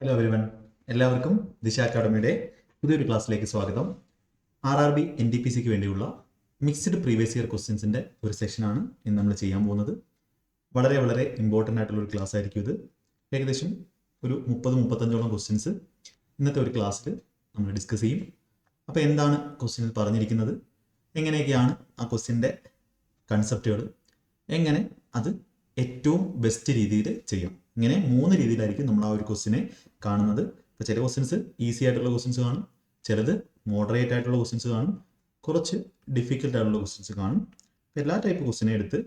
Hello everyone, എല്ലാവർക്കും ദിശ അക്കാഡമിയുടെ പുതിയൊരു ക്ലാസ്സിലേക്ക് സ്വാഗതം. RRB NTPCക്ക് വേണ്ടിയുള്ള മിക്സ്ഡ് പ്രീവിയസ് ഇയർ ക്വസ്റ്റ്യൻസിൻ്റെ ഒരു സെഷനാണ് ഇന്ന് നമ്മൾ ചെയ്യാൻ പോകുന്നത്. വളരെ വളരെ ഇമ്പോർട്ടൻ്റ് ആയിട്ടുള്ള ഒരു ക്ലാസ് ആയിരിക്കും ഇത്. ഏകദേശം ഒരു 30-35ഓളം ക്വസ്റ്റ്യൻസ് ഇന്നത്തെ ഒരു ക്ലാസ്സിൽ നമ്മൾ ഡിസ്കസ് ചെയ്യും. അപ്പോൾ എന്താണ് ക്വസ്റ്റ്യനിൽ പറഞ്ഞിരിക്കുന്നത്, എങ്ങനെയൊക്കെയാണ് ആ ക്വസ്റ്റ്യൻ്റെ കൺസെപ്റ്റുകൾ, എങ്ങനെ അത് ഏറ്റവും ബെസ്റ്റ് രീതിയിൽ ചെയ്യാം. ഇങ്ങനെ 3 രീതിയിലായിരിക്കും നമ്മൾ ആ ഒരു ക്വസ്റ്റിനെ കാണുന്നത്. ഇപ്പോൾ ചില ക്വസ്റ്റ്യൻസ് ഈസി ആയിട്ടുള്ള ക്വസ്റ്റ്യൻസ് കാണും, ചിലത് മോഡറേറ്റ് ആയിട്ടുള്ള ക്വസ്റ്റ്യൻസ് കാണും, കുറച്ച് ഡിഫിക്കൽട്ട് ആയിട്ടുള്ള ക്വസ്റ്റ്യൻസ് കാണും. അപ്പോൾ എല്ലാ ടൈപ്പ് ക്വസ്റ്റിനെ എടുത്ത്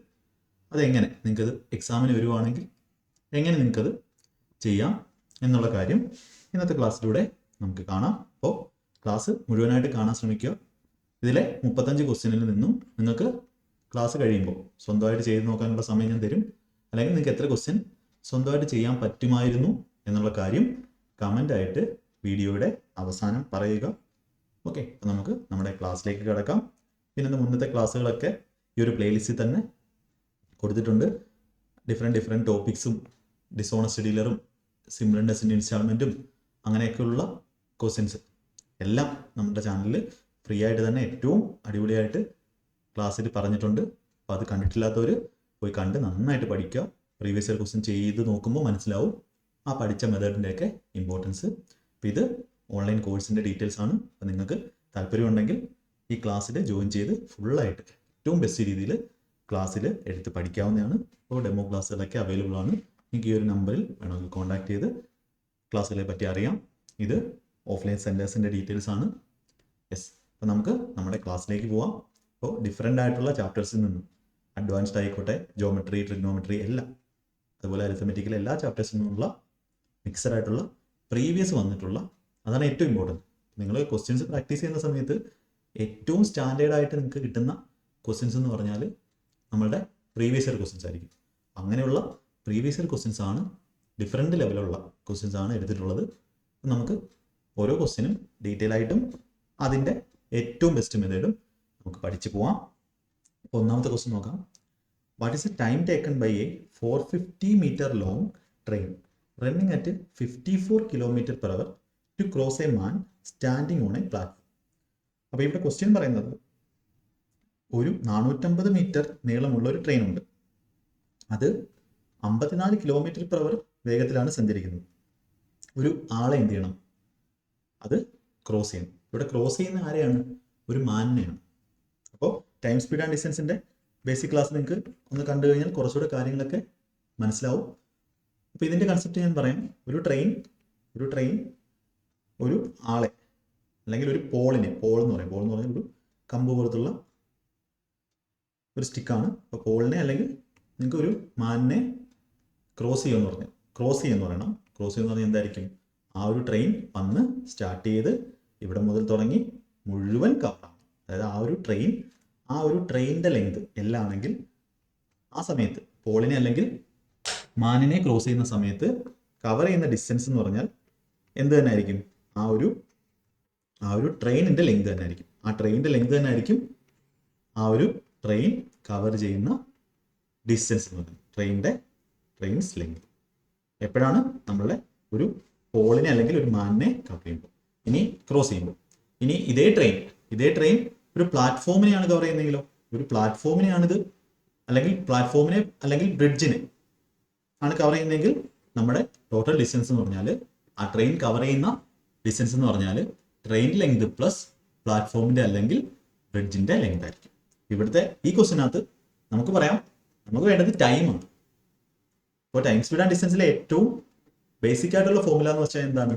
അതെങ്ങനെ നിങ്ങൾക്കത് എക്സാമിന് വരുവാണെങ്കിൽ എങ്ങനെ നിങ്ങൾക്കത് ചെയ്യാം എന്നുള്ള കാര്യം ഇന്നത്തെ ക്ലാസ്സിലൂടെ നമുക്ക് കാണാം. അപ്പോൾ ക്ലാസ് മുഴുവനായിട്ട് കാണാൻ ശ്രമിക്കുക. ഇതിലെ 35 ക്വസ്റ്റ്യനിൽ നിന്നും നിങ്ങൾക്ക് ക്ലാസ് കഴിയുമ്പോൾ സ്വന്തമായിട്ട് ചെയ്ത് നോക്കാനുള്ള സമയം ഞാൻ തരും. അല്ലെങ്കിൽ നിങ്ങൾക്ക് എത്ര ക്വസ്റ്റ്യൻ സ്വന്തമായിട്ട് ചെയ്യാൻ പറ്റുമായിരുന്നു എന്നുള്ള കാര്യം കമൻ്റ് ആയിട്ട് വീഡിയോയുടെ അവസാനം പറയുക. ഓക്കെ, അപ്പോൾ നമുക്ക് നമ്മുടെ ക്ലാസ്സിലേക്ക് കിടക്കാം. പിന്നെ മുന്നത്തെ ക്ലാസ്സുകളൊക്കെ ഈ ഒരു പ്ലേലിസ്റ്റിൽ തന്നെ കൊടുത്തിട്ടുണ്ട്. ഡിഫറെൻറ്റ് ടോപ്പിക്സും ഡിസോണസ്റ്റ് ഡീലറും സിംപ്ലൻഡസ്റ്റ് ഇൻസ്റ്റാൾമെൻറ്റും അങ്ങനെയൊക്കെയുള്ള ക്വസ്റ്റ്യൻസ് എല്ലാം നമ്മുടെ ചാനലിൽ ഫ്രീ ആയിട്ട് തന്നെ ഏറ്റവും അടിപൊളിയായിട്ട് ക്ലാസ്സിൽ പറഞ്ഞിട്ടുണ്ട്. അപ്പോൾ അത് കണ്ടിട്ടില്ലാത്തവർ പോയി കണ്ട് നന്നായിട്ട് പഠിക്കുക. പ്രീവിയസ് ഇയർ ക്വസ്റ്റ്യൻ ചെയ്ത് നോക്കുമ്പോൾ മനസ്സിലാവും ആ പഠിച്ച മെത്തേഡിൻ്റെയൊക്കെ ഇമ്പോർട്ടൻസ്. അപ്പോൾ ഇത് ഓൺലൈൻ കോഴ്സിൻ്റെ ഡീറ്റെയിൽസ് ആണ്. അപ്പോൾ നിങ്ങൾക്ക് താല്പര്യമുണ്ടെങ്കിൽ ഈ ക്ലാസ്സിൽ ജോയിൻ ചെയ്ത് ഫുള്ളായിട്ട് ഏറ്റവും ബെസ്റ്റ് രീതിയിൽ ക്ലാസ്സിൽ എടുത്ത് പഠിക്കാവുന്നതാണ്. അപ്പോൾ ഡെമോ ക്ലാസ്സുകളൊക്കെ അവൈലബിൾ ആണ്. നിങ്ങൾക്ക് ഈ ഒരു നമ്പറിൽ വേണമെങ്കിൽ കോൺടാക്ട് ചെയ്ത് ക്ലാസ്സുകളെ പറ്റി അറിയാം. ഇത് ഓഫ്ലൈൻ സെൻറ്റേഴ്സിൻ്റെ ഡീറ്റെയിൽസ് ആണ്. യെസ്, അപ്പോൾ നമുക്ക് നമ്മുടെ ക്ലാസ്സിലേക്ക് പോവാം. അപ്പോൾ ഡിഫറെൻ്റ് ആയിട്ടുള്ള ചാപ്റ്റേഴ്സിൽ നിന്നും അഡ്വാൻസ്ഡ് ആയിക്കോട്ടെ, ജോമെട്രി, ട്രിഗ്നോമെട്രി എല്ലാം, അതുപോലെ അരിത്തമെറ്റിക്കൽ എല്ലാ ചാപ്റ്റേഴ്സിൽ നിന്നുള്ള മിക്സഡ് ആയിട്ടുള്ള പ്രീവിയസ് വന്നിട്ടുള്ള, അതാണ് ഏറ്റവും ഇമ്പോർട്ടൻറ്റ്. നിങ്ങൾ ക്വസ്റ്റ്യൻസ് പ്രാക്ടീസ് ചെയ്യുന്ന സമയത്ത് ഏറ്റവും സ്റ്റാൻഡേർഡ് ആയിട്ട് നിങ്ങൾക്ക് കിട്ടുന്ന ക്വസ്റ്റ്യൻസ് എന്ന് പറഞ്ഞാൽ നമ്മളുടെ പ്രീവിയസ് ഇയർ ക്വസ്റ്റ്യൻസ് ആയിരിക്കും. അങ്ങനെയുള്ള പ്രീവിയസ് ഇയർ ക്വസ്റ്റ്യൻസ് ആണ്, ഡിഫറെൻറ്റ് ലെവലുള്ള ക്വസ്റ്റ്യൻസ് ആണ് എടുത്തിട്ടുള്ളത്. നമുക്ക് ഓരോ ക്വസ്റ്റ്യനും ഡീറ്റെയിൽ ആയിട്ടും അതിൻ്റെ ഏറ്റവും ബെസ്റ്റ് മെത്തേഡും നമുക്ക് പഠിച്ചു പോവാം. അപ്പോൾ ഒന്നാമത്തെ ക്വസ്റ്റ്യൻ നോക്കാം. What is the time taken by a 450 meter long train running at 54 km/h to cross a man standing on a platform. അപ്പോൾ ഇവിടെ ക്വസ്റ്റ്യൻ പറയുന്നത് ഒരു 450 മീറ്റർ നീളമുള്ള ഒരു ട്രെയിൻ ഉണ്ട്. അത് 54 km/h വേഗത്തിലാണ് സഞ്ചരിക്കുന്നത്. ഒരു ആളെ എന്ത് ചെയ്യണം? അത് ക്രോസ് ചെയ്യണം. ഇവിടെ ക്രോസ് ചെയ്യുന്ന ആരെയാണ്? ഒരു മാനിനെയാണ്. അപ്പോൾ ടൈം സ്പീഡ് ആൻഡ് ഡിസ്റ്റൻസിൻ്റെ ബേസിക് ക്ലാസ് നിങ്ങൾക്ക് ഒന്ന് കണ്ടു കഴിഞ്ഞാൽ കുറച്ചുകൂടെ കാര്യങ്ങളൊക്കെ മനസ്സിലാവും. അപ്പോൾ ഇതിൻ്റെ കൺസെപ്റ്റ് ഞാൻ പറയാം. ഒരു ട്രെയിൻ ഒരു ആളെ അല്ലെങ്കിൽ ഒരു പോളിനെ, പോൾ എന്ന് പറഞ്ഞാൽ ഒരു കമ്പ് പോലത്തുള്ള ഒരു സ്റ്റിക്കാണ്. അപ്പോൾ പോളിനെ അല്ലെങ്കിൽ നിങ്ങൾക്ക് ഒരു മാനിനെ ക്രോസ് ചെയ്യുമെന്ന് പറയണം. ക്രോസ് ചെയ്യുമെന്ന് പറഞ്ഞാൽ എന്തായിരിക്കും? ആ ഒരു ട്രെയിൻ വന്ന് സ്റ്റാർട്ട് ചെയ്ത് ഇവിടെ മുതൽ തുടങ്ങി മുഴുവൻ കവറാണ്. അതായത് ആ ഒരു ട്രെയിനിൻ്റെ ലെങ്ത് എല്ലാം ആണെങ്കിൽ ആ സമയത്ത് പോളിനെ അല്ലെങ്കിൽ മാനിനെ ക്രോസ് ചെയ്യുന്ന സമയത്ത് കവർ ചെയ്യുന്ന ഡിസ്റ്റൻസ് എന്ന് പറഞ്ഞാൽ എന്ത് തന്നെ ആയിരിക്കും? ആ ഒരു ട്രെയിനിൻ്റെ ലെങ്ത് തന്നെ ആയിരിക്കും. ആ ട്രെയിനിൻ്റെ ലെങ്ത് തന്നെ ആയിരിക്കും ആ ഒരു ട്രെയിൻ കവർ ചെയ്യുന്ന ഡിസ്റ്റൻസ് എന്ന് പറയുന്നത്. ട്രെയിൻസ് ലെങ്ത് എപ്പോഴാണ് നമ്മളുടെ ഒരു പോളിനെ അല്ലെങ്കിൽ ഒരു മാനിനെ കവർ ചെയ്യുമ്പോൾ, ഇനി ക്രോസ് ചെയ്യുമ്പോൾ. ഇനി ഇതേ ട്രെയിൻ ഒരു പ്ലാറ്റ്ഫോമിനെയാണ് കവർ ചെയ്യുന്നതെങ്കിലോ, ഒരു പ്ലാറ്റ്ഫോമിനെയാണിത് അല്ലെങ്കിൽ ബ്രിഡ്ജിനെ ആണ് കവർ ചെയ്യുന്നതെങ്കിൽ നമ്മുടെ ടോട്ടൽ ഡിസ്റ്റൻസ് എന്ന് പറഞ്ഞാൽ, ആ ട്രെയിൻ കവർ ചെയ്യുന്ന ഡിസ്റ്റൻസ് എന്ന് പറഞ്ഞാൽ ട്രെയിൻ ലെങ്ത് പ്ലസ് പ്ലാറ്റ്ഫോമിൻ്റെ അല്ലെങ്കിൽ ബ്രിഡ്ജിൻ്റെ ലെങ്ത് ആയിരിക്കും. ഇവിടുത്തെ ഈ ക്വസ്റ്റിനകത്ത് നമുക്ക് വേണ്ടത് ടൈമാണ്. അപ്പോൾ ടൈം സ്പീഡ് ആൻഡ് ഡിസ്റ്റൻസിലെ ഏറ്റവും ബേസിക് ആയിട്ടുള്ള ഫോർമുല എന്ന് വെച്ചാൽ എന്താണ്?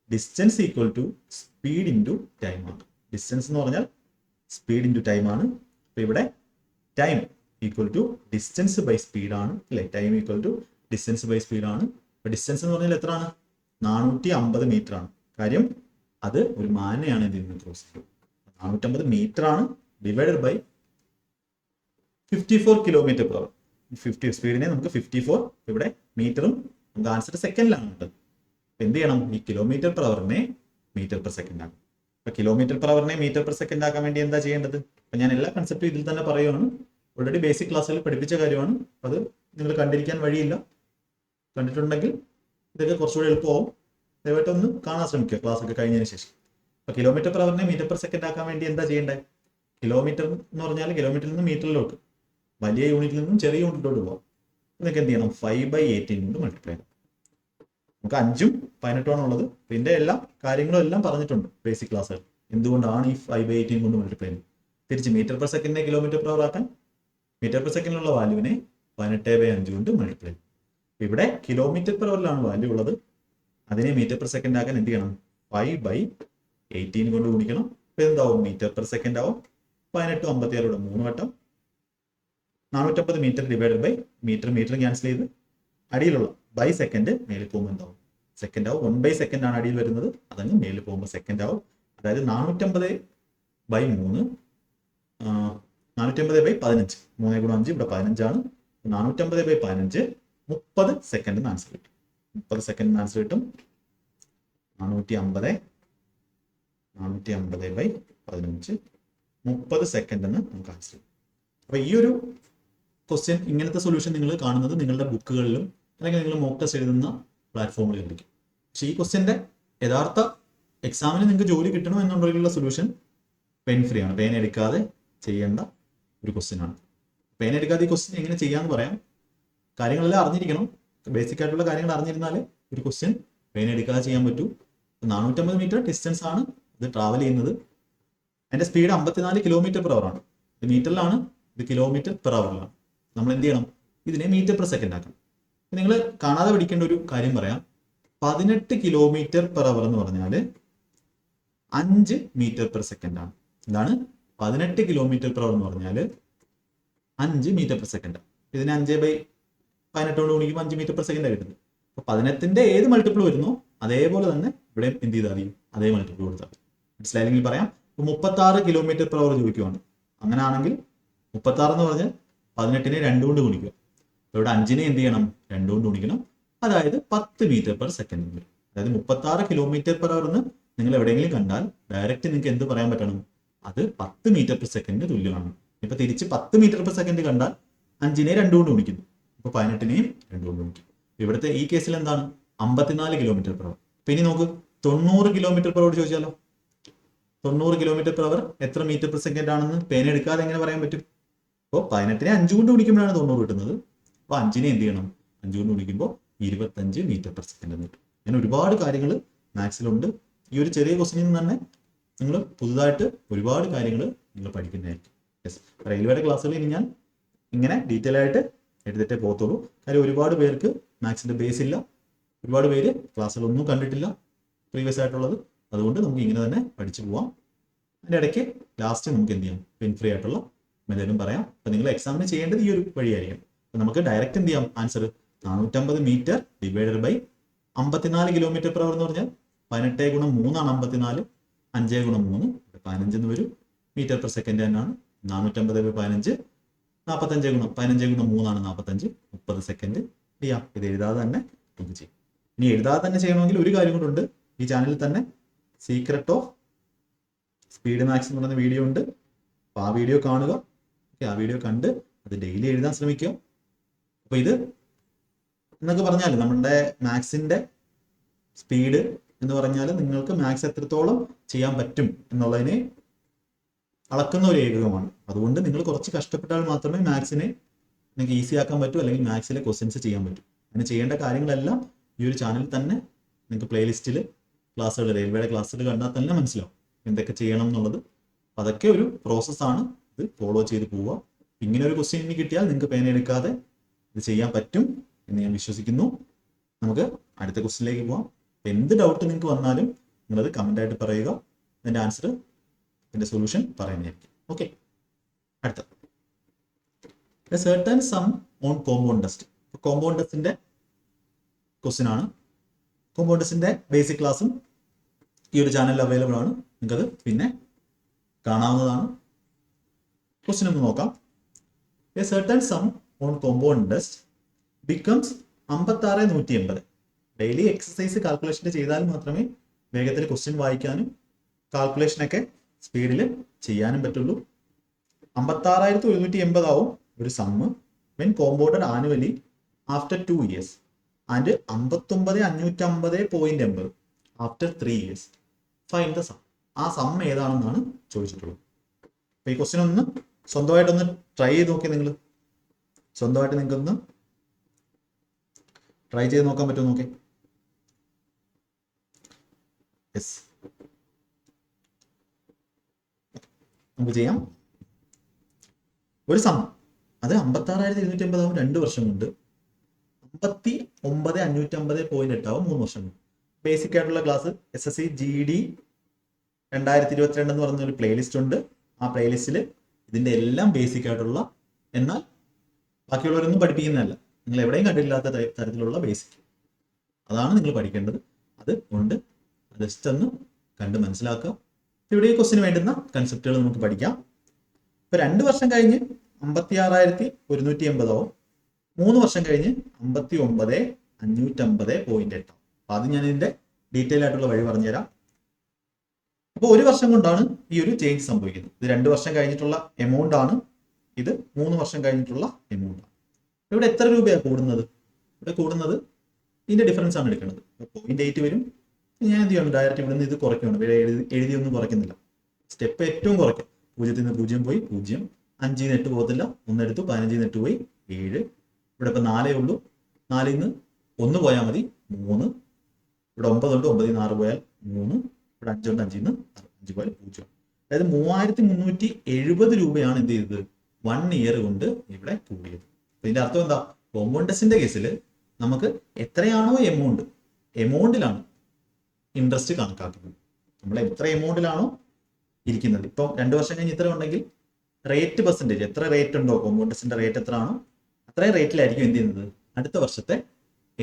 Distance equal to speed into time ആണ്. ഡിസ്റ്റൻസ് എന്ന് പറഞ്ഞാൽ സ്പീഡ് ഇൻറ്റു ടൈം ആണ്. അപ്പോൾ ഇവിടെ time equal to distance by speed ആണ്, അല്ലേ? Time equal to distance by speed ആണ്. അപ്പോൾ ഡിസ്റ്റൻസ് എന്ന് പറഞ്ഞാൽ എത്രയാണ്? 450 മീറ്റർ ആണ്. കാര്യം അത് ഒരു മാനെയാണ് ഇതിൽ നിന്ന് ക്രോസ് ചെയ്തത്. 450 മീറ്റർ ആണ് ഡിവൈഡഡ് ബൈ 54 km/h. 50 സ്പീഡിനെ നമുക്ക് 54, ഇവിടെ മീറ്ററും നമുക്ക് ആൻസർ സെക്കൻഡിലാണ് ഉള്ളത്. അപ്പോൾ എന്ത് ചെയ്യണം? ഈ km/h മീറ്റർ പെർ സെക്കൻഡ് ആണ്. അപ്പോൾ km/h മീറ്റർ പെർ സെക്കൻഡ് ആക്കാൻ വേണ്ടി എന്താ ചെയ്യേണ്ടത്? അപ്പോൾ ഞാൻ എല്ലാ കൺസെപ്റ്റും ഇതിൽ തന്നെ പറയുകയാണ്. ഓൾറെഡി ബേസിക് ക്ലാസ്സുകളിൽ പഠിപ്പിച്ച കാര്യമാണ്. അത് നിങ്ങൾ കണ്ടിരിക്കാൻ വഴിയില്ല. കണ്ടിട്ടുണ്ടെങ്കിൽ ഇതൊക്കെ കുറച്ചുകൂടി എളുപ്പമാവും. ദയവായിട്ട് ഒന്ന് കാണാൻ ശ്രമിക്കുക ക്ലാസ് ഒക്കെ കഴിഞ്ഞതിന് ശേഷം. അപ്പോൾ കിലോമീറ്റർ പെർ അവറിനെ മീറ്റർ പെർ സെക്കൻഡ് ആക്കാൻ വേണ്ടി എന്താ ചെയ്യേണ്ടത്? കിലോമീറ്റർ എന്ന് പറഞ്ഞാൽ കിലോമീറ്ററിൽ നിന്ന് മീറ്ററിലോട്ട്, വലിയ യൂണിറ്റിൽ നിന്നും ചെറിയ യൂണിറ്റിലോട്ട് പോകാം. നിങ്ങൾക്ക് എന്ത് ചെയ്യണം? 5/18 കൊണ്ട് മൾട്ടിപ്ലൈ ചെയ്യണം. നമുക്ക് 5ഉം 18 ഉള്ളത്. ഇതിന്റെ എല്ലാ കാര്യങ്ങളും എല്ലാം പറഞ്ഞിട്ടുണ്ട് ബേസിക് ക്ലാസ്സിൽ. എന്തുകൊണ്ടാണ് ഈ 5/18 കൊണ്ട് മൾട്ടിപ്ലൈ ചെയ്യുന്നത്? തിരിച്ച് മീറ്റർ പെർ സെക്കൻഡിനെ കിലോമീറ്റർ പെർ അവർ ആക്കാൻ മീറ്റർ പെർ സെക്കൻഡിലുള്ള വാല്യൂവിനെ 18/5 കൊണ്ട് മൾട്ടിപ്ലൈ ചെയ്യും. ഇവിടെ കിലോമീറ്റർ പെർ അവറിലാണ് വാല്യൂ ഉള്ളത്. അതിനെ മീറ്റർ പെർ സെക്കൻഡ് ആക്കാൻ എന്ത് ചെയ്യണം? 5/18 കൊണ്ട് ഗുണിക്കണം. ഇപ്പൊ എന്താവും? മീറ്റർ പെർ സെക്കൻഡ് ആവും. 18 56 3 വട്ടം 450 metre divided by metre cancel ചെയ്ത് അടിയിലുള്ള ബൈ സെക്കൻഡ് മേലിൽ പോകുമ്പോൾ എന്താവും? സെക്കൻഡ് ആവും. 1/സെക്കൻഡ് ആണ് അടിയിൽ വരുന്നത്, അതങ്ങ് മേലിൽ പോകുമ്പോൾ സെക്കൻഡ് ആവും. അതായത് 450/3 450/15 3 × 5 ഇവിടെ 15 ആണ്. 450/15 30 സെക്കൻഡ് ആൻസർ കിട്ടും. 30 സെക്കൻഡ് ആൻസർ കിട്ടും. 450/15 30 സെക്കൻഡ് എന്ന് നമുക്ക് ആൻസർ കിട്ടും. അപ്പൊ ഈ ഒരു ക്വസ്റ്റ്യൻ, ഇങ്ങനത്തെ സൊല്യൂഷൻ നിങ്ങൾ കാണുന്നത് നിങ്ങളുടെ ബുക്കുകളിലും അല്ലെങ്കിൽ നിങ്ങൾ മോക്ക് ടെസ്റ്റ് എഴുതുന്ന പ്ലാറ്റ്ഫോമുകളിൽ ലഭിക്കും. പക്ഷേ ഈ ക്വസ്റ്റ്യന്റെ യഥാർത്ഥ എക്സാമിന് നിങ്ങൾക്ക് ജോലി കിട്ടണം എന്നുള്ളതിലുള്ള സൊല്യൂഷൻ പെൻ ഫ്രീ ആണ്. പേന എടുക്കാതെ ചെയ്യേണ്ട ഒരു ക്വസ്റ്റ്യൻ ആണ്. പേന എടുക്കാതെ ഈ ക്വസ്റ്റ്യൻ എങ്ങനെ ചെയ്യാമെന്ന് പറയാം. കാര്യങ്ങളെല്ലാം അറിഞ്ഞിരിക്കണം. ബേസിക് ആയിട്ടുള്ള കാര്യങ്ങൾ അറിഞ്ഞിരുന്നാൽ ഒരു ക്വസ്റ്റ്യൻ പേന എടുക്കാതെ ചെയ്യാൻ പറ്റൂ. 450 മീറ്റർ ഡിസ്റ്റൻസ് ആണ് ഇത് ട്രാവൽ ചെയ്യുന്നത്. അതിന്റെ സ്പീഡ് 54 കിലോമീറ്റർ പെർ അവർ ആണ്. ഇത് മീറ്ററിലാണ്, ഇത് കിലോമീറ്റർ പെർ അവറിലാണ്. നമ്മൾ എന്ത് ചെയ്യണം? ഇതിനെ മീറ്റർ പെർ സെക്കൻഡ് ആക്കണം. നിങ്ങൾ കാണാതെ പഠിക്കേണ്ട ഒരു കാര്യം പറയാം. 18 കിലോമീറ്റർ പെർ അവർ എന്ന് പറഞ്ഞാൽ 5 മീറ്റർ പെർ സെക്കൻഡ് ആണ്. എന്താണ്? 18 കിലോമീറ്റർ പെർ അവർ എന്ന് പറഞ്ഞാൽ 5 മീറ്റർ പെർ സെക്കൻഡ്. ഇതിന് 5/18 കൊണ്ട് ഗുണിക്കുമ്പോൾ 5 മീറ്റർ പെർ സെക്കൻഡ് കിട്ടുന്നത്. അപ്പൊ 18ന്റെ ഏത് മൾട്ടിപ്പിൾ വരുന്നോ അതേപോലെ തന്നെ ഇവിടെ എന്ത് ചെയ്താൽ മതി? അതേ മൾട്ടിപ്പിൾ കൊടുത്താൽ മതി. മനസ്സിലായില്ലെങ്കിൽ പറയാം. 36 കിലോമീറ്റർ പെർ അവർ ചോദിക്കുവാണ്. അങ്ങനെയാണെങ്കിൽ 36 എന്ന് പറഞ്ഞാൽ 18നെ 2 കൊണ്ട് ഗുണിക്കുക. ഇവിടെ 5നെ എന്ത് ചെയ്യണം? 2 കൊണ്ട് ഗുണിക്കണം. അതായത് 10 മീറ്റർ പെർ സെക്കൻഡ് വരും. അതായത് 36 കിലോമീറ്റർ പെർ അവർ എന്ന് നിങ്ങൾ എവിടെയെങ്കിലും കണ്ടാൽ ഡയറക്റ്റ് നിങ്ങൾക്ക് എന്ത് പറയാൻ പറ്റണം? അത് 10 മീറ്റർ പെർ സെക്കൻഡ് തുല്യമാണ്. ഇപ്പൊ തിരിച്ച് 10 മീറ്റർ പെർ സെക്കൻഡ് കണ്ടാൽ 5നെ 2 കൊണ്ട് ഗുണിക്കുന്നു. അപ്പൊ 18നെയും 2 കൊണ്ട് ഗുണിക്കും. ഇവിടുത്തെ ഈ കേസിൽ എന്താണ്? 54 കിലോമീറ്റർ പെർ അവർ. അപ്പൊ ഇനി നോക്ക്, 90 കിലോമീറ്റർ പെർ അവർ ചോദിച്ചാലോ? 90 കിലോമീറ്റർ പെർ അവർ എത്ര മീറ്റർ പെർ സെക്കൻഡ് ആണെന്ന് പേന എടുക്കാതെ എങ്ങനെ പറയാൻ പറ്റും? അപ്പോൾ 18നെ 5 കൊണ്ട് ഗുണിക്കുമ്പോഴാണ് 90 കിട്ടുന്നത്. അപ്പോൾ 5നെ എന്ത് ചെയ്യണം? 5 കൊണ്ട് ഗുണിക്കുമ്പോൾ 25 മീറ്റർ പെർ സെക്കൻഡ് എന്ന് കിട്ടും. അങ്ങനെ ഒരുപാട് കാര്യങ്ങൾ മാത്സിലുണ്ട്. ഈ ഒരു ചെറിയ ക്വസ്റ്റിനിൽ നിന്ന് തന്നെ നിങ്ങൾ പുതുതായിട്ട് ഒരുപാട് കാര്യങ്ങൾ നിങ്ങൾ പഠിക്കുന്നതായിരിക്കും. യെസ്, റെയിൽവേയുടെ ക്ലാസ്സുകളിൽ ഇനി ഞാൻ ഇങ്ങനെ ഡീറ്റെയിൽ ആയിട്ട് എടുത്തിട്ടേ പോകത്തുള്ളൂ. കാര്യം ഒരുപാട് പേർക്ക് മാത്സിന്റെ ബേസ് ഇല്ല. ഒരുപാട് പേര് ക്ലാസ്സുകളൊന്നും കണ്ടിട്ടില്ല പ്രീവിയസ് ആയിട്ടുള്ളത്. അതുകൊണ്ട് നമുക്ക് ഇങ്ങനെ തന്നെ പഠിച്ചു പോവാം. അതിൻ്റെ ഇടയ്ക്ക് ലാസ്റ്റ് നമുക്ക് എന്ത് ചെയ്യാം? പെൻ ഫ്രീ ആയിട്ടുള്ള മെത്തേഡും പറയാം. അപ്പം നിങ്ങൾ എക്സാമിന് ചെയ്യേണ്ടത് ഈ ഒരു വഴിയായിരിക്കും. അപ്പം നമുക്ക് ഡയറക്റ്റ് എന്ത് ചെയ്യാം? Answer 450 metre divided by 54 kilometre per hour എന്ന് പറഞ്ഞാൽ 18 × 3 ആണ് 54. 5 × 3 15 എന്ന് വരും. മീറ്റർ പെർ സെക്കൻഡ് തന്നെയാണ്. 450/15 45 × 15 × 3 ആണ് 45. 30 സെക്കൻഡ് ചെയ്യാം. ഇത് എഴുതാതെ തന്നെ നമുക്ക് ചെയ്യും. ഇനി എഴുതാതെ തന്നെ ചെയ്യണമെങ്കിൽ ഒരു കാര്യം കൊണ്ടുണ്ട്. ഈ ചാനലിൽ തന്നെ സീക്രട്ട് ഓഫ് സ്പീഡ് മാത്സ് എന്ന് പറയുന്ന വീഡിയോ ഉണ്ട്. അപ്പോൾ ആ വീഡിയോ കാണുക. ആ വീഡിയോ കണ്ട് അത് ഡെയിലി എഴുതാൻ ശ്രമിക്കുക. അപ്പോൾ ഇത് എന്നൊക്കെ പറഞ്ഞാൽ നമ്മുടെ മാത്സിന്റെ സ്പീഡ് എന്ന് പറഞ്ഞാൽ നിങ്ങൾക്ക് മാത്സ് എത്രത്തോളം ചെയ്യാൻ പറ്റും എന്നുള്ളതിനെ അളക്കുന്ന ഒരു ഏകകമാണ്. അതുകൊണ്ട് നിങ്ങൾ കുറച്ച് കഷ്ടപ്പെട്ടാൽ മാത്രമേ മാത്സിനെ നിങ്ങൾക്ക് ഈസി ആക്കാൻ പറ്റൂ, അല്ലെങ്കിൽ മാത്സിലെ ക്വസ്റ്റ്യൻസ് ചെയ്യാൻ പറ്റും. അങ്ങനെ ചെയ്യേണ്ട കാര്യങ്ങളെല്ലാം ഈ ഒരു ചാനലിൽ തന്നെ നിങ്ങൾക്ക് പ്ലേലിസ്റ്റിൽ ക്ലാസ്സുകൾ, റെയിൽവേയുടെ ക്ലാസ്സുകൾ കണ്ടാൽ തന്നെ മനസ്സിലാവും എന്തൊക്കെ ചെയ്യണം എന്നുള്ളത്. അതൊക്കെ ഒരു പ്രോസസ്സാണ്. ഇത് ഫോളോ ചെയ്ത് പോവുക. ഇങ്ങനെ ഒരു ക്വസ്റ്റ്യൻ ഇനി കിട്ടിയാൽ നിങ്ങൾക്ക് പേന എടുക്കാതെ ഇത് ചെയ്യാൻ പറ്റും എന്ന് ഞാൻ വിശ്വസിക്കുന്നു. നമുക്ക് അടുത്ത ക്വസ്റ്റ്യനിലേക്ക് പോവാം. എന്ത് ഡൗട്ട് നിങ്ങൾക്ക് വന്നാലും നിങ്ങളത് കമൻ്റ് ആയിട്ട് പറയുക. അതിൻ്റെ ആൻസർ, ഇതിൻ്റെ സൊല്യൂഷൻ പറയുന്നതായിരിക്കും. ഓക്കെ, അടുത്ത certain sum on compound test. Compound ടെസ്റ്റിന്റെ ക്വസ്റ്റ്യൻ ആണ്. കോമ്പൗണ്ട് ടെസ്റ്റിന്റെ ബേസിക് ക്ലാസ്സും ഈ ഒരു ചാനലിൽ അവൈലബിൾ ആണ്. നിങ്ങൾക്കത് പിന്നെ കാണാവുന്നതാണ്. ക്വസ്റ്റ്യൻ ഒന്ന് നോക്കാം. A certain sum on compound test becomes 56,180. Daily exercise calculation ചെയ്താൽ മാത്രമേ വേഗത്തിൽ ക്വസ്റ്റ്യൻ വായിക്കാനും കാൽക്കുലേഷനൊക്കെ സ്പീഡിൽ ചെയ്യാനും പറ്റുള്ളൂ. 56,180 ആവും ഒരു sum when compounded annually after 2 years and 59,550.80. After 3 years find the sum. ആ സം ഏതാണെന്നാണ് ചോദിച്ചിട്ടുള്ളത്. അപ്പോൾ ഈ ക്വസ്റ്റ്യൻ ഒന്ന് സ്വന്തമായിട്ടൊന്ന് ട്രൈ ചെയ്ത് നോക്കി. നിങ്ങൾ സ്വന്തമായിട്ട് നിങ്ങൾക്കൊന്ന് ട്രൈ ചെയ്ത് നോക്കാൻ പറ്റുമോ നോക്കി. യെസ്, നമുക്ക് ചെയ്യാം. ഒരു സം അത് 56,250 ആവും 2 വർഷം കൊണ്ട്, 59,550.8 ആവും 3 വർഷം കൊണ്ട്. ബേസിക് ആയിട്ടുള്ള ക്ലാസ് SSC GD 2022 എന്ന് പറഞ്ഞൊരു പ്ലേലിസ്റ്റ് ഉണ്ട്. ആ പ്ലേലിസ്റ്റിൽ ഇതിന്റെ എല്ലാം ബേസിക് ആയിട്ടുള്ള, എന്നാൽ ബാക്കിയുള്ളവരൊന്നും പഠിപ്പിക്കുന്നതല്ല, നിങ്ങൾ എവിടെയും കണ്ടിട്ടില്ലാത്ത തരത്തിലുള്ള ബേസിക്, അതാണ് നിങ്ങൾ പഠിക്കേണ്ടത്. അത് കൊണ്ട് ജസ്റ്റ് ഒന്ന് കണ്ട് മനസ്സിലാക്കുക. ഇവിടെ ഈ ക്വസ്റ്റിന് വേണ്ടുന്ന കൺസെപ്റ്റുകൾ നമുക്ക് പഠിക്കാം. ഇപ്പൊ 2 വർഷം കഴിഞ്ഞ് 56,180 ആവും, 3 വർഷം കഴിഞ്ഞ് 59,550.8 ആവും. അപ്പൊ അത് ഞാൻ ഇതിന്റെ ഡീറ്റെയിൽ ആയിട്ടുള്ള വഴി പറഞ്ഞുതരാം. അപ്പോൾ 1 വർഷം കൊണ്ടാണ് ഈ ഒരു ചേഞ്ച് സംഭവിക്കുന്നത്. ഇത് 2 വർഷം കഴിഞ്ഞിട്ടുള്ള എമൗണ്ട് ആണ്, ഇത് 3 വർഷം കഴിഞ്ഞിട്ടുള്ള എമൗണ്ട് ആണ്. ഇവിടെ എത്ര രൂപയാണ് കൂടുന്നത്? ഇവിടെ കൂടുന്നത് ഇതിന്റെ ഡിഫറൻസ് ആണ് എടുക്കുന്നത്. 0.8 വരും. ഞാൻ എന്ത് ചെയ്യണം, ഡയറക്റ്റ് ഇവിടെ നിന്ന് ഇത് കുറയ്ക്കണം. ഇവിടെ എഴുതിയൊന്നും കുറയ്ക്കുന്നില്ല. സ്റ്റെപ്പ് ഏറ്റവും കുറയ്ക്കും. 0 നിന്ന് 0 പോയി 0, 5 8 പോകത്തില്ല, 1 എടുത്തു, 15 8 പോയി 7. ഇവിടെ ഇപ്പം 4 ഉള്ളൂ, 4 നിന്ന് 1 പോയാൽ മതി 3. ഇവിടെ 9 ഉണ്ട്, 9 6 പോയാൽ 3. ഇവിടെ 5 ഉണ്ട്, 5 നിന്ന് 5 പോയാൽ 0. അതായത് 3,370 രൂപയാണ് എന്ത് ചെയ്തത്, 1 ഇയർ കൊണ്ട് ഇവിടെ കൂടിയത്. ഇതിന്റെ അർത്ഥം എന്താ? കോമ്പൗണ്ട് ടെസ്റ്റിന്റെ കേസിൽ നമുക്ക് എത്രയാണോ എമൗണ്ടിലാണ് ഇൻട്രസ്റ്റ് കണക്കാക്കുന്നത്. നമ്മൾ എത്ര എമൗണ്ടിലാണോ ഇരിക്കുന്നത്, ഇപ്പം 2 വർഷം കഴിഞ്ഞ് ഇത്ര ഉണ്ടെങ്കിൽ റേറ്റ് പെർസെൻറ്റേജ്, എത്ര റേറ്റ് ഉണ്ടോ കോമ്പൗണ്ട് ടെസ്റ്റിന്റെ റേറ്റ് എത്ര ആണോ അത്രയും റേറ്റിലായിരിക്കും എന്ത് ചെയ്യുന്നത് അടുത്ത വർഷത്തെ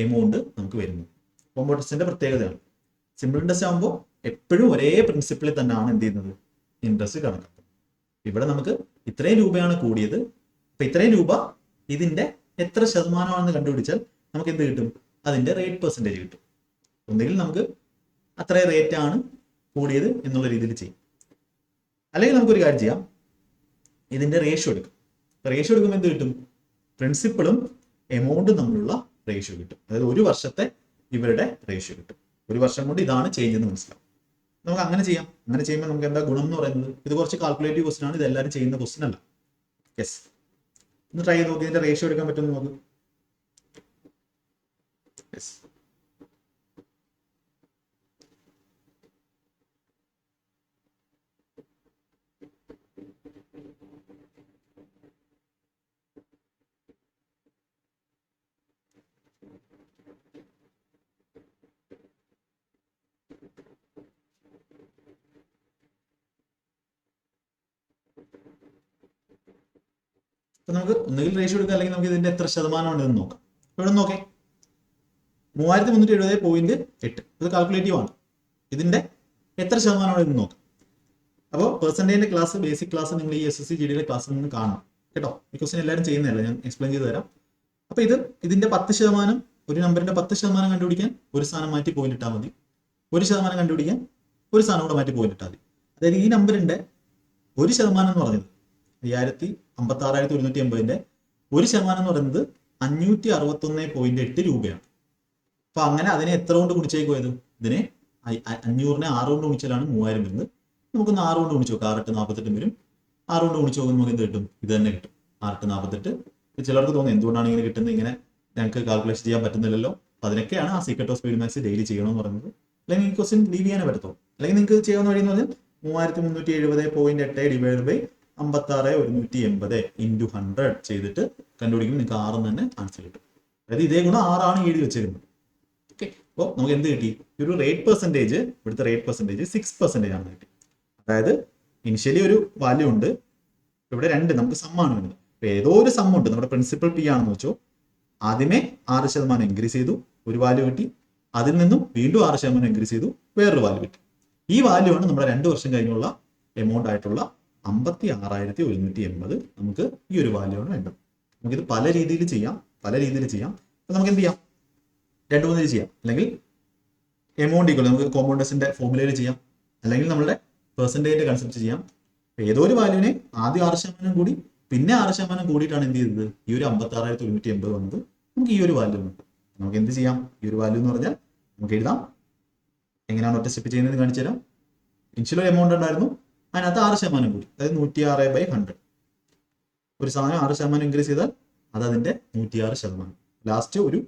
എമൗണ്ട് നമുക്ക് വരുന്നത്. കോമ്പൗണ്ട് ടെസ്റ്റിന്റെ പ്രത്യേകതയാണ്. സിമ്പിൾ ഇൻട്രസ്റ്റ് ആകുമ്പോൾ എപ്പോഴും ഒരേ പ്രിൻസിപ്പിളിൽ തന്നെയാണ് എന്ത് ചെയ്യുന്നത്, ഇൻട്രസ്റ്റ് കണക്കാക്കുന്നത്. ഇവിടെ നമുക്ക് ഇത്രയും രൂപയാണ് കൂടിയത്. അപ്പൊ ഇത്രയും രൂപ ഇതിന്റെ എത്ര ശതമാനമാണെന്ന് കണ്ടുപിടിച്ചാൽ നമുക്ക് എന്ത് കിട്ടും, അതിന്റെ റേറ്റ് പെർസെൻറ്റേജ് കിട്ടും. ഒന്നുകിൽ നമുക്ക് അത്രയും റേറ്റ് ആണ് കൂടിയത് എന്നുള്ള രീതിയിൽ ചെയ്യും, അല്ലെങ്കിൽ നമുക്കൊരു കാര്യം ചെയ്യാം, ഇതിന്റെ റേഷ്യോ എടുക്കും. റേഷ്യോ എടുക്കുമ്പോൾ എന്ത് കിട്ടും, പ്രിൻസിപ്പിളും എമൗണ്ടും തമ്മിലുള്ള റേഷ്യോ കിട്ടും. അതായത് 1 വർഷത്തെ ഇവരുടെ റേഷ്യോ കിട്ടും. 1 വർഷം കൊണ്ട് ഇതാണ് ചേഞ്ച് എന്ന് മനസ്സിലാവും. നമുക്ക് അങ്ങനെ ചെയ്യാം. അങ്ങനെ ചെയ്യുമ്പോൾ നമുക്ക് എന്താ ഗുണം എന്ന് പറയുന്നത്, ഇത് കുറച്ച് കാൽക്കുലേറ്റീവ് ക്വസ്റ്റൻ ആണ്, ഇത് എല്ലാവരും ചെയ്യുന്ന ക്വസ്റ്റൻ അല്ല. യെസ്, ഒന്ന് ട്രൈ ചെയ്ത് നോക്കി, ഇതിന്റെ റേഷ്യോ എടുക്കാൻ പറ്റുമെന്ന് നോക്ക്. യെസ്, അപ്പൊ നമുക്ക് ഒന്നുകിൽ റേഷ്യോ എടുക്കാം, അല്ലെങ്കിൽ നമുക്ക് ഇതിന്റെ എത്ര ശതമാനമാണ് ഇതെന്ന് നോക്കാം. ഇവിടെ നോക്കേ, 3,370.8 ഇത് കാൽക്കുലേറ്റീവ് ആണ്. ഇതിന്റെ എത്ര ശതമാനമാണ് ഇതെന്ന് നോക്കാം. അപ്പോൾ പെർസെൻറ്റേജിന്റെ ക്ലാസ്, ബേസിക് ക്ലാസ് നിങ്ങൾ ഈ SSC GD ക്ലാസ്സിൽ നിന്ന് കാണണം കേട്ടോ. ഈ ക്വസ്റ്റൻ എല്ലാവരും ചെയ്യുന്നതല്ല, ഞാൻ എക്സ്പ്ലെയിൻ ചെയ്ത് തരാം. അപ്പൊ ഇതിന്റെ 10%, ഒരു നമ്പറിന്റെ 10% കണ്ടുപിടിക്കാൻ ഒരു സ്ഥാനം മാറ്റി പോയിന്റ് ഇട്ടാൽ മതി. 1% കണ്ടുപിടിക്കാൻ ഒരു സ്ഥാനം കൂടെ മാറ്റി പോയിന്റ് ഇട്ടാൽ മതി. അതായത് ഈ നമ്പറിന്റെ 1% എന്ന് പറഞ്ഞത് 56,180ന്റെ 1% എന്ന് പറയുന്നത് 561.8 രൂപയാണ്. അപ്പൊ അങ്ങനെ അതിനെ എത്ര കൊണ്ട് ഗുണിച്ചേക്ക് പോയത്, ഇതിനെ 500നെ 6 കൊണ്ട് ഗുണിച്ചാലാണ് 3000 വരുന്നത്. നമുക്കൊന്ന് 6 കൊണ്ട് ഗുണിച്ചു നോക്കാം. 6 8 48 വരും. 6 കൊണ്ട് ഗുണിച്ചു നോക്കുമ്പോൾ നമുക്ക് എന്ത് കിട്ടും, ഇത് തന്നെ കിട്ടും, 6 8 48. ചിലർക്ക് തോന്നുന്നു എന്തുകൊണ്ടാണ് ഇങ്ങനെ കിട്ടുന്നത്, ഇങ്ങനെ ഞങ്ങൾക്ക് കാൽക്കുലേഷൻ ചെയ്യാൻ പറ്റുന്നില്ലല്ലോ. അപ്പൊ അതിനൊക്കെയാണ് ആ secret of speed maths daily ചെയ്യണമെന്ന് പറയുന്നത്. അല്ലെങ്കിൽ ഈ ക്വസ്റ്റ്യൻ ലീവ് ചെയ്യാനേ പറ്റത്തുള്ളൂ. അല്ലെങ്കിൽ നിങ്ങൾക്ക് ചെയ്യാവുന്ന വഴി എന്ന് പറഞ്ഞാൽ 3,370.8 ഡിവൈഡ് ബൈ 56,180 ഇൻറ്റു 100 ചെയ്തിട്ട് കണ്ടുപിടിക്കുമ്പോൾ നിങ്ങൾക്ക് 6 തന്നെ ആൻസർ കിട്ടും. അതായത് ഇതേ ഗുണം 6 ആണ് എഴുതി വെച്ചിരുന്നത്. ഓക്കെ, അപ്പോൾ നമുക്ക് എന്ത് കിട്ടി, ഒരു റേറ്റ് പെർസെൻറ്റേജ്, ഇവിടുത്തെ റേറ്റ് പെർസെൻറ്റേജ് 6% ആണ് കിട്ടി. അതായത് ഇനിഷ്യലി ഒരു വാല്യൂ ഉണ്ട്, ഇവിടെ 2 നമുക്ക് സമ്മാണ് വരുന്നത്. അപ്പൊ ഏതോ ഒരു സം ഉണ്ട്, നമ്മുടെ പ്രിൻസിപ്പൽ P ആണെന്ന് വെച്ചോ, ആദ്യമേ 6% ഇൻക്രീസ് ചെയ്തു, ഒരു വാല്യൂ കിട്ടി. അതിൽ നിന്നും വീണ്ടും 6% ഇൻക്രീസ് ചെയ്തു, വേറൊരു വാല്യൂ കിട്ടി. ഈ വാല്യൂ ആണ് നമ്മുടെ 2 വർഷം കഴിഞ്ഞുള്ള എമൗണ്ട് ആയിട്ടുള്ള 56,180. നമുക്ക് ഈ ഒരു വാല്യൂ ആണ് വേണ്ടത്. നമുക്കിത് പല രീതിയിൽ ചെയ്യാം. അപ്പൊ നമുക്ക് എന്ത് ചെയ്യാം, 2-3 രീതി ചെയ്യാം. അല്ലെങ്കിൽ എമൗണ്ട് ഈക്വൽ നമുക്ക് കോമ്പൗണ്ട് ടെസ്റ്റിന്റെ ഫോർമുലയിൽ ചെയ്യാം, അല്ലെങ്കിൽ നമ്മുടെ പെർസെൻറ്റേജിന്റെ കൺസെപ്റ്റ് ചെയ്യാം. ഏതോ ഒരു വാല്യൂവിനെ ആദ്യം 6% കൂടി പിന്നെ 6% കൂടിയിട്ടാണ് എന്ത് ചെയ്തത്, ഈ ഒരു 56,180 വന്നത്. നമുക്ക് ഈ ഒരു വാല്യൂ ഉണ്ട്. നമുക്ക് എന്ത് ചെയ്യാം, ഈ ഒരു വാല്യൂ എന്ന് പറഞ്ഞാൽ നമുക്ക് എഴുതാം എങ്ങനെയാണ് ഒറ്റ സ്റ്റെപ്പ് ചെയ്യുന്നത് കാണിച്ചു തരാം. ഇനിഷ്യൽ എമൗണ്ട് ഉണ്ടായിരുന്നു, അതിനകത്ത് 6% കൂടി, അതായത് 106/100. ഒരു സാധനം 6% ഇൻക്രീസ് ചെയ്താൽ അത് അതിന്റെ 106%. ലാസ്റ്റ് ഒരു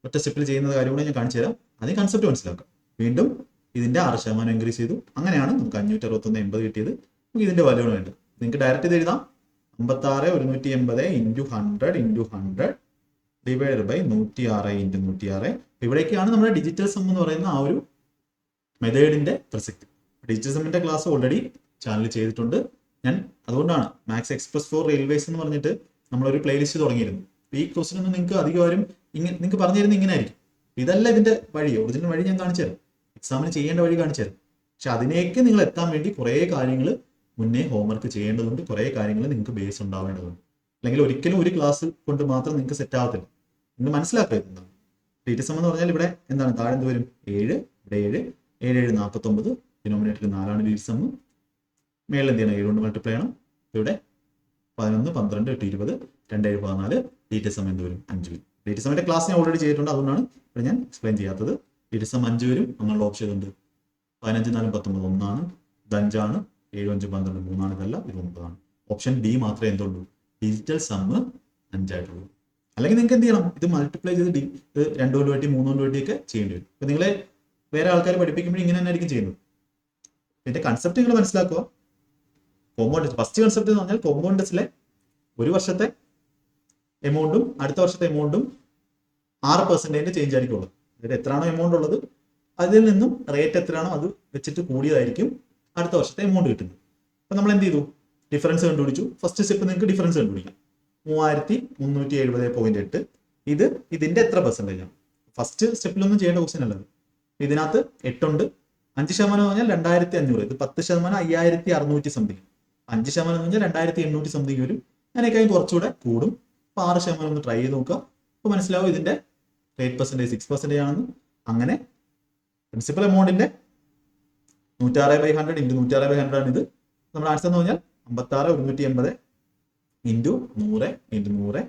ഒറ്റ സ്റ്റെപ്പിൽ ചെയ്യുന്ന കാര്യം കൂടെ ഞാൻ കാണിച്ചു തരാം, അതിന് കൺസെപ്റ്റ് മനസ്സിലാക്കാം. വീണ്ടും ഇതിന്റെ 6% ഇൻക്രീസ് ചെയ്തു. അങ്ങനെയാണ് നമുക്ക് 561.80 കിട്ടിയത്. നമുക്ക് ഇതിന്റെ വാല്യൂ ആണ് വേണ്ടത്. നിങ്ങൾക്ക് ഡയറക്റ്റ് ഇത് എഴുതാം. 56,180 × 100 × 100 ഡിവൈഡ് ബൈ 106 × 106. ഇവിടേക്കാണ് നമ്മുടെ ഡിജിറ്റൽ സം എന്ന് പറയുന്ന ആ ഒരു മെത്തേഡിന്റെ പ്രസക്തി. ഡിജിറ്റൽ സമ്മിന്റെ ക്ലാസ് ഓൾറെഡി ചാനൽ ചെയ്തിട്ടുണ്ട് ഞാൻ. അതുകൊണ്ടാണ് മാത്സ് എക്സ്പ്രസ് ഫോർ റെയിൽവേസ് എന്ന് പറഞ്ഞിട്ട് നമ്മളൊരു പ്ലേലിസ്റ്റ് തുടങ്ങിയിരുന്നു. ഈ ക്വസ്റ്റ്യൻ ഒന്നും നിങ്ങൾക്ക് അധികമാരും നിങ്ങൾക്ക് പറഞ്ഞു തരുന്നത് ഇങ്ങനെ ആയിരിക്കും. ഇതല്ല ഇതിന്റെ വഴി, ഒറിജിനൽ വഴി ഞാൻ കാണിച്ചു തരാം, എക്സാമിന് ചെയ്യേണ്ട വഴി കാണിച്ചു തരാം. പക്ഷെ അതിനേക്ക് നിങ്ങൾ എത്താൻ വേണ്ടി കുറേ കാര്യങ്ങൾ മുന്നേ ഹോംവർക്ക് ചെയ്യേണ്ടതുണ്ട്, കുറേ കാര്യങ്ങൾ നിങ്ങൾക്ക് ബേസ് ഉണ്ടാവേണ്ടതുണ്ട്. അല്ലെങ്കിൽ ഒരിക്കലും ഒരു ക്ലാസ് കൊണ്ട് മാത്രം നിങ്ങൾക്ക് സെറ്റ് ആവത്തില്ല. നിങ്ങൾ മനസ്സിലാക്കുക എന്താണ് ഡിജിറ്റൽ സം എന്ന് പറഞ്ഞാൽ. ഇവിടെ എന്താണ് താഴെ എന്ത് വരും? 7, ഇവിടെ 7, 7 7 49, ഡിനോമിനേറ്ററിൽ 4 ഡിജിറ്റൽ സം. മേളിൽ എന്ത് ചെയ്യണം? 7 കൊണ്ട് മൾട്ടിപ്ലൈ ചെയ്യണം. ഇവിടെ 11 12 8 20 2 7 14. ഡിജിറ്റൽ സം എന്ത് വരും? 5 വരും. ഡിജിറ്റൽ സമ്മിന്റെ ക്ലാസ് ഞാൻ ഓൾറെഡി ചെയ്തിട്ടുണ്ട്, അതുകൊണ്ടാണ് ഇവിടെ ഞാൻ എക്സ്പ്ലെയിൻ ചെയ്യാത്തത്. ഡിജിറ്റൽ സം 5 വരും. അങ്ങനെയുള്ള ഓപ്ഷൻ ഉണ്ട്. 15 4 19 1 ഇത് 5 ആണ്. 7 5 12 3 ഇതല്ല, ഇത് 9. ഓപ്ഷൻ ഡി മാത്രമേ എന്തുള്ളൂ? ഡിജിറ്റൽ സം 5 ആയിട്ടുള്ളൂ. അല്ലെങ്കിൽ നിങ്ങൾക്ക് എന്ത് ചെയ്യണം? ഇത് മൾട്ടിപ്ലൈ ചെയ്ത് ഇത് 2 കൊണ്ട് വെട്ടി 3 കൊണ്ട് വെട്ടിയൊക്കെ ചെയ്യേണ്ടി വരും. ഇപ്പൊ നിങ്ങളെ വേറെ ആൾക്കാർ പഠിപ്പിക്കുമ്പോൾ ഇങ്ങനെ തന്നെ ആയിരിക്കും ചെയ്യുന്നത്. ഇതിന്റെ കൺസെപ്റ്റ് നിങ്ങൾ മനസ്സിലാക്കുക. കോമ്പൗണ്ട് ഫസ്റ്റ് കൺസെപ്റ്റ് എന്ന് പറഞ്ഞാൽ കോമ്പൗണ്ടസിലെ ഒരു വർഷത്തെ എമൗണ്ടും അടുത്ത വർഷത്തെ എമൗണ്ടും 6% ചേഞ്ച് ആയിരിക്കുള്ളൂ. അതായത് എത്രയാണോ എമൗണ്ട് ഉള്ളത് അതിൽ നിന്നും റേറ്റ് എത്രയാണോ അത് വെച്ചിട്ട് കൂടിയതായിരിക്കും അടുത്ത വർഷത്തെ എമൗണ്ട് കിട്ടുന്നത്. അപ്പൊ നമ്മൾ എന്ത് ചെയ്തു? ഡിഫറൻസ് കണ്ടുപിടിച്ചു. ഫസ്റ്റ് സ്റ്റെപ്പ് നിങ്ങൾക്ക് ഡിഫറൻസ് കണ്ടുപിടിക്കാം. 3370.8. ഇത് ഇതിന്റെ എത്ര പെർസെന്റേജ് ആണ്? ഫസ്റ്റ് സ്റ്റെപ്പിലൊന്നും ചെയ്യേണ്ട ക്വസ്റ്റ്യൻ അല്ലത്. ഇതിനകത്ത് 8 ഉണ്ട്. 5% എന്ന് പറഞ്ഞാൽ 2500. ഇത് 10% 5600 സംതിങ്. 5% എന്ന് പറഞ്ഞാൽ 2800 സംതിങ് വരും. അതിനേക്കാളും കുറച്ചുകൂടെ കൂടും. അപ്പൊ 6% ഒന്ന് ട്രൈ ചെയ്ത് നോക്കുക. അപ്പൊ മനസ്സിലാവും ഇതിന്റെ റേറ്റ് പെർസെന്റേജ് 6% ആണെന്ന്. അങ്ങനെ പ്രിൻസിപ്പൽ എമൗണ്ടിന്റെ 106/100 × 106/100 ആണ് ഇത്. നമ്മുടെ ആൻസർ എന്ന് പറഞ്ഞാൽ 56,180 × 100 × 100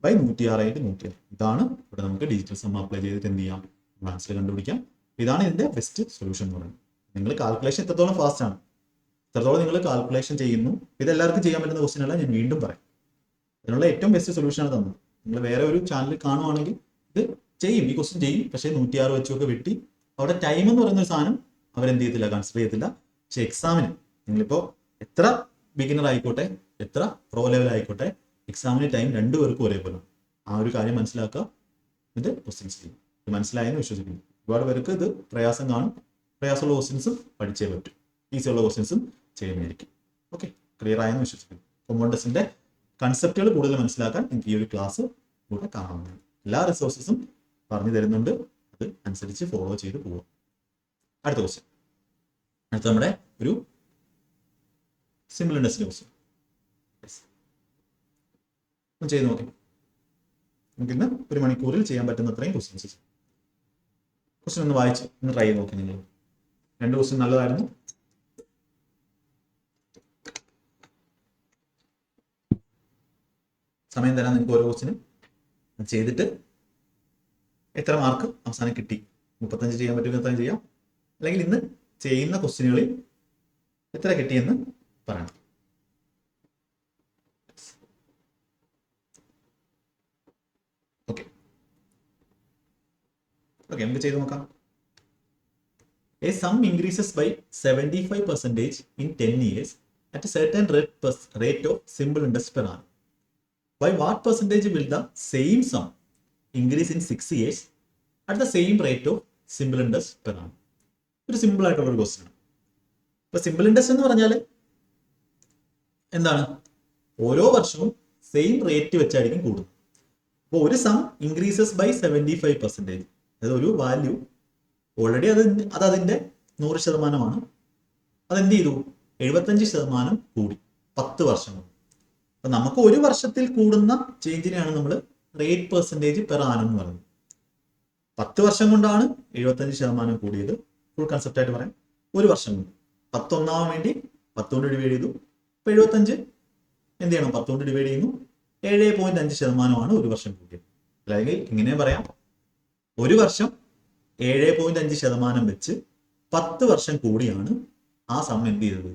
ബൈ 106 × 106. ഇതാണ് ഇവിടെ നമുക്ക് ഡിജിറ്റൽ സം അപ്ലൈ ചെയ്തിട്ട് എന്ത് ചെയ്യാം? ആൻസർ കണ്ടുപിടിക്കാം. ഇതാണ് ഇതിന്റെ ബെസ്റ്റ് സൊല്യൂഷൻ എന്ന് പറയുന്നത്. നിങ്ങൾ കാൽക്കുലേഷൻ എത്രത്തോളം ഫാസ്റ്റ് ആണ്, എത്രത്തോളം നിങ്ങൾ കാൽക്കുലേഷൻ ചെയ്യുന്നു, ഇതെല്ലാവർക്കും ചെയ്യാൻ പറ്റുന്ന ക്വസ്റ്റ്യൻ അല്ല, ഞാൻ വീണ്ടും പറയാം. അതിനുള്ള ഏറ്റവും ബെസ്റ്റ് സൊല്യൂഷൻ ആണ് തന്നത്. നിങ്ങൾ വേറെ ഒരു ചാനൽ കാണുവാണെങ്കിൽ ഇത് ചെയ്യും, ഈ ക്വസ്റ്റ്യൻ ചെയ്യും. പക്ഷേ 106 വെച്ചൊക്കെ വെട്ടി അവിടെ ടൈം എന്ന് പറയുന്ന ഒരു സാധനം അവരെന്ത് ചെയ്യത്തില്ല, കൺസിഡർ ചെയ്യത്തില്ല. പക്ഷെ എക്സാമിന് നിങ്ങളിപ്പോൾ എത്ര ബിഗിനർ ആയിക്കോട്ടെ, എത്ര പ്രോ ലെവൽ ആയിക്കോട്ടെ, എക്സാമിന് ടൈം രണ്ടുപേർക്കും ഒരേപോലെ. ആ ഒരു കാര്യം മനസ്സിലാക്കുക. ഇത് ക്വസ്റ്റ്യൻസ് ചെയ്യും. ഇത് മനസ്സിലായെന്ന് വിശ്വസിക്കുന്നു. ഒരുപാട് പേർക്ക് ഇത് പ്രയാസം കാണും. പ്രയാസമുള്ള ക്വസ്റ്റ്യൻസും പഠിച്ചേ പറ്റും, ഈസിയുള്ള ക്വസ്റ്റ്യൻസും ചെയ്യുന്നതായിരിക്കും. ഓക്കെ, ക്ലിയർ ആയെന്ന് വിശ്വസിക്കുന്നു. കോമ്പൗണ്ടസിന്റെ കൺസെപ്റ്റുകൾ കൂടുതൽ മനസ്സിലാക്കാൻ എനിക്ക് ഈ ഒരു ക്ലാസ് കൂടെ കാണാവുന്നതാണ്. എല്ലാ റിസോഴ്സസും പറഞ്ഞു തരുന്നുണ്ട്, അത് അനുസരിച്ച് ഫോളോ ചെയ്ത് പോവുക. അടുത്ത ക്വസ്റ്റ്യൻ, അടുത്ത നമ്മുടെ ഒരു സിമ്പിൾ ഇൻഡസ്ട്രി ക്വസ്റ്റ്യൻ ചെയ്ത് നോക്കി. നമുക്കിന്ന് 1 മണിക്കൂറിൽ ചെയ്യാൻ പറ്റുന്ന അത്രയും ക്വസ്റ്റ്യൻസ്. ക്വസ്റ്റ്യൻ ഒന്ന് വായിച്ച് ഒന്ന് ട്രൈ ചെയ്ത് നോക്കി. നിങ്ങൾ 2 ക്വസ്റ്റ്യൻ നല്ലതായിരുന്നു. സമയം തരാൻ നിങ്ങൾക്ക് ഓരോ ക്വസ്റ്റ്യനും ചെയ്തിട്ട് എത്ര മാർക്ക് അവസാനം കിട്ടി, 35 ചെയ്യാൻ പറ്റുമെങ്കിൽ അത്രയും ചെയ്യാം. അല്ലെങ്കിൽ ഇന്ന് ചെയ്യുന്ന ക്വസ്റ്റ്യനുകളിൽ എത്ര കിട്ടിയെന്ന് പറയണം. ഓക്കെ ഓക്കെ, നമുക്ക് ചെയ്ത് നോക്കാം. A sum increases by 75% in 10 years at a certain rate of simple interest per annum. By what percentage will the same sum increase in 6 years at the same rate of simple interest per annum? ഒരു simple ആയിട്ടുള്ള ഒരു question ആണ്. ഇപ്പൊ simple interest എന്ന് പറഞ്ഞാൽ എന്താണ്? ഓരോ വർഷവും സെയിം റേറ്റ് വെച്ചായിരിക്കും കൂടുന്നത്. അപ്പോൾ ഒരു സം ഇൻക്രീസസ് ബൈ 75%. അതായത് ഒരു വാല്യൂ ഓൾറെഡി അത് അതിന്റെ 100%. അതെന്ത് ചെയ്തു? 75% കൂടി 10 വർഷം കൊണ്ട്. അപ്പൊ നമുക്ക് ഒരു വർഷത്തിൽ കൂടുന്ന ചേഞ്ചിനെയാണ് നമ്മൾ റേറ്റ് പെർസെൻറ്റേജ് പെർ ആനം എന്ന് പറയുന്നത്. 10 വർഷം കൊണ്ടാണ് 75% കൂടിയത്. ഫുൾ കൺസെപ്റ്റ് ആയിട്ട് പറയാം. ഒരു വർഷം കൊണ്ട് 10 ഒന്നാവാൻ വേണ്ടി 10 കൊണ്ട് ഡിവൈഡ് ചെയ്തു. ഇപ്പൊ 75 എന്ത് ചെയ്യണം? 10 കൊണ്ട് ഡിവൈഡ് ചെയ്യുന്നു. 7.5% ഒരു വർഷം കൂടിയത്. അല്ലെങ്കിൽ ഇങ്ങനെ പറയാം, ഒരു വർഷം 7.5% വെച്ച് 10 വർഷം കൂടിയാണ് ആ സം എന്ത് ചെയ്തത്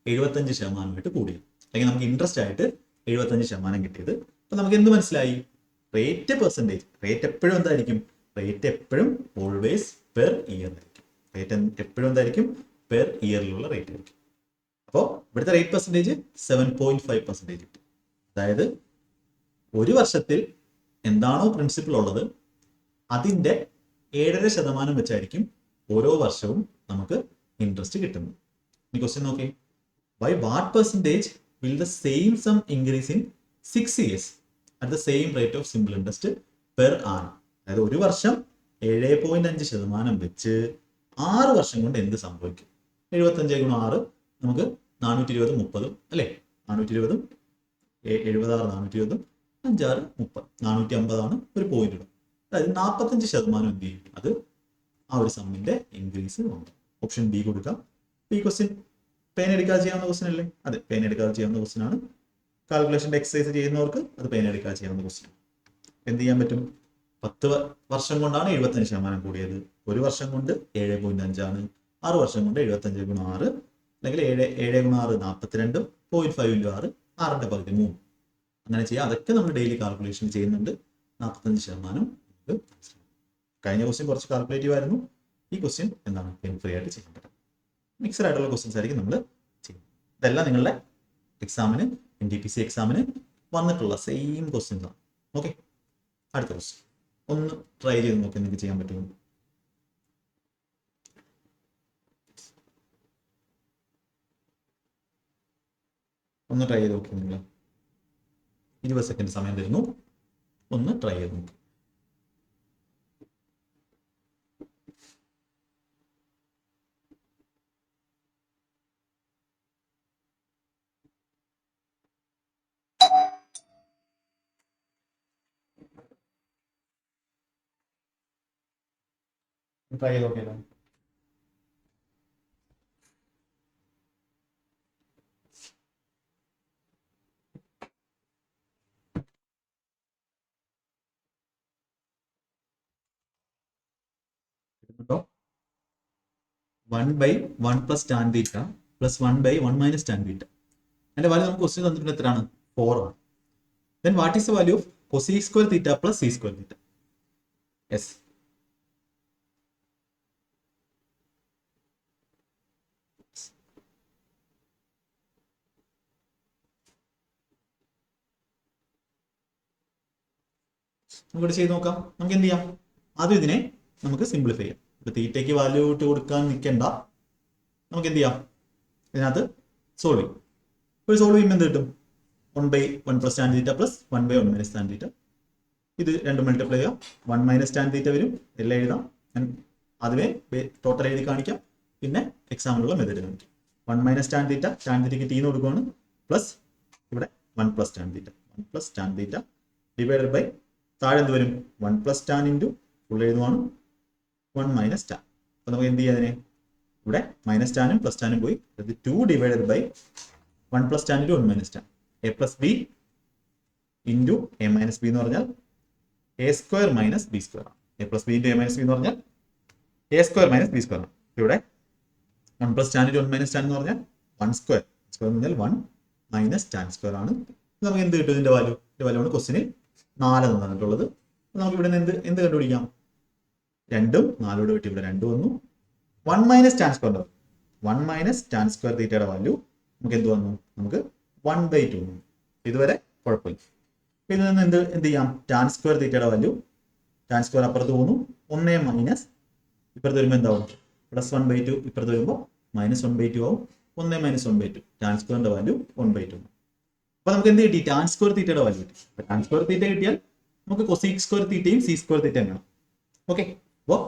75% കൂടിയത്. അല്ലെങ്കിൽ നമുക്ക് ഇൻട്രസ്റ്റ് ആയിട്ട് 75% കിട്ടിയത്. അപ്പൊ നമുക്ക് എന്ത് മനസ്സിലായി? റേറ്റ് പെർസെൻറ്റേജ്, റേറ്റ് എപ്പോഴും എന്തായിരിക്കും? റേറ്റ് എപ്പോഴും ഓൾവേസ് പെർ ഇയർ ആയിരിക്കും. റേറ്റ് എപ്പോഴും എന്തായിരിക്കും? പെർ ഇയറിലുള്ള റേറ്റ് ആയിരിക്കും. അപ്പോൾ ഇവിടുത്തെ റേറ്റ് പെർസെൻറ്റേജ് 7.5% കിട്ടും. അതായത് ഒരു വർഷത്തിൽ എന്താണോ പ്രിൻസിപ്പിൾ ഉള്ളത് അതിൻ്റെ 7.5% വെച്ചായിരിക്കും ഓരോ വർഷവും നമുക്ക് ഇൻട്രസ്റ്റ് കിട്ടുന്നത്. ഈ ക്വസ്റ്റ്യൻ നോക്കി, by what percentage will the same sum increase in 6 years at the same rate of simple interest per annum? അതായത് ഒരു വർഷം 7.5% വെച്ച് 6 വർഷം കൊണ്ട് എന്ത് സംഭവിക്കും? 75 × 6 നമുക്ക് 420 30 അല്ലേ? 420 76 420 5 6 30 450 ഒരു പോയിന്റ് ഇടും. അതായത് 45% എന്ത് ചെയ്യും? അത് ആ ഒരു സമ്മിന്റെ ഇൻക്രീസ് ഉണ്ട്. ഓപ്ഷൻ ബി കൊടുക്കാം. ഈ ക്വസ്റ്റ്യൻ പേൻ എടുക്കാതെ ചെയ്യാവുന്ന ക്വസ്റ്റ്യൻ അല്ലേ? അതെ, പേൻ എടുക്കാതെ ചെയ്യാവുന്ന ക്വസ്റ്റ്യൻ ആണ്. കാൽക്കുലേഷൻ്റെ എക്സസൈസ് ചെയ്യുന്നവർക്ക് അത് പേൻ എടുക്കാതെ ചെയ്യാവുന്ന ക്വസ്റ്റ്യൻ. എന്ത് ചെയ്യാൻ പറ്റും? 10 വർഷം കൊണ്ടാണ് 75% കൂടിയത്. ഒരു വർഷം കൊണ്ട് 7.5 ആണ്. 6 വർഷം കൊണ്ട് 75 × 6 അല്ലെങ്കിൽ 7 × 6 42 0.5 × 6 6ന്റെ പകുതി 3 അങ്ങനെ ചെയ്യാം. അതൊക്കെ നമ്മൾ ഡെയിലി കാൽക്കുലേഷൻ ചെയ്യുന്നുണ്ട്. 45% കഴിഞ്ഞ ക്വസ്റ്റ്യൻ കുറച്ച് കാൽക്കുലേറ്റീവ് ആയിരുന്നു. ഈ ക്വസ്റ്റ്യൻ എന്താണ്? പെൻ ഫ്രീ ആയിട്ട് ചെയ്യാൻ പറ്റും. മിക്സഡ് ആയിട്ടുള്ള ക്വസ്റ്റ്യൻസ് ആയിരിക്കും നമ്മൾ ചെയ്യുന്നത്. ഇതെല്ലാം നിങ്ങളുടെ എക്സാമിന് NTPC എക്സാമിന് വന്നിട്ടുള്ള സെയിം ക്വസ്റ്റ്യൻസ് ആണ്. ഓക്കെ, അടുത്ത ക്വസ്റ്റ്യൻ ഒന്ന് ട്രൈ ചെയ്ത് നോക്കി നിങ്ങൾക്ക് ചെയ്യാൻ പറ്റുമോ? ഒന്ന് ട്രൈ ചെയ്ത് നോക്കി. നിങ്ങൾ 20 സെക്കൻഡ് സമയം തരുന്നു. ഒന്ന് ട്രൈ ചെയ്ത് നോക്കി. ട്രൈ ചെയ്ത് നോക്കിയാലോ? കേട്ടോ, 1/1 + tan θ + 1/1 - tan θ. അതിന്റെ വാല്യൂ നമുക്ക് ക്വസ്റ്റ്യൻ തന്നിട്ടുണ്ട് എത്രയാണ്? 4 ആണ്. Then what is the value of cosec square theta plus c square theta? Yes. നമുക്കിവിടെ ചെയ്ത് നോക്കാം. നമുക്ക് എന്ത് ചെയ്യാം? ആദ്യം ഇതിനെ നമുക്ക് സിംപ്ലിഫൈ ചെയ്യാം. ഇപ്പൊ തീറ്റയ്ക്ക് വാല്യൂ ഇട്ട് കൊടുക്കാൻ നിൽക്കണ്ട. നമുക്ക് എന്ത് ചെയ്യാം? ഇതിനകത്ത് സോൾവ് ചെയ്യും. ഇപ്പോൾ സോൾവ് ചെയ്യുമ്പോൾ എന്ത് കിട്ടും? 1/1 + tan θ + 1/1 - tan θ. ഇത് രണ്ടും മൾട്ടിപ്ലൈ ചെയ്യാം. 1 - tan θ വരും. എല്ലാം എഴുതാം. ഞാൻ ആദ്യമേ ടോട്ടൽ എഴുതി കാണിക്കാം. പിന്നെ എക്സാമ്പിളുള്ള മെത്തേഡ് കാണിക്കാം. 1 - tan θ, tan θക്ക് t കൊടുക്കുകയാണ്. പ്ലസ് ഇവിടെ 1 + tan θ, 1 + tan θ ഡിവൈഡഡ് ബൈ താഴെ എന്ത് വരും? 1 + tan ഇൻറ്റു ഫുൾ എഴുതുവാണ് 1 - tan. അപ്പോൾ നമുക്ക് എന്ത് ചെയ്യാം? അതിനെ ഇവിടെ മൈനസ് ടാനും പ്ലസ് ടാനും പോയി. അത് 2 divided by 1 + tan into 1 - tan. a + b into a - b എന്ന് പറഞ്ഞാൽ a² - b². a + b into a - b എന്ന് പറഞ്ഞാൽ a² - b². ഇവിടെ 1 + tan ഇൻറ്റു 1 - tan എന്ന് പറഞ്ഞാൽ 1². സ്ക്വയർ എന്ന് പറഞ്ഞാൽ 1 - tan² ആണ്. നമുക്ക് എന്ത് കിട്ടും? ഇതിന്റെ വാല്യൂ. ഇതിന്റെ വാല്യൂ ആണ് ക്വസ്റ്റിന് 4 തന്നിട്ടുള്ളത്. നമുക്ക് ഇവിടെ നിന്ന് എന്ത് കണ്ടുപിടിക്കാം? 2ഉം 4 കിട്ടി. ഇവിടെ 2 വന്നു. 1 - tan². 1 - tan² തീറ്റയുടെ വാല്യൂ നമുക്ക് എന്ത് വന്നു? നമുക്ക് 1/2 വന്നു. ഇതുവരെ കുഴപ്പമില്ല. ഇതിൽ നിന്ന് എന്ത് ചെയ്യാം? tan² തീറ്റയുടെ വാല്യൂ, tan² അപ്പുറത്ത് പോകുന്നു. 1 - ഇപ്പുറത്ത് വരുമ്പോൾ എന്താവും? +1/2. ഇപ്പുറത്ത് വരുമ്പോൾ -1/2 ആവും. 1 - 1/2. tan²ന്റെ വാല്യൂ 1/2. അപ്പൊ നമുക്ക് എന്ത് കിട്ടി? tan² തീറ്റയുടെ വാല്യൂ കിട്ടി. tan² തീറ്റ കിട്ടിയാൽ നമുക്ക് cosec² തീറ്റയും c² തീറ്റയും വേണം. ഓക്കെ, അപ്പോൾ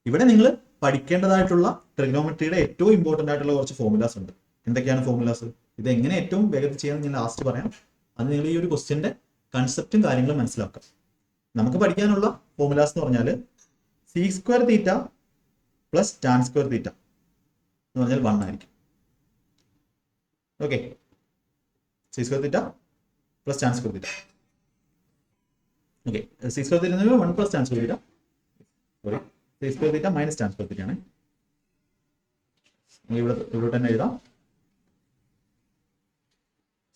ഇവിടെ നിങ്ങൾ പഠിക്കേണ്ടതായിട്ടുള്ള ട്രിഗണോമെട്രിയുടെ ഏറ്റവും ഇമ്പോർട്ടൻ്റ് ആയിട്ടുള്ള കുറച്ച് ഫോർമുലാസ് ഉണ്ട്. എന്തൊക്കെയാണ് ഫോർമുലാസ്? ഇത് എങ്ങനെ ഏറ്റവും വേഗത്തിൽ ചെയ്യാൻ ഞാൻ ലാസ്റ്റ് പറയാം. അത് നിങ്ങൾ ഈ ഒരു ക്വസ്റ്റ്യന്റെ കൺസെപ്റ്റും കാര്യങ്ങളും മനസ്സിലാക്കാം. നമുക്ക് പഠിക്കാനുള്ള ഫോർമുലാസ് എന്ന് പറഞ്ഞാൽ c² തീറ്റ പ്ലസ് tan² തീറ്റ എന്ന് പറഞ്ഞാൽ 1 ആയിരിക്കും. Okay, c² theta plus tan² theta. Okay, c² theta 1 + tan² theta. Sorry, c² theta - tan² theta ആണ്. ഇവിടെ തന്നെ എഴുതാം.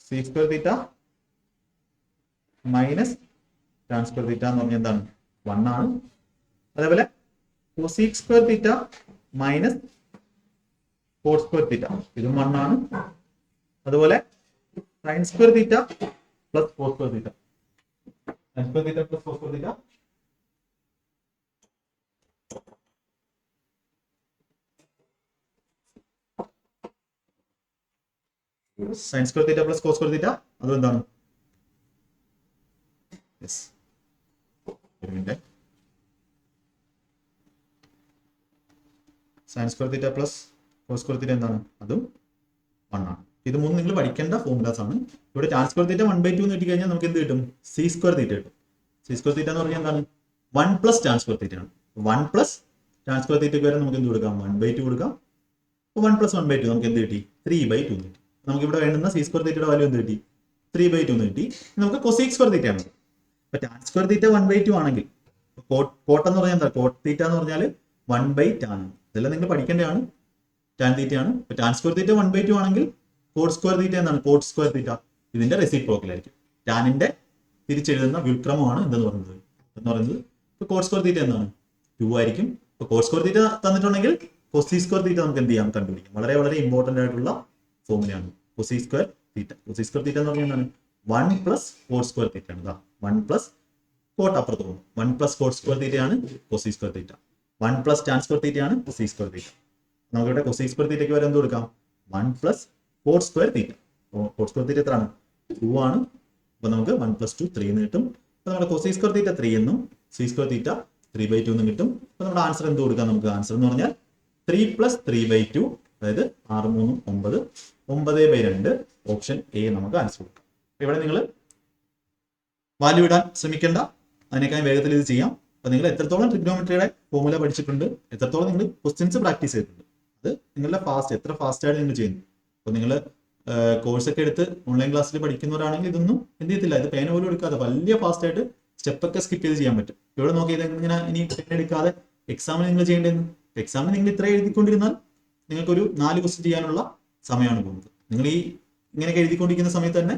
C square theta minus tan square theta എന്ന് പറഞ്ഞാൽ എന്താണ്? 1 ആണ്. അതേപോലെ cosec square theta minus cot square theta ഇതും 1 ആണ്. അതുപോലെ sine square theta plus cos square theta, sine square theta plus cos square theta sine square theta plus cos square theta അതും എന്താണ്? ഒരു minute. Sine square theta plus cos square theta എന്താണ്? അതും 1 ആണ്. ഇത് മൂന്ന് നിങ്ങൾ പഠിക്കേണ്ട ഫോർമുലാസ് ആണ്. ഇവിടെ ടാൻ സ്ക്വയർ തീറ്റ 1/2 എന്ന് കിട്ടിക്കഴിഞ്ഞാൽ നമുക്ക് എന്ത് കിട്ടും? സി സ്ക്വയർ തീറ്റ കിട്ടും. സി സ്ക്വയർ തീറ്റ എന്ന് പറഞ്ഞാൽ എന്താണ്? 1 പ്ലസ് ടാൻ സ്ക്വയർ തീറ്റ ആണ്. 1 പ്ലസ് ടാൻ സ്ക്വയർ തീറ്റയ്ക്ക് വരെ നമുക്ക് എന്ത് കൊടുക്കാം? 1/2 കൊടുക്കാം. അപ്പോൾ 1 പ്ലസ് 1/2 നമുക്ക് എന്ത് കിട്ടി? 3/2 കിട്ടി. നമുക്ക് ഇവിടെ വേണ്ടുന്ന സി സ്ക്വയർ തീറ്റയുടെ വാല്യൂ എന്ത് കിട്ടി? 3/2 എന്ന് കിട്ടി. നമുക്ക് കൊസീക് സ്ക്വയർ തീറ്റ ആണ്. അപ്പൊ ടാൻ സ്ക്വയർ തീറ്റ 1/2 ആണെങ്കിൽ കോട്ട് എന്ന് പറഞ്ഞാൽ എന്താ? കോട്ട് തീറ്റ എന്ന് പറഞ്ഞാൽ 1/tan. ഇതെല്ലാം നിങ്ങൾ പഠിക്കേണ്ടതാണ്. ടാൻ തീറ്റ ആണ്. അപ്പൊ ടാൻ സ്ക്വയർ തീറ്റ 1/2 ആണെങ്കിൽ കോട്ട് സ്ക്വയർ തീറ്റ എന്താണ്? കോട്ട് സ്ക്വയർ തീറ്റ ഇതിന്റെ റെസിപ്രോക്കൽ ആയിരിക്കും. ടാനിന്റെ തിരിച്ചെഴുതുന്ന വ്യുൽക്രമമാണ് എന്തെന്ന് പറയുന്നത്. ഇപ്പൊ കോട്ട് സ്ക്വയർ തീറ്റ എന്താണ്? 2 ആയിരിക്കും. ഇപ്പൊ കോട്ട് സ്ക്വയർ തീറ്റ തന്നിട്ടുണ്ടെങ്കിൽ കൊസി സ്ക്വയർ തീറ്റ നമുക്ക് എന്ത് ചെയ്യാം? കണ്ടുപിടിക്കാം. വളരെ വളരെ ഇമ്പോർട്ടന്റ് ആയിട്ടുള്ള ഫോർമുലയാണ് cosec square theta. Cosec square theta എന്ന് പറഞ്ഞാൽ എന്താണ്? 1 പ്ലസ് കോട്ട് സ്ക്വയർ തീറ്റ ആണ്. 1 പ്ലസ് കോട്ട് അപ്പുറത്ത് പോകും. 1 പ്ലസ് കോട്ട് സ്ക്വയർ തീറ്റയാണ് Koshy square theta. 1 plus tan square തീറ്റയാണ് കൊസി സ്ക്വയർ തീറ്റ. നമുക്കിവിടെ കൊസി സ്ക്വയർ തീറ്റയ്ക്ക് വരെ എന്ത് കൊടുക്കാം? 1 പ്ലസ് കോട്ട് സ്ക്വയർ തീറ്റ. കോട്ട് സ്ക്വയർ തീറ്റ എത്രയാണ്? 2 ആണ്. അപ്പൊ നമുക്ക് 1 പ്ലസ് 2 3 എന്ന് കിട്ടും. അപ്പൊ നമ്മുടെ കൊസി സ്ക്വയർ തീറ്റ 3 എന്നും സി സ്ക്വയർ തീറ്റ 3/2 എന്നും കിട്ടും. അപ്പൊ നമ്മുടെ ആൻസർ എന്ത് കൊടുക്കാം? നമുക്ക് ആൻസർ എന്ന് പറഞ്ഞാൽ 3 പ്ലസ് 3/2, അതായത് 6 3 9, 9/2 ഓപ്ഷൻ എ നമുക്ക് ആൻസർ കൊടുക്കാം. ഇവിടെ നിങ്ങൾ വാല്യൂ ഇടാൻ ശ്രമിക്കേണ്ട, അതിനേക്കാൾ വേഗത്തിൽ ഇത് ചെയ്യാം. അപ്പൊ നിങ്ങൾ എത്രത്തോളം ട്രിഗ്നോമെട്രിയുടെ ഫോർമുല പഠിച്ചിട്ടുണ്ട്, എത്രത്തോളം നിങ്ങൾ ക്വസ്റ്റ്യൻസ് പ്രാക്ടീസ് ചെയ്തിട്ടുണ്ട്, അത് നിങ്ങളുടെ എത്ര ഫാസ്റ്റ് ആയിട്ട് നിങ്ങൾ ചെയ്യുന്നു. അപ്പൊ നിങ്ങൾ കോഴ്സ് ഒക്കെ എടുത്ത് ഓൺലൈൻ ക്ലാസ്സിൽ പഠിക്കുന്നവരാണെങ്കിൽ ഇതൊന്നും എന്ത് ചെയ്യത്തില്ല, ഇത് പേന പോലും എടുക്കാതെ വലിയ ഫാസ്റ്റ് ആയിട്ട് സ്റ്റെപ്പൊക്കെ സ്കിപ്പ് ചെയ്ത് ചെയ്യാൻ പറ്റും. ഇവിടെ നോക്കിയത് ഇങ്ങനെ ഇനി പെൻ എടുക്കാതെ എക്സാമിന് നിങ്ങൾ ചെയ്യേണ്ടതെന്ന്, എക്സാമിന് നിങ്ങൾ ഇത്ര എഴുതിക്കൊണ്ടിരുന്നാൽ നിങ്ങൾക്കൊരു 4 ക്വസ്റ്റ്യൻ ചെയ്യാനുള്ള സമയമാണ് പോകുന്നത്. നിങ്ങൾ ഈ ഇങ്ങനെയൊക്കെ എഴുതിക്കൊണ്ടിരിക്കുന്ന സമയത്ത് തന്നെ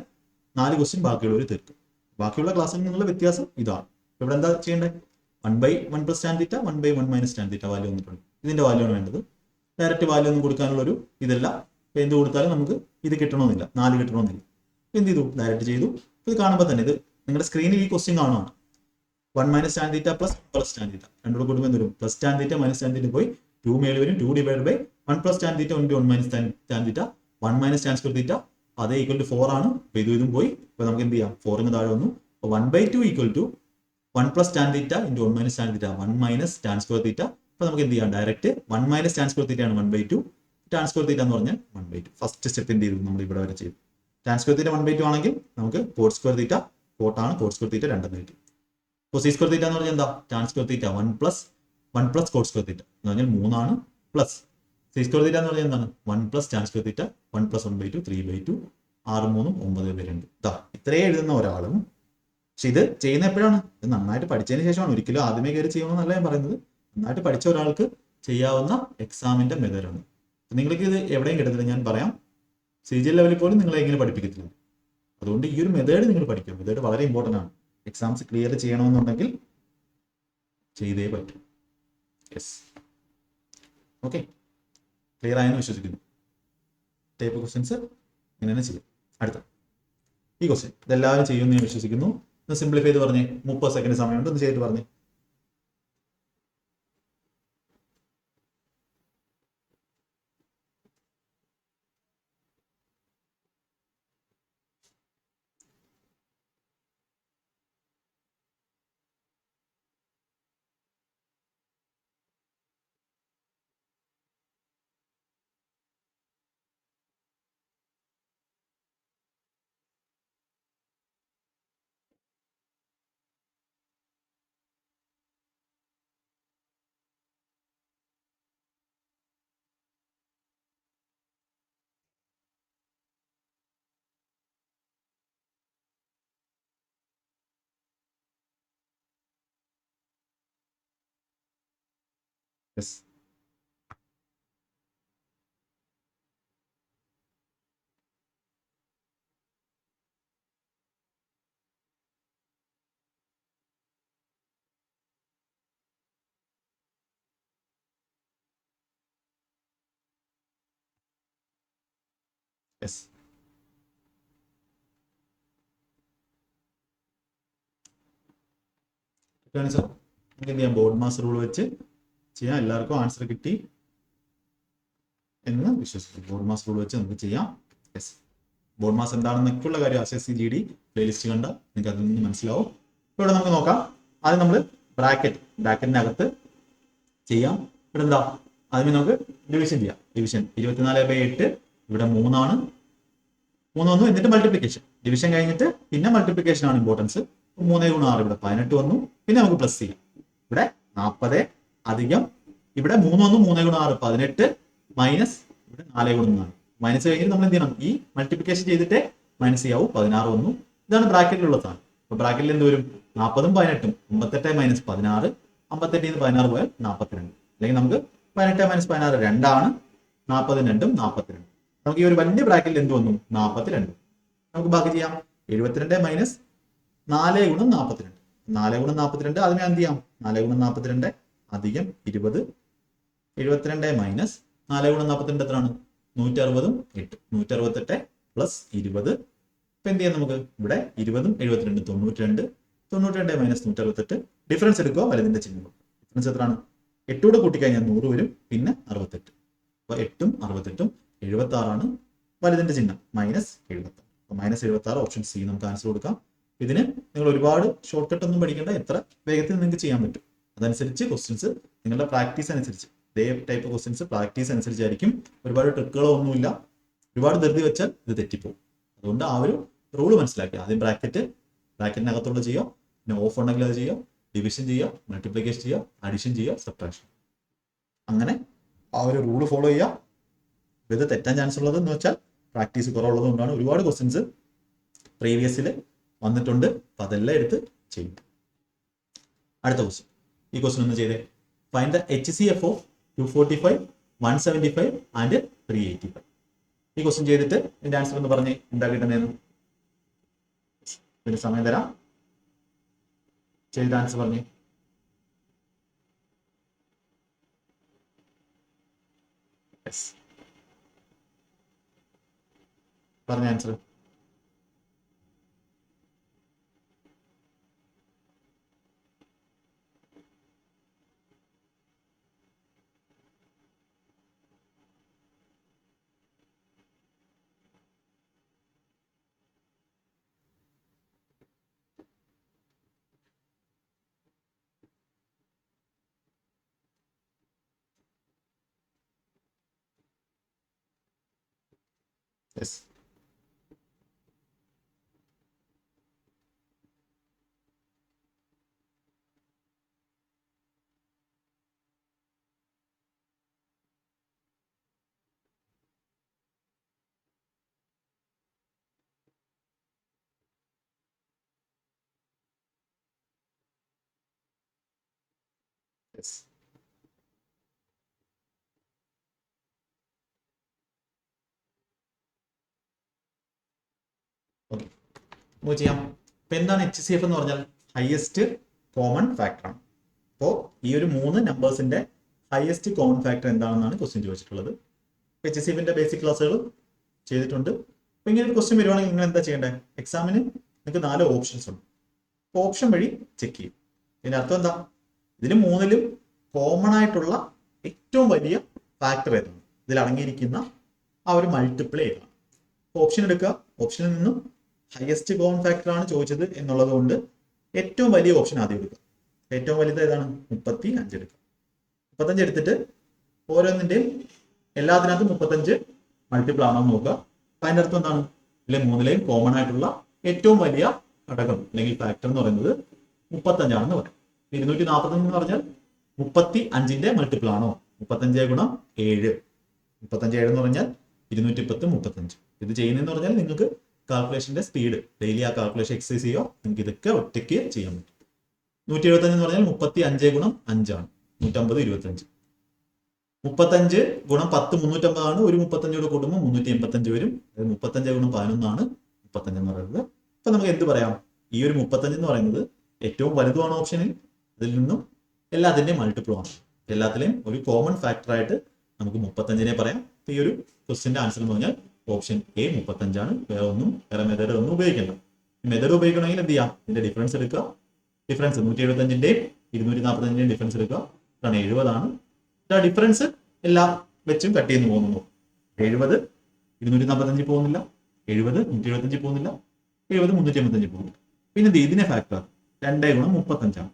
4 ക്വസ്റ്റ്യൻ ബാക്കിയുള്ളവർ തീർക്കും. ബാക്കിയുള്ള ക്ലാസ്സിൽ നിന്നുള്ള വ്യത്യാസം ഇതാണ്. ഇവിടെ എന്താ ചെയ്യേണ്ടത്? 1/1 പ്ലസ് ടാൻ തീറ്റ 1/1 മൈനസ് ടാൻ തീറ്റ വാല്യൂ വന്നിട്ടുണ്ട്. ഇതിന്റെ വാല്യൂ ആണ് വേണ്ടത്. ഡയറക്റ്റ് വാല്യൂ ഒന്നും കൊടുക്കാനുള്ള ഒരു ഇതല്ല. ഇപ്പൊ എന്ത് കൊടുത്താലും നമുക്ക് ഇത് കിട്ടണമെന്നില്ല, 4 കിട്ടണമെന്നില്ല. എന്ത് ചെയ്തു? ഡയറക്റ്റ് ചെയ്തു. ഇത് കാണുമ്പോൾ തന്നെ ഇത് നിങ്ങളുടെ സ്ക്രീനിൽ ഈ ക്വസ്റ്റ്യൻ കാണുവാണ്. 1 minus tan theta plus tan theta രണ്ടുകൂടെ കൂടുമ്പോൾ എന്ത് വരും? Plus tan theta minus tan theta പോയി 2 മേളിൽ വരും. 2 divide by 1 plus tan theta 1 minus tan theta 1 minus tan square theta അതേ ഈക്വൽ ടു 4 ആണ്. അപ്പൊ ഇതും പോയി. അപ്പൊ നമുക്ക് എന്ത് ചെയ്യാം? 4 താഴെ വന്നു. അപ്പൊ 1/2 equal to 1 plus tan theta into 1 minus tan theta 1 minus tan square theta. അപ്പൊ നമുക്ക് എന്ത് ചെയ്യാം? Direct 1 minus tan square theta ആണ് 1/2. ടാൻ സ്ക്വയർ തീറ്റ എന്ന് പറഞ്ഞാൽ 1/2. ഫസ്റ്റ് സ്റ്റെപ്പ് എന്ത് ചെയ്തു? നമ്മൾ ഇവിടെ വരെ ചെയ്തു. ടാൻ സ്ക്വയർ തീറ്റ 1/2 ആണെങ്കിൽ നമുക്ക് കോട്ട് സ്ക്വയർ തീറ്റ കോട്ടാണ്, കോട്ട് സ്ക്വയർ തീറ്റ 2 എന്ന് കിട്ടി. കൊസി സ്ക്വയർ തീറ്റ എന്ന് പറഞ്ഞാൽ എന്താ? Tan square theta 1 plus cot square theta എന്ന് പറഞ്ഞാൽ 3 ആണ്. പ്ലസ് സി സ്ക്വയർ തീറ്റ എന്ന് പറഞ്ഞാൽ എന്താണ്? 1 plus tan square theta 1 plus 1/2 3/2 6 3 9/2. ഇത്രേ എഴുതുന്ന ഒരാളും, പക്ഷെ ഇത് ചെയ്യുന്ന എപ്പോഴാണ്? ഇത് നന്നായിട്ട് പഠിച്ചതിന് ശേഷമാണ്. ഒരിക്കലും ആദ്യമേ കയറി ചെയ്യണമെന്നല്ല ഞാൻ പറയുന്നത്. നന്നായിട്ട് പഠിച്ച ഒരാൾക്ക് ചെയ്യാവുന്ന എക്സാമിന്റെ മെത്തേഡാണ്. നിങ്ങൾക്ക് ഇത് എവിടെയും കിട്ടത്തില്ല. ഞാൻ പറയാം, CGL ലെവലിൽ പോലും നിങ്ങളെ എങ്ങനെ പഠിപ്പിക്കത്തില്ല. അതുകൊണ്ട് ഈ ഒരു മെത്തേഡ് നിങ്ങൾ പഠിക്കും. മെത്തേഡ് വളരെ ഇമ്പോർട്ടൻ്റ് ആണ്. എക്സാംസ് ക്ലിയർ ചെയ്യണമെന്നുണ്ടെങ്കിൽ ചെയ്തേ പറ്റും. യെസ്, ഓക്കെ, ക്ലിയർ ആയെന്ന് വിശ്വസിക്കുന്നു. ടൈപ്പ് ക്വസ്റ്റ്യൻസ് ഇങ്ങനെ തന്നെ ചെയ്യും. അടുത്ത ഈ ക്വസ്റ്റ്യൻ ഇതെല്ലാവരും ചെയ്യുമെന്ന് ഞാൻ വിശ്വസിക്കുന്നു. ഒന്ന് സിംപ്ലിഫൈ ചെയ്ത് പറഞ്ഞേ. 30 സെക്കൻഡ് സമയമുണ്ട്, ഒന്ന് ചെയ്തിട്ട് പറഞ്ഞേ. യെസ്, ആൻസർ നമുക്ക് എന്ത് ചെയ്യാം, ബോർഡ് മാസ് റൂൾ വെച്ച് ചെയ്യാം. എല്ലാവർക്കും ആൻസർ കിട്ടി എന്ന് വിശ്വസിക്കും. ബോർഡ് മാസ് റൂൾ വെച്ച് നമുക്ക് ചെയ്യാം. യെസ്, ബോർഡ് മാസ് എന്താണെന്നൊക്കെയുള്ള കാര്യം SSCGD പ്ലേലിസ്റ്റ് കണ്ട നിങ്ങൾക്ക് അതിൽ നിന്ന് മനസ്സിലാവും. ഇവിടെ നമുക്ക് നോക്കാം. ആദ്യം നമ്മൾ ബ്രാക്കറ്റിനകത്ത് ചെയ്യാം. ഇവിടെ എന്താ, ആദ്യമേ നമുക്ക് ഡിവിഷൻ ചെയ്യാം. ഡിവിഷൻ 24/8 ഇവിടെ 3 ആണ്. 3 വന്നു, എന്നിട്ട് മൾട്ടിപ്ലിക്കേഷൻ. ഡിവിഷൻ കഴിഞ്ഞിട്ട് പിന്നെ മൾട്ടിപ്ലിക്കേഷൻ ആണ് ഇമ്പോർട്ടൻസ്. 3 × 6 ഇവിടെ 18 വന്നു. പിന്നെ നമുക്ക് പ്ലസ് ചെയ്യാം. ഇവിടെ 40 അധികം ഇവിടെ 3 വന്നു, 3 × 6 18 മൈനസ് ഇവിടെ 4 × 4. മൈനസ് കഴിഞ്ഞിട്ട് നമ്മൾ എന്ത് ചെയ്യണം, ഈ മൾട്ടിപ്ലിക്കേഷൻ ചെയ്തിട്ട് മൈനസ് ചെയ്യാവൂ. 16 വന്നു. ഇതാണ് ബ്രാക്കറ്റിലുള്ള സാധനം. അപ്പൊ ബ്രാക്കറ്റിൽ എന്ത് വരും, 40ഉം 18ഉം 58 മൈനസ് 16, 58 16 പോയാൽ 42. അല്ലെങ്കിൽ നമുക്ക് 18 മൈനസ് 16 2 40 2 42. നമുക്ക് ഈ ഒരു വലിയ ബ്രാക്കറ്റിൽ എന്ത് വന്നു, 42. നമുക്ക് ബാക്കി ചെയ്യാം. 72 മൈനസ് 4 × 42. 4 × 42 അതിനെ എന്ത് ചെയ്യാം, 4 × 42 അധികം 20. 72 മൈനസ് 4 × 42 എത്രയാണ്, 160ഉം 8. 168 പ്ലസ് 20. ഇപ്പൊ എന്ത് ചെയ്യാം, നമുക്ക് ഇവിടെ 20ഉം 72 92. 92 മൈനസ് 168. ഡിഫറൻസ് എടുക്കുക, വലുതിന്റെ ചിഹ്നം. ഡിഫറൻസ് എത്രയാണ്, 8 കൂടെ കൂട്ടിക്കഴിഞ്ഞാൽ 100 വരും. പിന്നെ 68. അപ്പൊ 8ഉം 68ഉം 76 വലുതിന്റെ ചിഹ്നം മൈനസ് 76. അപ്പൊ മൈനസ് 76 ഓപ്ഷൻ സി നമുക്ക് ആൻസർ കൊടുക്കാം. ഇതിന് നിങ്ങൾ ഒരുപാട് ഷോർട്ട് കട്ട് ഒന്നും പഠിക്കേണ്ട, എത്ര വേഗത്തിൽ നിങ്ങൾക്ക് ചെയ്യാൻ പറ്റും അതനുസരിച്ച് ക്വസ്റ്റ്യൻസ് നിങ്ങളുടെ പ്രാക്ടീസ് അനുസരിച്ച്, ഇതേ ടൈപ്പ് ക്വസ്റ്റ്യൻസ് പ്രാക്ടീസ് അനുസരിച്ചായിരിക്കും. ഒരുപാട് ട്രിക്കുകളോ ഒന്നുമില്ല. ഒരുപാട് ധൃതി വെച്ചാൽ ഇത് തെറ്റിപ്പോകും. അതുകൊണ്ട് ആ ഒരു റൂള് മനസ്സിലാക്കുക. ആദ്യം ബ്രാക്കറ്റിനകത്തുള്ള ചെയ്യുക, പിന്നെ ഓഫ് ഉണ്ടെങ്കിൽ അത് ചെയ്യുക, ഡിവിഷൻ ചെയ്യുക, മൾട്ടിപ്ലിക്കേഷൻ ചെയ്യുക, അഡിഷൻ ചെയ്യുക, സബ്ട്രാക്ഷൻ. അങ്ങനെ ആ ഒരു റൂള് ഫോളോ ചെയ്യുക. ഇത് തെറ്റാൻ ചാൻസ് ഉള്ളത് എന്ന് വെച്ചാൽ പ്രാക്ടീസ് കുറവുള്ളത് കൊണ്ടാണ്. ഒരുപാട് ക്വസ്റ്റ്യൻസ് പ്രീവിയസിൽ വന്നിട്ടുണ്ട്. അപ്പൊ അതെല്ലാം എടുത്ത് ചെയ്യും. അടുത്ത ക്വസ്റ്റ്യൻ, ഈ ക്വസ്റ്റ്യൻ ഒന്ന് ചെയ്തേ. Find the HCF of 245, 175 and 385. ഈ ക്വസ്റ്റ്യൻ ചെയ്തിട്ട് ഇതിന്റെ ആൻസർ എന്ന് പറഞ്ഞ് എന്താ കിട്ടുന്നതെന്ന് ഇതിന് സമയം തരാം. ചെയ്ത ആൻസർ പറഞ്ഞേ. പറഞ്ഞ ആൻസർ യെസ്. യെസ്. ഓക്കെ, നമുക്ക് ചെയ്യാം. ഇപ്പൊ എന്താണ് HCF എന്ന് പറഞ്ഞാൽ? ഹയസ്റ്റ് കോമൺ ഫാക്ടർ ആണ്. അപ്പോൾ ഈ ഒരു 3 നമ്പേഴ്സിന്റെ ഹയസ്റ്റ് കോമൺ ഫാക്ടർ എന്താണെന്നാണ് ക്വസ്റ്റ്യൻ ചോദിച്ചിട്ടുള്ളത്. HCFന്റെ ബേസിക് ക്ലാസ്സുകൾ ചെയ്തിട്ടുണ്ട്. അപ്പൊ ഇങ്ങനെ ഒരു ക്വസ്റ്റ്യൻ വരുവാണെങ്കിൽ നിങ്ങൾ എന്താ ചെയ്യേണ്ടത്? എക്സാമിന് നിങ്ങൾക്ക് 4 ഓപ്ഷൻസ് ഉണ്ട്. ഓപ്ഷൻ വഴി ചെക്ക് ചെയ്യും. ഇതിന്റെ അർത്ഥം എന്താ? ഇതിന് 3ലും കോമൺ ആയിട്ടുള്ള ഏറ്റവും വലിയ ഫാക്ടർ ഏതാണ്, ഇതിൽ അടങ്ങിയിരിക്കുന്ന ആ ഒരു മൾട്ടിപ്പിൾ ഏതാണ്. ഓപ്ഷൻ എടുക്കുക. ഓപ്ഷനിൽ നിന്നും ഹയസ്റ്റ് കോമൺ ഫാക്ടർ ആണ് ചോദിച്ചത് എന്നുള്ളത് കൊണ്ട് ഏറ്റവും വലിയ ഓപ്ഷൻ ആദ്യം എടുക്കുക. ഏറ്റവും വലുത് ഏതാണ്? 35 എടുക്കുക. 35 എടുത്തിട്ട് ഓരോന്നിന്റെയും എല്ലാത്തിനകത്തും 35 മൾട്ടിപ്പിൾ ആണോ എന്ന് നോക്കുക. അപ്പൊ അതിന്റെ അർത്ഥം എന്താണ്? ഇതിലെ 3ലെയും കോമൺ ആയിട്ടുള്ള ഏറ്റവും വലിയ ഘടകം അല്ലെങ്കിൽ ഫാക്ടർ എന്ന് പറയുന്നത് 35 ആണെന്ന് പറയാം. 245 എന്ന് പറഞ്ഞാൽ 35ന്റെ മൾട്ടിപ്പിൾ ആണോ? 35 ഗുണം 7. 35 7 എന്ന് പറഞ്ഞാൽ 210 35. ഇത് ചെയ്യുന്നതെന്ന് പറഞ്ഞാൽ നിങ്ങൾക്ക് കാൽക്കുലേഷന്റെ സ്പീഡ് ഡെയിലി ആ കാൽക്കുലേഷൻ എക്സസൈസ് ചെയ്യുക. നിങ്ങൾക്ക് ഇതൊക്കെ ഒറ്റയ്ക്ക് ചെയ്യാൻ പറ്റും. 175 എന്ന് പറഞ്ഞാൽ 35 ഗുണം 5 ആണ്. 150 25. 35 ഗുണം 10 350 ആണ്. ഒരു 35 കൂടെ കൂട്ടുമ്പോൾ 385 വരും. 35 ഗുണം 11 ആണ് 35 എന്ന് പറയുന്നത്. അപ്പൊ നമുക്ക് എന്ത് പറയാം? ഈ ഒരു 35 എന്ന് പറയുന്നത് ഏറ്റവും വലുതുമാണ് ഓപ്ഷനിൽ. അതിൽ നിന്നും എല്ലാത്തിന്റെയും മൾട്ടിപ്പിൾ ആണ്. എല്ലാത്തിലെയും ഒരു കോമൺ ഫാക്ടർ ആയിട്ട് നമുക്ക് 35നെ പറയാം. ഈ ഒരു ക്വസ്റ്റ്യന്റെ ആൻസർ എന്ന് പറഞ്ഞാൽ ഓപ്ഷൻ എ 35 ആണ്. വേറെ മെത്തേഡ് ഒന്നും ഉപയോഗിക്കണ്ട. മെത്തേഡ് ഉപയോഗിക്കണമെങ്കിൽ എന്ത് ചെയ്യാം? ഇതിന്റെ ഡിഫറൻസ് എടുക്കുക, ഡിഫറൻസ് 175ന്റെയും 245ന്റെയും ഡിഫറൻസ് എടുക്കുക. ഇതാണ് 70. ഡിഫറൻസ് എല്ലാം വെച്ചും കട്ട് ചെയ്യുന്നു പോകുന്നു. 70 245 പോകുന്നില്ല, 70 175 പോകുന്നില്ല, 70 385 പോകുന്നില്ല. പിന്നെ ഇതിനെ ഫാക്ടർ 2 ഗുണം 35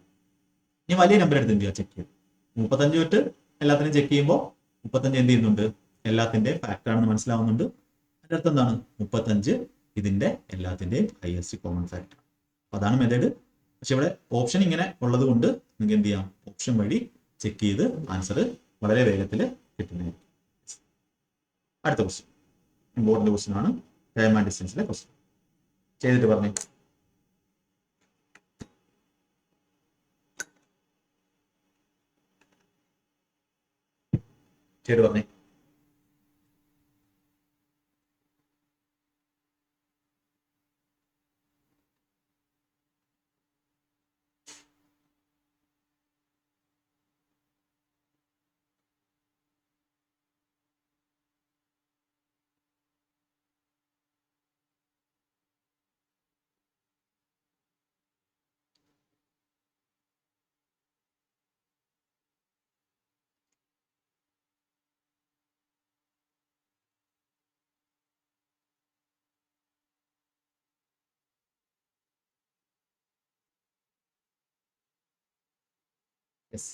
ഇനി വലിയ നമ്പർ എടുത്ത് എന്ത് ചെയ്യുക, ചെക്ക് ചെയ്യും. 35 തൊട്ട് എല്ലാത്തിനും ചെക്ക് ചെയ്യുമ്പോൾ 35 എന്ത് ചെയ്യുന്നുണ്ട്, എല്ലാത്തിന്റെയും ഫാക്ടർ ആണെന്ന് മനസ്സിലാവുന്നുണ്ട്. അതിന്റെ അർത്ഥം എന്താണ്, 35 ഇതിന്റെ എല്ലാത്തിന്റെയും ഹയസ്റ്റ് കോമൺ ഫാക്ടർ. അതാണ് മെത്തേഡ്. പക്ഷെ ഇവിടെ ഓപ്ഷൻ ഇങ്ങനെ ഉള്ളത് കൊണ്ട് നിങ്ങൾക്ക് എന്ത് ചെയ്യാം, ഓപ്ഷൻ വഴി ചെക്ക് ചെയ്ത് ആൻസർ വളരെ വേഗത്തിൽ കിട്ടുന്നതായിരിക്കും. അടുത്ത ക്വസ്റ്റ്യൻ ഇമ്പോർട്ടന്റ് ക്വസ്റ്റ്യൻ ആണ്, ടൈം ആൻഡ് ഡിസ്റ്റൻസിലെ ക്വസ്റ്റ്യൻ. ചെയ്തിട്ട് പറഞ്ഞു. ചെയ്ത് പറഞ്ഞേ. യെസ്,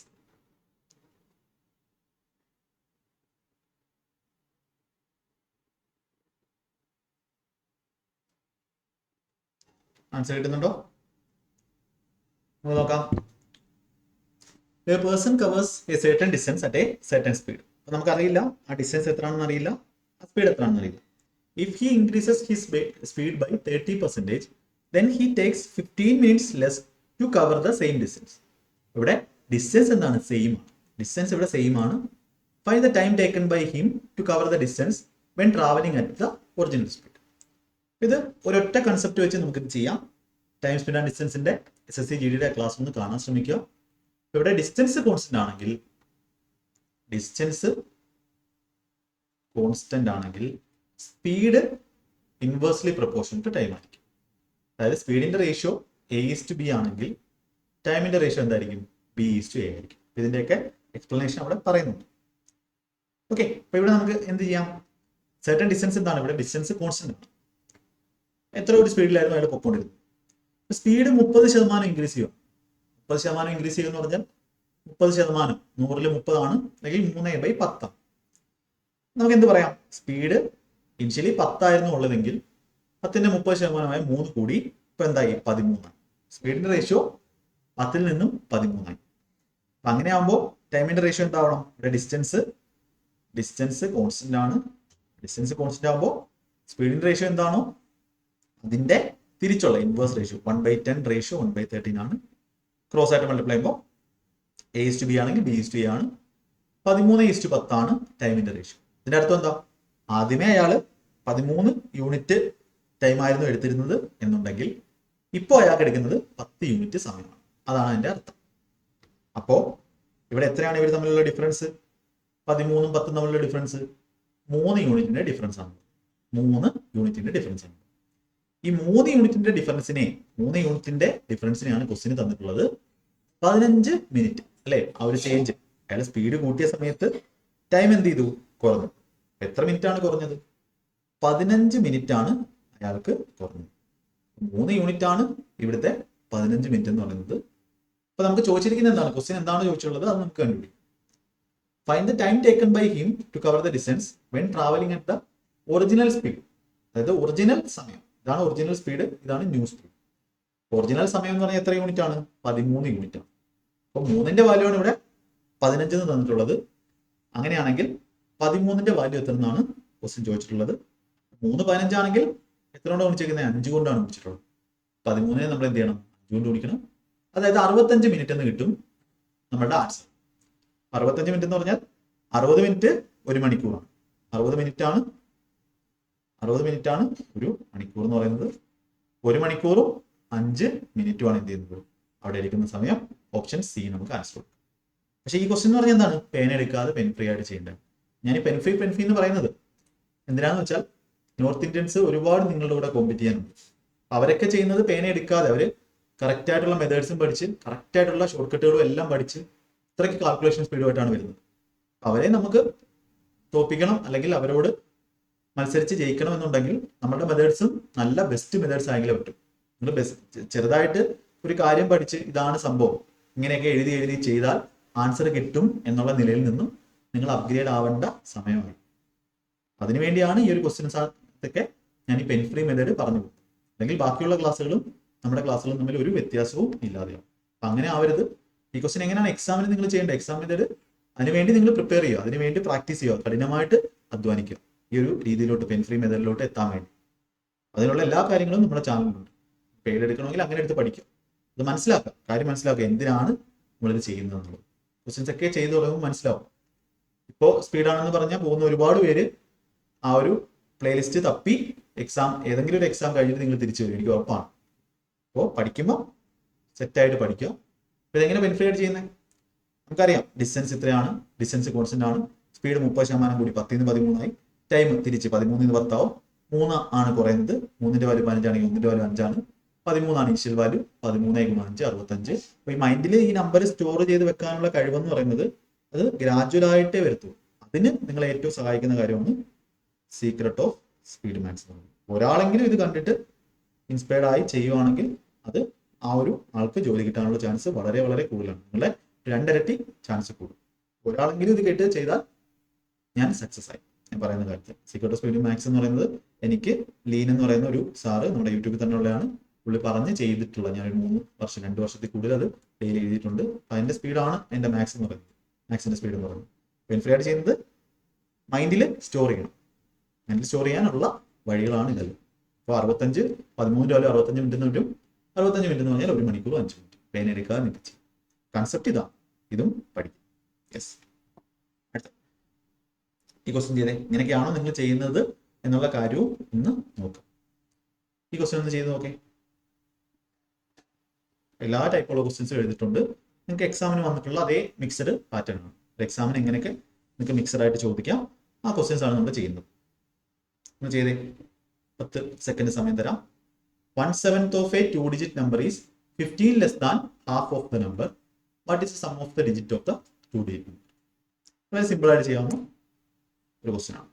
ആൻസർ കിട്ടുന്നുണ്ടോ? നമുക്ക് നോക്കാം. A person covers a certain distance at a certain speed. അപ്പോൾ നമുക്കറിയില്ല ആ ഡിസ്റ്റൻസ് എത്രയാണെന്ന് അറിയില്ല, ആ സ്പീഡ് എത്രയാണെന്ന് അറിയില്ല. If he increases his speed by 30%, then he takes 15 minutes less to cover the same distance. ഇവിടെ ഡിസ്റ്റൻസ് എന്താണ്, സെയിം ആണ്. ഡിസ്റ്റൻസ് ഇവിടെ സെയിം ആണ്. Find the time taken by him to cover the distance when traveling at the original speed. ഇത് ഒരൊറ്റ concept വെച്ച് നമുക്ക് ഇത് ചെയ്യാം. ടൈം, സ്പീഡ് ആൻഡ് ഡിസ്റ്റൻസിന്റെ SSC GDയുടെ ക്ലാസ് ഒന്ന് കാണാൻ ശ്രമിക്കുക. ഇവിടെ ഡിസ്റ്റൻസ് കോൺസ്റ്റന്റ് ആണെങ്കിൽ, speed inversely proportional to time ആയിരിക്കും. അതായത് സ്പീഡിന്റെ റേഷ്യോ A:B ആണെങ്കിൽ ടൈമിന്റെ റേഷ്യോ എന്തായിരിക്കും, B:A ആയിരിക്കും. ഇതിന്റെയൊക്കെ എക്സ്പ്ലനേഷൻ അവിടെ പറയുന്നുണ്ട്. ഓക്കെ, അപ്പൊ ഇവിടെ നമുക്ക് എന്ത് ചെയ്യാം, സെർട്ടൺ ഡിസ്റ്റൻസ് എന്താണ്, ഇവിടെ ഡിസ്റ്റൻസ് കോൺസ്റ്റന്റ് ആണ്. എത്ര ഒരു സ്പീഡിലായിരുന്നു അയാൾ പൊക്കോണ്ടിരുന്നത്. സ്പീഡ് 30% ഇൻക്രീസ് ചെയ്യും. 30% ഇൻക്രീസ് ചെയ്യുമെന്ന് പറഞ്ഞാൽ 30%, 100ൽ 30 ആണ്, അല്ലെങ്കിൽ 3/10. നമുക്ക് എന്ത് പറയാം, സ്പീഡ് ഇനിഷ്യലി 10 ആയിരുന്നു ഉള്ളതെങ്കിൽ 10ന്റെ 30% 3 കൂടി ഇപ്പൊ എന്തായി, 13. സ്പീഡിന്റെ റേഷ്യോ 10ൽ നിന്നും 13 ആയി. അപ്പൊ അങ്ങനെ ആകുമ്പോൾ ടൈമിന്റെ റേഷ്യോ എന്താവണം, ഇവിടെ ഡിസ്റ്റൻസ് കോൺസ്റ്റന്റ് ആണ്. ഡിസ്റ്റൻസ് കോൺസ്റ്റന്റ് ആകുമ്പോൾ സ്പീഡിന്റെ റേഷ്യോ എന്താണോ അതിന്റെ തിരിച്ചുള്ള ഇൻവേഴ്സ് റേഷ്യോ 1/10 റേഷ്യോ 1/13 ആണ്. ക്രോസ് ആയിട്ട് മൾട്ടിപ്ലൈ ചെയ്യുമ്പോൾ A:B ആണെങ്കിൽ B:A ആണ്. 13:10 ആണ് ടൈമിന്റെ റേഷ്യോ. ഇതിന്റെ അർത്ഥം എന്താ, ആദ്യമേ അയാള് 13 യൂണിറ്റ് ടൈം ആയിരുന്നു എടുത്തിരുന്നത് എന്നുണ്ടെങ്കിൽ ഇപ്പോൾ അയാൾക്ക് എടുക്കുന്നത് 10 യൂണിറ്റ് സമയമാണ്. അതാണ് അതിന്റെ അർത്ഥം. അപ്പോ ഇവിടെ എത്രയാണ് ഇവർ തമ്മിലുള്ള ഡിഫറൻസ്, 13ഉം 10ഉം തമ്മിലുള്ള ഡിഫറൻസ് 3 യൂണിറ്റിന്റെ ഡിഫറൻസ് ആണ്. 3 യൂണിറ്റിന്റെ ഡിഫറൻസ് ആണ്. ഈ 3 യൂണിറ്റിന്റെ ഡിഫറൻസിനെയാണ് ക്വസ്റ്റിന് തന്നിട്ടുള്ളത് 15 മിനിറ്റ് അല്ലെ. ആ ഒരു ചേഞ്ച്, അയാൾ സ്പീഡ് കൂട്ടിയ സമയത്ത് ടൈം എന്ത് ചെയ്തു, കുറഞ്ഞു. എത്ര മിനിറ്റ് ആണ് കുറഞ്ഞത്, 15 മിനിറ്റ് ആണ് അയാൾക്ക് കുറഞ്ഞത്. 3 യൂണിറ്റ് ആണ് ഇവിടുത്തെ 15 മിനിറ്റ് എന്ന് പറയുന്നത്. അപ്പൊ നമുക്ക് ചോദിച്ചിരിക്കുന്നത് എന്താണ്, ക്വസ്റ്റ്യൻ എന്താണ് ചോദിച്ചിട്ടുള്ളത്, അത് നമുക്ക് കണ്ടുപിടിക്കും. Find the time taken by him to cover the distance when travelling at the original speed. അതായത് ഒറിജിനൽ സമയം, ഇതാണ് ഒറിജിനൽ സ്പീഡ്, ഇതാണ് ന്യൂ സ്പീഡ്. ഒറിജിനൽ സമയം എന്ന് പറഞ്ഞാൽ എത്ര യൂണിറ്റ് ആണ്, 13 യൂണിറ്റ് ആണ്. അപ്പൊ 3ന്റെ വാല്യൂ ആണ് ഇവിടെ 15 എന്ന് തന്നിട്ടുള്ളത്. അങ്ങനെയാണെങ്കിൽ 13ന്റെ വാല്യൂ എത്ര എന്നാണ് ക്വസ്റ്റ്യൻ ചോദിച്ചിട്ടുള്ളത്. 3 15 ആണെങ്കിൽ എത്ര കൊണ്ടാണ് ഗുണിച്ചിരിക്കുന്നത്, 5 കൊണ്ടാണ് ഗുണിച്ചിട്ടുള്ളത്. 13 നമ്മൾ എന്ത് ചെയ്യണം, 5 കൊണ്ട് ഗുണിക്കണം. അതായത് 65 മിനിറ്റ് എന്ന് കിട്ടും നമ്മുടെ ആൻസർ. 65 മിനിറ്റ് എന്ന് പറഞ്ഞാൽ 60 മിനിറ്റ് 1 മണിക്കൂറാണ്. 60 മിനിറ്റ് ആണ് ഒരു മണിക്കൂർ എന്ന് പറയുന്നത്. 1 മണിക്കൂറും 5 മിനിറ്റുമാണ് എന്ത് ചെയ്യുന്നത് അവിടെ ഇരിക്കുന്ന സമയം. ഓപ്ഷൻ സി നമുക്ക് ആൻസർ കൊടുക്കും. പക്ഷേ ഈ ക്വസ്റ്റ്യൻ എന്ന് പറഞ്ഞാൽ എന്താണ്, പേന എടുക്കാതെ പെൻ ഫ്രീ ആയിട്ട് ചെയ്യേണ്ടത്. ഞാൻ ഈ പെൻ ഫ്രീ എന്ന് പറയുന്നത് എന്തിനാന്ന് വെച്ചാൽ, നോർത്ത് ഇന്ത്യൻസ് ഒരുപാട് നിങ്ങളുടെ കൂടെ കോമ്പറ്റ് ചെയ്യാനുണ്ട്. അവരൊക്കെ ചെയ്യുന്നത് പേന എടുക്കാതെ, അവര് കറക്റ്റ് ആയിട്ടുള്ള മെത്തേഡ്സും പഠിച്ച് കറക്റ്റ് ആയിട്ടുള്ള ഷോർട്ട് കട്ടുകളും എല്ലാം പഠിച്ച് ഇത്രയ്ക്ക് കാൽക്കുലേഷൻ സ്പീഡുമായിട്ടാണ് വരുന്നത്. അവരെ നമുക്ക് തോപ്പിക്കണം അല്ലെങ്കിൽ അവരോട് മത്സരിച്ച് ജയിക്കണം എന്നുണ്ടെങ്കിൽ നമ്മുടെ മെത്തേഡ്സും നല്ല ബെസ്റ്റ് മെത്തേഡ്സ് ആയെങ്കിലേ പറ്റും. നിങ്ങൾ ചെറുതായിട്ട് ഒരു കാര്യം പഠിച്ച് ഇതാണ് സംഭവം ഇങ്ങനെയൊക്കെ എഴുതി ചെയ്താൽ ആൻസർ കിട്ടും എന്നുള്ള നിലയിൽ നിന്നും നിങ്ങൾ അപ്ഗ്രേഡ് ആവേണ്ട സമയമായി. അതിനുവേണ്ടിയാണ് ഈ ഒരു ക്വസ്റ്റ്യൻസൊക്കെ ഞാൻ ഈ പെൻ ഫ്രീ മെത്തേഡ് പറഞ്ഞു കൊടുത്തത്. അല്ലെങ്കിൽ ബാക്കിയുള്ള ക്ലാസ്സുകളും നമ്മുടെ ക്ലാസ്സുകളും തമ്മിൽ ഒരു വ്യത്യാസവും ഇല്ലാതെയാവും. അപ്പം അങ്ങനെ ആവരുത്. ഈ ക്വസ്റ്റ്യൻ എങ്ങനെയാണ് എക്സാമിന് നിങ്ങൾ ചെയ്യേണ്ടത്? എക്സാം മെത്തേഡ് അതിനുവേണ്ടി നിങ്ങൾ പ്രിപ്പയർ ചെയ്യുക, അതിനുവേണ്ടി പ്രാക്ടീസ് ചെയ്യുക, കഠിനമായിട്ട് അധ്വാനിക്കുക ഈ ഒരു രീതിയിലോട്ട് പെൻ ഫ്രീ മെത്തേഡിലോട്ട് എത്താൻ വേണ്ടി. അതിനുള്ള എല്ലാ കാര്യങ്ങളും നമ്മുടെ ചാനലിലുണ്ട്. പെയ്ഡ് എടുക്കണമെങ്കിൽ അങ്ങനെ എടുത്ത് പഠിക്കുക, അത് മനസ്സിലാക്കുക, കാര്യം മനസ്സിലാക്കുക എന്തിനാണ് നമ്മളിത് ചെയ്യുന്നത് എന്നുള്ളത്. ക്വസ്റ്റ്യൻസ് ഒക്കെ ചെയ്തു തുടങ്ങുമ്പോൾ മനസ്സിലാവും. ഇപ്പോൾ സ്പീഡാണെന്ന് പറഞ്ഞാൽ പോകുന്ന ഒരുപാട് പേര് ആ ഒരു പ്ലേലിസ്റ്റ് തപ്പി എക്സാം ഏതെങ്കിലും ഒരു എക്സാം കഴിഞ്ഞിട്ട് നിങ്ങൾ തിരിച്ചു വരും, എനിക്ക് ഉറപ്പാണ്. അപ്പോൾ പഠിക്കുമ്പോൾ സെറ്റായിട്ട് പഠിക്കുക. അപ്പോൾ ഇതെങ്ങനെ ബെനിഫിറ്റ് ആയിട്ട് ചെയ്യുന്നത്? നമുക്കറിയാം ഡിസ്റ്റൻസ് ഇത്രയാണ്, ഡിസ്റ്റൻസ് കോൺസ്റ്റന്റ് ആണ്, സ്പീഡ് 30% കൂടി 10 ൽ 13 ടൈം തിരിച്ച് 13 ൽ 10 ആവും. 3 ആണ് കുറയുന്നത്, 3ന്റെ വാല്യൂ 15 ആണെങ്കിൽ 1ന്റെ വാല്യൂ 5 ആണ്, 13 ആണ് ഇനിഷ്യൽ വാല്യൂ, 13 × 5 65. അപ്പോൾ ഈ മൈൻഡിൽ ഈ നമ്പർ സ്റ്റോർ ചെയ്ത് വെക്കാനുള്ള കഴിവെന്ന് പറയുന്നത് അത് ഗ്രാജുവൽ ആയിട്ടേ വരത്തുള്ളൂ. അതിന് നിങ്ങളെ ഏറ്റവും സഹായിക്കുന്ന കാര്യമാണ് സീക്രട്ട് ഓഫ് സ്പീഡ് മാത്സ്. ഒരാളെങ്കിലും ഇത് കണ്ടിട്ട് ഇൻസ്പയർഡ് ആയി ചെയ്യുവാണെങ്കിൽ അത് ആ ഒരു ആൾക്ക് ജോലി കിട്ടാനുള്ള ചാൻസ് വളരെ വളരെ കൂടുതലാണ്. നിങ്ങളെ 2 ഇരട്ടി ചാൻസ് കൂടും. ഒരാളെങ്കിലും ഇത് കേട്ട് ചെയ്താൽ ഞാൻ സക്സസ് ആയി ഞാൻ പറയുന്ന കാര്യത്തിൽ. സീക്രട്ട് ഓഫ് സ്പീഡ് മാത്സ് എന്ന് പറയുന്നത് എനിക്ക് ലീൻ എന്ന് പറയുന്ന ഒരു സാറ് നമ്മുടെ യൂട്യൂബിൽ തന്നെ ഉള്ളതാണ്, പുള്ളി പറഞ്ഞ് ചെയ്തിട്ടുള്ള. ഞാൻ 3 വർഷം 2 വർഷത്തിൽ കൂടുതൽ അത് ഡെയിലി എഴുതിയിട്ടുണ്ട്. അതിന്റെ സ്പീഡാണ് എൻ്റെ മാത്സ് എന്ന് പറയുന്നത്, മാത്സിന്റെ സ്പീഡ് എന്ന് പറയുന്നത്. ബെനിഫിറ്റ് ആയിട്ട് ചെയ്യുന്നത് മൈൻഡിൽ സ്റ്റോർ ചെയ്യണം. മൈൻഡിൽ സ്റ്റോർ ചെയ്യാനുള്ള വഴികളാണ് ഇതെല്ലാം. അപ്പോൾ 65 13 വാല്യൂ 65 മിനിറ്റ് എന്ന് വരും. 65 മിനിറ്റ് എന്ന് പറഞ്ഞാൽ 1 മണിക്കൂർ 5 മിനിറ്റ്. പേന എടുക്കാതെ നിൽക്കുക. കൺസെപ്റ്റ് ഇതാണ്, ഇതും പഠിക്കും. യെസ്, അടുത്ത ഈ ക്വസ്റ്റ്യൻ ചെയ്തേ ഇങ്ങനെയൊക്കെയാണോ നിങ്ങൾ ചെയ്യുന്നത് എന്നുള്ള കാര്യവും ഒന്ന് നോക്കാം. ഈ ക്വസ്റ്റ്യൻ ഒന്ന് ചെയ്ത് നോക്കേ. എല്ലാ ടൈപ്പുള്ള ക്വസ്റ്റ്യൻസും എഴുതിയിട്ടുണ്ട്. നിങ്ങൾക്ക് എക്സാമിന് വന്നിട്ടുള്ള അതേ മിക്സഡ് പാറ്റേൺ ആണ്. എക്സാമിന് എങ്ങനെയൊക്കെ നിങ്ങൾക്ക് മിക്സഡ് ആയിട്ട് ചോദിക്കാം ആ ക്വസ്റ്റ്യൻസ് ആണ് നമ്മൾ ചെയ്യുന്നത്. ഒന്ന് ചെയ്തേ, 10 സെക്കൻഡ് സമയം തരാം. 1/7 of a 2-digit number is 15 less than half of the number. What is the sum of the digit of the 2-digit number? വളരെ സിമ്പിൾ ആയിട്ട് ചെയ്യാവുന്ന ഒരു ക്വസ്റ്റ്യൻ ആണ്.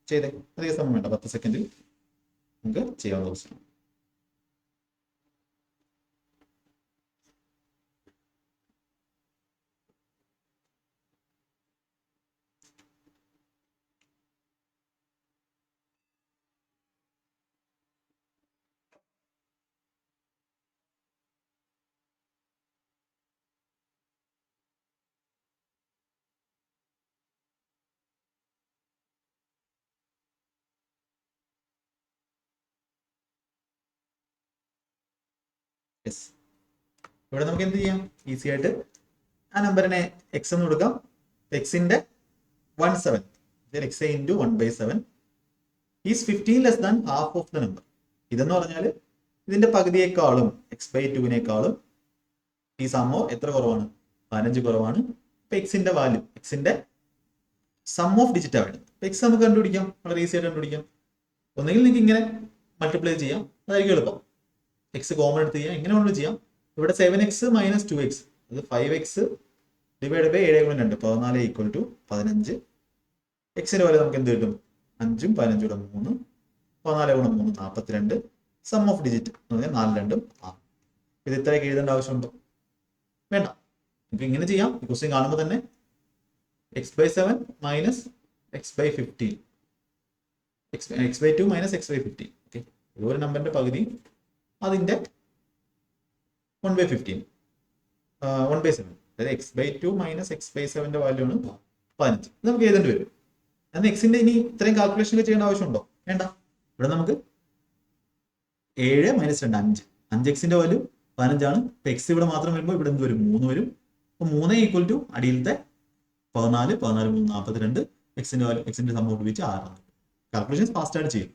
ചെയ്തേ, അധികം സമയം വേണ്ട, 10 സെക്കൻഡിൽ നമുക്ക് ചെയ്യാവുന്ന ക്വസ്റ്റ്യൻ ആണ്. യെസ്, ഇവിടെ നമുക്ക് എന്ത് ചെയ്യാം? ഈസി ആയിട്ട് ആ നമ്പറിനെ എക്സ് എന്ന് കൊടുക്കാം. എക്സിന്റെ 1/7 X into 1/7 is 15 less than half of the number. ഇതെന്ന് പറഞ്ഞാൽ ഇതിന്റെ പകുതിയേക്കാളും x/2 ഈ സമ്മോ എത്ര കുറവാണ്? 15 കുറവാണ്. ഇപ്പൊ എക്സിന്റെ വാല്യൂ, എക്സിന്റെ സം ഓഫ് ഡിജിറ്റ് ആണ്. എക്സ് നമുക്ക് കണ്ടുപിടിക്കാം, വളരെ ഈസി ആയിട്ട് കണ്ടുപിടിക്കാം. ഒന്നെങ്കിൽ നിങ്ങൾക്ക് ഇങ്ങനെ മൾട്ടിപ്ലൈ ചെയ്യാം, അതായിരിക്കും എളുപ്പം. എക്സ് കോമൺ എടുത്ത് ചെയ്യാം, എങ്ങനെ വേണമെങ്കിലും ചെയ്യാം. ഇവിടെ 7x - 2x അത് 5x ഡിവൈഡ് ബൈ 7 × 2 14 = 15. എക്സിന്റെ വാല്യൂ നമുക്ക് എന്ത് കിട്ടും? 5ഉം 15ഉം കൂടെ 3, 14 × 3 42. സം ഓഫ് ഡിജിറ്റ് എന്ന് പറഞ്ഞാൽ 4 2 6. ഇത് ഇത്രയൊക്കെ എഴുതേണ്ട ആവശ്യമുണ്ടോ? വേണ്ട. നമുക്ക് ഇങ്ങനെ ചെയ്യാം. ഈ ക്വസ്റ്റ്യൻ കാണുമ്പോൾ തന്നെ x/7 - x/15 x/2 - x/15. Okay, ഒരു നമ്പറിന്റെ പകുതി അതിന്റെ 1/15 1/7, അതായത് x/2 - x/7 വാല്യൂ ആണ് 15. ഇത് നമുക്ക് എഴുതേണ്ടി വരും. എന്നാൽ എക്സിന്റെ ഇനി ഇത്രയും കാൽക്കുലേഷൻ ചെയ്യേണ്ട ആവശ്യമുണ്ടോ? വേണ്ട. ഇവിടെ നമുക്ക് 7 - 2 5. 5x വാല്യൂ 15 ആണ്. ഇപ്പൊ എക്സ് ഇവിടെ മാത്രം വരുമ്പോൾ ഇവിടെ എന്ത് വരും? 3 വരും. അപ്പൊ 3 = അടിയിലത്തെ 14 14 3 42. എക്സിന്റെ വാല്യൂ, എക്സിന്റെ സം ഉപയോഗിച്ച് 6 ആണ്. കാൽക്കുലേഷൻസ് ഫാസ്റ്റ് ആയിട്ട് ചെയ്യും.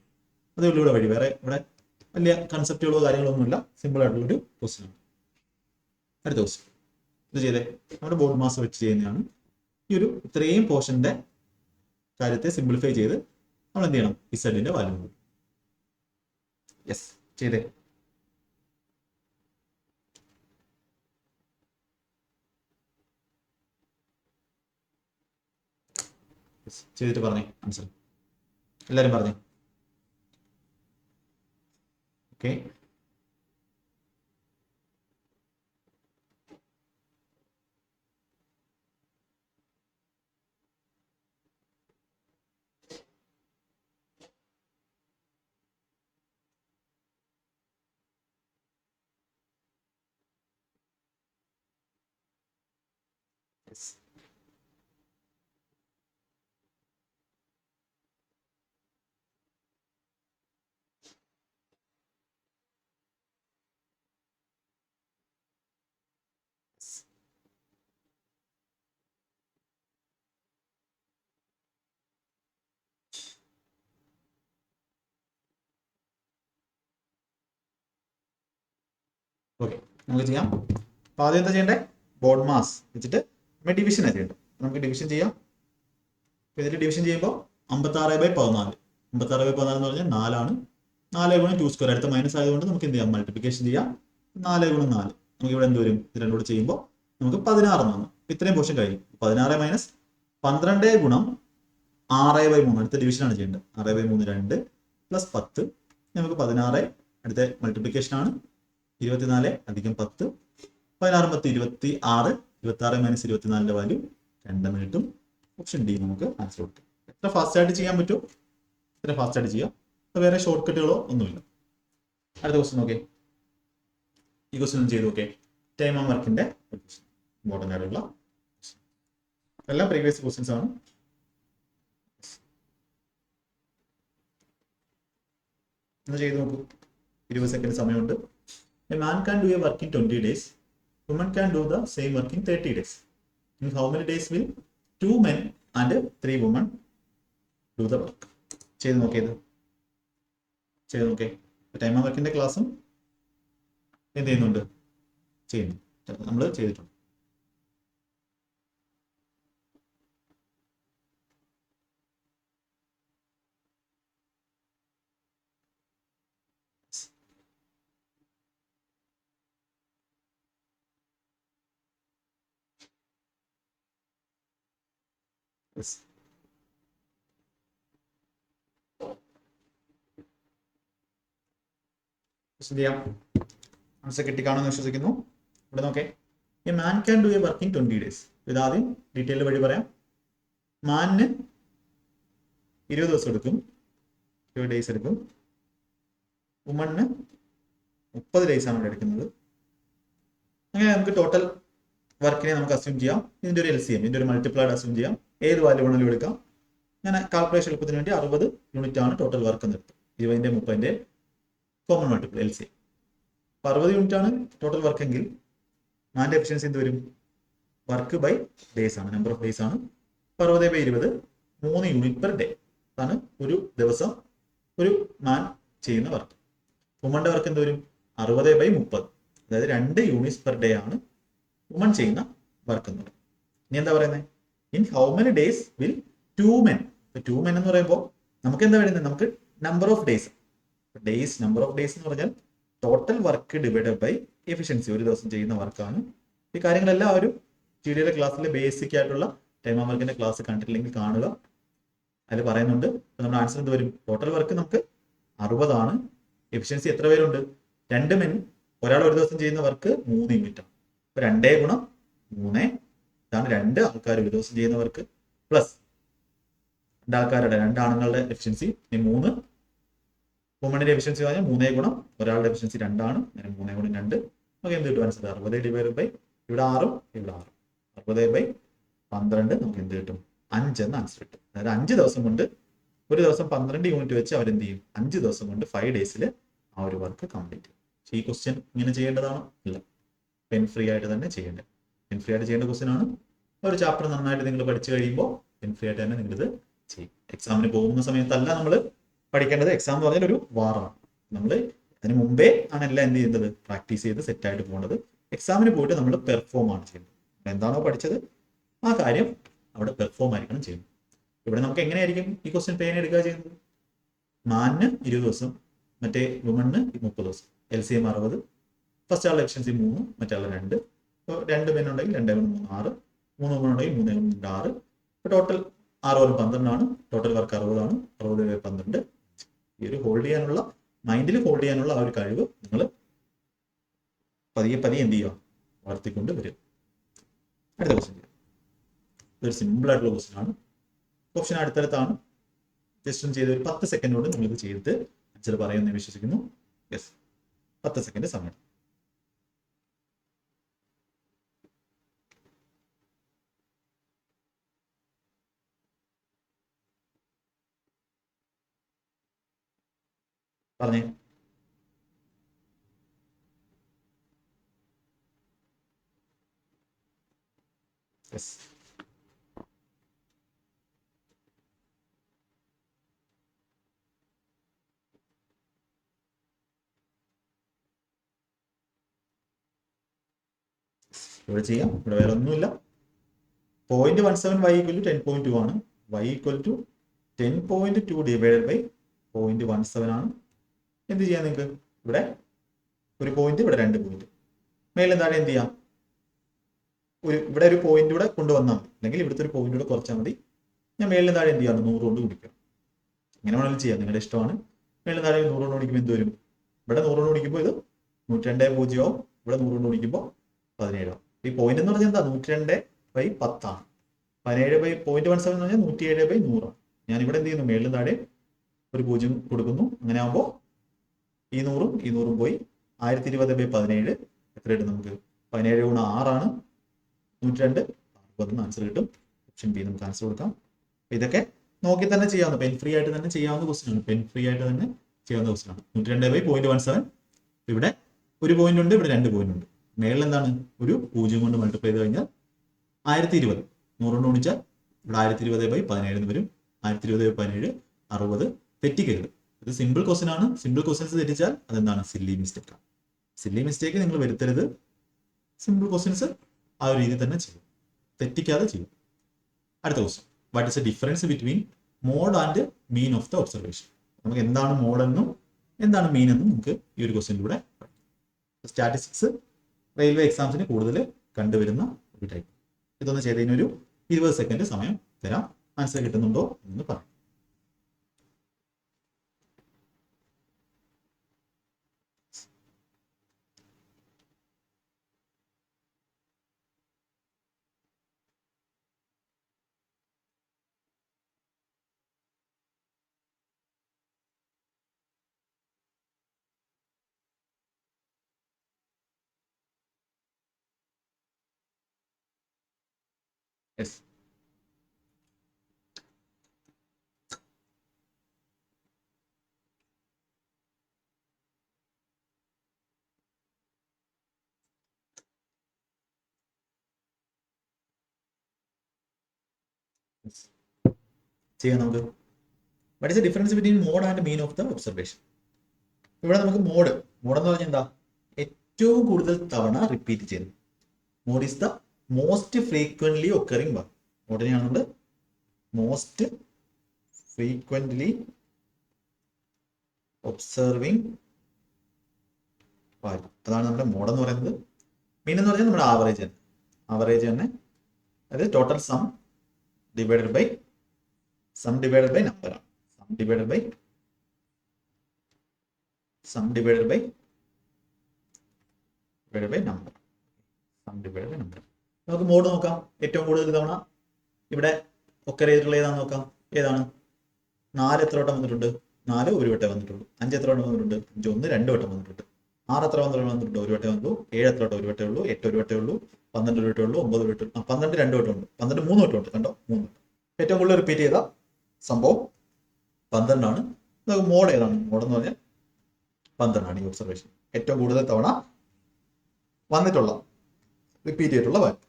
അതേ ഉള്ളൂ ഇവിടെ വഴി. വേറെ ഇവിടെ വലിയ കൺസെപ്റ്റുകളോ കാര്യങ്ങളൊന്നുമില്ല. സിമ്പിൾ ആയിട്ടുള്ളൊരു ക്വസ്റ്റ്യൻ ആണ്. അടുത്ത ക്വസ്റ്റ്യൻ ഇത് ചെയ്തേ. നമ്മുടെ ബോർഡ് മാസ് വെച്ച് ചെയ്യുന്നതാണ്. ഈ ഒരു ഇത്രയും പോർഷന്റെ കാര്യത്തെ സിംപ്ലിഫൈ ചെയ്ത് നമ്മൾ എന്ത് ചെയ്യണം? ഇസഡിന്റെ വാല്യൂ. യെസ്, ചെയ്തേ. ചെയ്തിട്ട് പറഞ്ഞേ ആൻസർ. എല്ലാവരും പറഞ്ഞേ. ഓക്കെ, ഓക്കെ, നമുക്ക് ചെയ്യാം. അപ്പോൾ ആദ്യം എന്താ ചെയ്യേണ്ടത്? ബോഡ് മാസ് വെച്ചിട്ട് നമ്മൾ ഡിവിഷനാണ് ചെയ്യേണ്ടത്. നമുക്ക് ഡിവിഷൻ ചെയ്യാം. അപ്പോൾ ഇതിൽ ഡിവിഷൻ ചെയ്യുമ്പോൾ 56/14. 56/14 എന്ന് പറഞ്ഞാൽ 4 4 ഗുണം 2 സ്ക്വയർ. അടുത്ത മൈനസ് ആയതുകൊണ്ട് നമുക്ക് എന്ത് ചെയ്യാം? മൾട്ടിപ്ലിക്കേഷൻ ചെയ്യാം. 4 ഗുണം 4 നമുക്ക് ഇവിടെ എന്ത് വരും? ഇത് രണ്ടുകൂടെ ചെയ്യുമ്പോൾ നമുക്ക് 16 എന്ന് വന്നു. ഇത്രയും പോർഷൻ കഴിയും. 16 മൈനസ് 12 ഗുണം 6/3. അടുത്ത ഡിവിഷനാണ് ചെയ്യേണ്ടത്. 6/3 2 പ്ലസ് 10 നമുക്ക് 16. അടുത്ത മൾട്ടിപ്ലിക്കേഷൻ ആണ്. 24 അധികം 10 16 10 26. 26 മൈനസ് 24 വാല്യൂ 2 എന്ന് കിട്ടും. ഓപ്ഷൻ ഡി നമുക്ക് ആൻസർ കിട്ടും. എത്ര ഫാസ്റ്റ് ആയിട്ട് ചെയ്യാൻ പറ്റും എത്ര ഫാസ്റ്റ് ആയിട്ട് ചെയ്യാം. വേറെ ഷോർട്ട് കട്ടുകളോ ഒന്നുമില്ല. അടുത്ത ക്വസ്റ്റ്യൻ നോക്കേ. ഈ ക്വസ്റ്റ്യൻ ചെയ്ത് നോക്കേ. ടൈം ആൻഡ് വർക്കിന്റെ ഇമ്പോർട്ടൻ്റ് ആയിട്ടുള്ള എല്ലാം പ്രീവിയസ് ക്വസ്റ്റ്യൻസ് ആണ്. ഒന്ന് ചെയ്ത് നോക്കൂ. 20 സെക്കൻഡ് സമയമുണ്ട്. A man can do a work in 20 days. Woman can do the same work in 30 days. In how many days will 2 men and 3 women do the work? ചെയ്ത് നോക്കിയത് ചെയ്ത് നോക്കേ. ടൈം ആൻഡ് വർക്കിന്റെ ക്ലാസ്സും എന്ത് ചെയ്യുന്നുണ്ട്? ചെയ്യുന്നു. നമ്മൾ ചെയ്തിട്ടുണ്ട്. ആൻസർ കിട്ടിക്കാണെന്ന് വിശ്വസിക്കുന്നു. ഇവിടെ നോക്കേ. A man can do A work in 20 days. ഇത് ആദ്യം ഡീറ്റെയിൽ വഴി പറയാം. മാനിന് 20 ദിവസം എടുക്കും, 20 ഡേയ്സ് എടുക്കും. വുമണിന് 30 ഡേയ്സ് ആണ് ഇവിടെ എടുക്കുന്നത്. അങ്ങനെ നമുക്ക് ടോട്ടൽ വർക്കിനെ നമുക്ക് അസ്യൂം ചെയ്യാം. ഇതിന്റെ ഒരു LCM, ഇതിന്റെ ഒരു മൾട്ടിപ്ലൈഡ് അസ്യൂം ചെയ്യാം. ഏത് വാല്യൂ വേണമെങ്കിലും എടുക്കാം. ഞാൻ കാൽക്കുലേഷൻ എളുപ്പത്തിന് വേണ്ടി 60 യൂണിറ്റ് ആണ് ടോട്ടൽ വർക്ക് എന്ന് എടുത്തു. 20ന്റെ 30ന്റെ കോമൺ മൾട്ടിപ്പിൾ LCM. അപ്പോൾ 60 യൂണിറ്റ് ആണ് ടോട്ടൽ വർക്ക് എങ്കിൽ മാൻ്റെ എഫിഷ്യൻസി എന്ത് വരും? വർക്ക് ബൈ ഡേയ്സ് ആണ്, നമ്പർ ഓഫ് ഡേയ്സ് ആണ്. 60/20 3 യൂണിറ്റ് പെർ ഡേ ആണ് ഒരു ദിവസം ഒരു മാൻ ചെയ്യുന്ന വർക്ക്. വുമന്റെ വർക്ക് എന്ത് വരും? 60/30, അതായത് 2 യൂണിറ്റ്സ് പെർ ഡേ ആണ് വുമൺ ചെയ്യുന്ന വർക്ക് എന്ന് പറയും. ഇനി എന്താ പറയുന്നത്? In how many days will 2 men. 2 men എന്ന് പറയുമ്പോൾ നമുക്ക് എന്താ വരുന്നത്? നമുക്ക് number of days. Days, number of days എന്ന് പറഞ്ഞാൽ total work divided by efficiency, ഒരു ദിവസം ചെയ്യുന്ന വർക്കാണ്. ഈ കാര്യങ്ങളെല്ലാം ഒരു GDയുടെ ക്ലാസ്സിലെ ബേസിക് ആയിട്ടുള്ള ടൈം ആൻഡ് വർക്കിന്റെ ക്ലാസ് കണ്ടിട്ടില്ലെങ്കിൽ കാണുക. അതിൽ പറയുന്നുണ്ട്. നമ്മുടെ ആൻസർ എന്ത് വരും? ടോട്ടൽ വർക്ക് നമുക്ക് 60 ആണ്. എഫിഷ്യൻസി എത്ര പേരുണ്ട്? 2 men. ഒരാൾ ഒരു ദിവസം ചെയ്യുന്ന വർക്ക് 3 യൂണിറ്റ് ആണ്. അപ്പൊ 2 ഗുണം 3 ഇതാണ് 2 ആൾക്കാർ ഒരു ദിവസം ചെയ്യുന്ന വർക്ക്. പ്ലസ് 2 ആൾക്കാരുടെ 2 ആണുങ്ങളുടെ എഫിഷ്യൻസി. ഇനി 3 വുമണിന്റെ എഫിഷ്യൻസി പറഞ്ഞാൽ 3 ഗുണം ഒരാളുടെ എഫിഷ്യൻസി 2 ആണ്. അങ്ങനെ 3 ഗുണം 2 നമുക്ക് എന്ത് കിട്ടും? ആൻസർ 60 ഡിവൈഡ് ബൈ ഇവിടെ 6 ഇവിടെ 6 60/12 നമുക്ക് എന്ത് കിട്ടും? 5 എന്ന് ആൻസർ കിട്ടും. അതായത് 5 ദിവസം കൊണ്ട് ഒരു ദിവസം 12 യൂണിറ്റ് വെച്ച് അവരെന്ത് ചെയ്യും? 5 ദിവസം കൊണ്ട് 5 ഡേയ്സിൽ ആ ഒരു വർക്ക് കംപ്ലീറ്റ് ചെയ്യും. പക്ഷേ ഈ ക്വസ്റ്റ്യൻ ഇങ്ങനെ ചെയ്യേണ്ടതാണോ? ഇല്ല, പെൻ ഫ്രീ ആയിട്ട് തന്നെ ചെയ്യേണ്ടത്. പെൻ ഫ്രീ ആയിട്ട് ചെയ്യേണ്ട ക്വസ്റ്റ്യൻ ആണ്. ഒരു ചാപ്റ്റർ നന്നായിട്ട് നിങ്ങൾ പഠിച്ചു കഴിയുമ്പോൾ പെൻ ഫ്രീ ആയിട്ട് തന്നെ നിങ്ങളിത് ചെയ്യും. എക്സാമിന് പോകുന്ന സമയത്തല്ല നമ്മൾ പഠിക്കേണ്ടത്. എക്സാം എന്ന് പറഞ്ഞാൽ ഒരു വാറാണ്. നമ്മൾ അതിന് മുമ്പേ ആണ് എല്ലാം എന്ത് ചെയ്യുന്നത്? പ്രാക്ടീസ് ചെയ്ത് സെറ്റായിട്ട് പോകേണ്ടത്. എക്സാമിന് പോയിട്ട് നമ്മൾ പെർഫോം ആണ് ചെയ്യുന്നത്. എന്താണോ പഠിച്ചത് ആ കാര്യം അവിടെ പെർഫോം ആയിരിക്കണം ചെയ്യുന്നത്. ഇവിടെ നമുക്ക് എങ്ങനെയായിരിക്കും ഈ ക്വസ്റ്റ്യൻ പേന എടുക്കുക ചെയ്യുന്നത്? മാനിന് 20 ദിവസം, മറ്റേ വുമണിന് 30 ദിവസം. LCM 60. ഫസ്റ്റ് ആളുടെ എഫിഷ്യൻസി 3, മറ്റേ ആളുടെ 2. ഇപ്പോൾ 2 men ഉണ്ടെങ്കിൽ 2 ഗുണം 3 6, 3 വുമൺ ഉണ്ടെങ്കിൽ 3 ഗുണം 2 6. ഇപ്പോൾ ടോട്ടൽ 6 ഓവർ 12 ടോട്ടൽ വർക്ക് 60 60/12. ഈ ഒരു ഹോൾഡ് ചെയ്യാനുള്ള മൈൻഡിൽ ഹോൾഡ് ചെയ്യാനുള്ള ആ ഒരു കഴിവ് നിങ്ങൾ പതിയെ പതിയെ എന്ത് ചെയ്യുക, വളർത്തിക്കൊണ്ട് വരും. അടുത്ത ക്വസ്റ്റ്യൻ ചെയ്യാം. ഇതൊരു സിമ്പിൾ ആയിട്ടുള്ള ക്വസ്റ്റ്യൻ ആണ്. ഓപ്ഷൻ അടുത്തടുത്താണ്. ജസ്റ്റ് ചെയ്ത് ഒരു 10 സെക്കൻഡ് കൊണ്ട് നിങ്ങൾ ഇത് ചെയ്തിട്ട് ആൻസർ പറയുമെന്ന് വിശ്വസിക്കുന്നു. യെസ്, 10 സെക്കൻഡ് സമയം. പറഞ്ഞേ. യെസ്, ഇവിടെ ചെയ്യാം. ഇവിടെ വേറെ ഒന്നുമില്ല. 0.17 y = 10.2 ആണ്. y = 10.2 ഡിവൈഡഡ് ബൈ 0.17 ആണ്. എന്ത് ചെയ്യാം നിങ്ങൾക്ക്? ഇവിടെ ഒരു പോയിന്റ്, ഇവിടെ 2 പോയിന്റ്. മേലും താഴെ എന്ത് ചെയ്യാം? ഇവിടെ ഒരു പോയിന്റ് കൂടെ കൊണ്ടുവന്നാൽ മതി, അല്ലെങ്കിൽ ഇവിടുത്തെ ഒരു പോയിന്റ് കൂടെ കുറച്ചാൽ മതി. ഞാൻ മേലിലും താഴെ എന്ത് ചെയ്യാം? 100 കൊണ്ട് ഗുണിക്കാം. ഇങ്ങനെ വേണമെങ്കിലും ചെയ്യാം, നിങ്ങളുടെ ഇഷ്ടമാണ്. മേലും താഴെ 100 കൊണ്ട് ഗുണിക്കുമ്പോൾ എന്ത് വരും? ഇവിടെ 100 കൊണ്ട് ഗുണിക്കുമ്പോൾ ഇത് 102.0 ആവും. ഇവിടെ 100 കൊണ്ട് ഗുണിക്കുമ്പോൾ 17 ആവും. ഈ പോയിന്റ് എന്ന് പറഞ്ഞാൽ എന്താ? 102/10 ആണ്. 17/0.17 എന്ന് പറഞ്ഞാൽ 107/100 ആണ്. ഞാൻ ഇവിടെ എന്ത് ചെയ്യുന്നു? മേളിലും താഴെ ഒരു 0 കൊടുക്കുന്നു. അങ്ങനെ ആകുമ്പോൾ ഈ 100ഉം ഈ 100ഉം പോയി 1020/17 എത്ര കിട്ടും നമുക്ക്? 17 × 6 ആണ് 102. 60 ആൻസർ കിട്ടും. ഓപ്ഷൻ ബി നമുക്ക് ആൻസർ കൊടുക്കാം. ഇതൊക്കെ നോക്കി തന്നെ ചെയ്യാവുന്ന, പെൻ ഫ്രീ ആയിട്ട് തന്നെ ചെയ്യാവുന്ന ക്വസ്റ്റ്യൻ ആണ്. പെൻ ഫ്രീ ആയിട്ട് തന്നെ ചെയ്യാവുന്ന ക്വസ്റ്റ്യൻ ആണ്. 102/0.17. ഇവിടെ ഒരു പോയിന്റ് ഉണ്ട്, ഇവിടെ 2 പോയിന്റ് ഉണ്ട്. മേളിൽ എന്താണ്? ഒരു 0 കൊണ്ട് മൾട്ടിപ്ലൈ ചെയ്ത് കഴിഞ്ഞാൽ 1020. 100 കൊണ്ട് ഗുണിച്ചാൽ ഇവിടെ 1020/17 എന്ന് വരും. 1020/17 60. തെറ്റിക്കരുത്. ഇത് സിമ്പിൾ ക്വസ്റ്റ്യൻ ആണ്. സിമ്പിൾ ക്വസ്റ്റ്യൻസ് തെറ്റിച്ചാൽ അതെന്താണ്? സില്ലി മിസ്റ്റേക്ക് ആണ്. സില്ലി മിസ്റ്റേക്ക് നിങ്ങൾ വരുത്തരുത്. സിമ്പിൾ ക്വസ്റ്റ്യൻസ് ആ ഒരു രീതിയിൽ തന്നെ ചെയ്യും, തെറ്റിക്കാതെ ചെയ്യും. അടുത്ത question. What is a difference between mode and mean of the observation? നമുക്ക് എന്താണ് മോഡ് എന്നും എന്താണ് മീൻ എന്നും നമുക്ക് ഈ ഒരു ക്വസ്റ്റ്യനിലൂടെ പഠിക്കാം. സ്റ്റാറ്റിസ്റ്റിക്സ് റെയിൽവേ എക്സാംസിന് കൂടുതൽ കണ്ടുവരുന്ന ഒരു ടൈപ്പ്. ഇതൊന്ന് ചെയ്തതിനൊരു 20 സെക്കൻഡ് സമയം തരാം. ആൻസർ കിട്ടുന്നുണ്ടോ എന്ന് പറയാം. യെസ്, ചെയ്യാം നമുക്ക്. What is the difference between mode and mean of the observation? ഇവിടെ നമുക്ക് മോഡ് എന്ന് പറഞ്ഞാൽ എന്താ? ഏറ്റവും കൂടുതൽ തവണ റിപ്പീറ്റ് ചെയ്യുന്നത്. Mode is the most frequently occurring work. മോഡിനെയാണ് നമ്മൾ മോസ്റ്റ് ഫ്രീക്വന്റ്ലി ഒബ്സർവിംഗ് വാല്യൂ. അതാണ് നമ്മുടെ മോഡ് എന്ന് പറയുന്നത്. മീൻ എന്ന് പറഞ്ഞാൽ നമ്മുടെ ആവറേജ് തന്നെ. അതായത് total sum divided by number ആണ്. Sum divided by number. നമുക്ക് മോഡ് നോക്കാം. ഏറ്റവും കൂടുതൽ തവണ ഇവിടെ ഒക്കെ ചെയ്തിട്ടുള്ള ഏതാണെന്ന് നോക്കാം. ഏതാണ്? 4 എത്ര വട്ടം വന്നിട്ടുണ്ട്? 4 ഒരു വട്ടം വന്നിട്ടുള്ളൂ. 5 എത്ര വട്ടം വന്നിട്ടുണ്ട്? 5 1 2 വട്ടം വന്നിട്ടുണ്ട്. 6 എത്ര വന്നിട്ടുണ്ട്? ഒരു വട്ടം വന്നു. 7 എത്ര വട്ടം? ഒരു വട്ടേ ഉള്ളൂ. 8 ഒരു വട്ടേ ഉള്ളൂ. 12 ഒരു വട്ടേ ഉള്ളൂ. 9 ഒരു വട്ടം. 12 2 വട്ടം ഉണ്ട്. 12 3 വട്ടം ഉണ്ട്. കണ്ടോ? 3 വട്ടം. ഏറ്റവും കൂടുതൽ റിപ്പീറ്റ് ചെയ്ത സംഭവം 12 ആണ്. നമുക്ക് മോഡ് ഏതാണ്? മോഡ് എന്ന് പറഞ്ഞാൽ 12 ആണ്. ഈ ഒബ്സർവേഷൻ ഏറ്റവും കൂടുതൽ തവണ വന്നിട്ടുള്ള റിപ്പീറ്റ് ചെയ്തിട്ടുള്ള വാല്യൂ.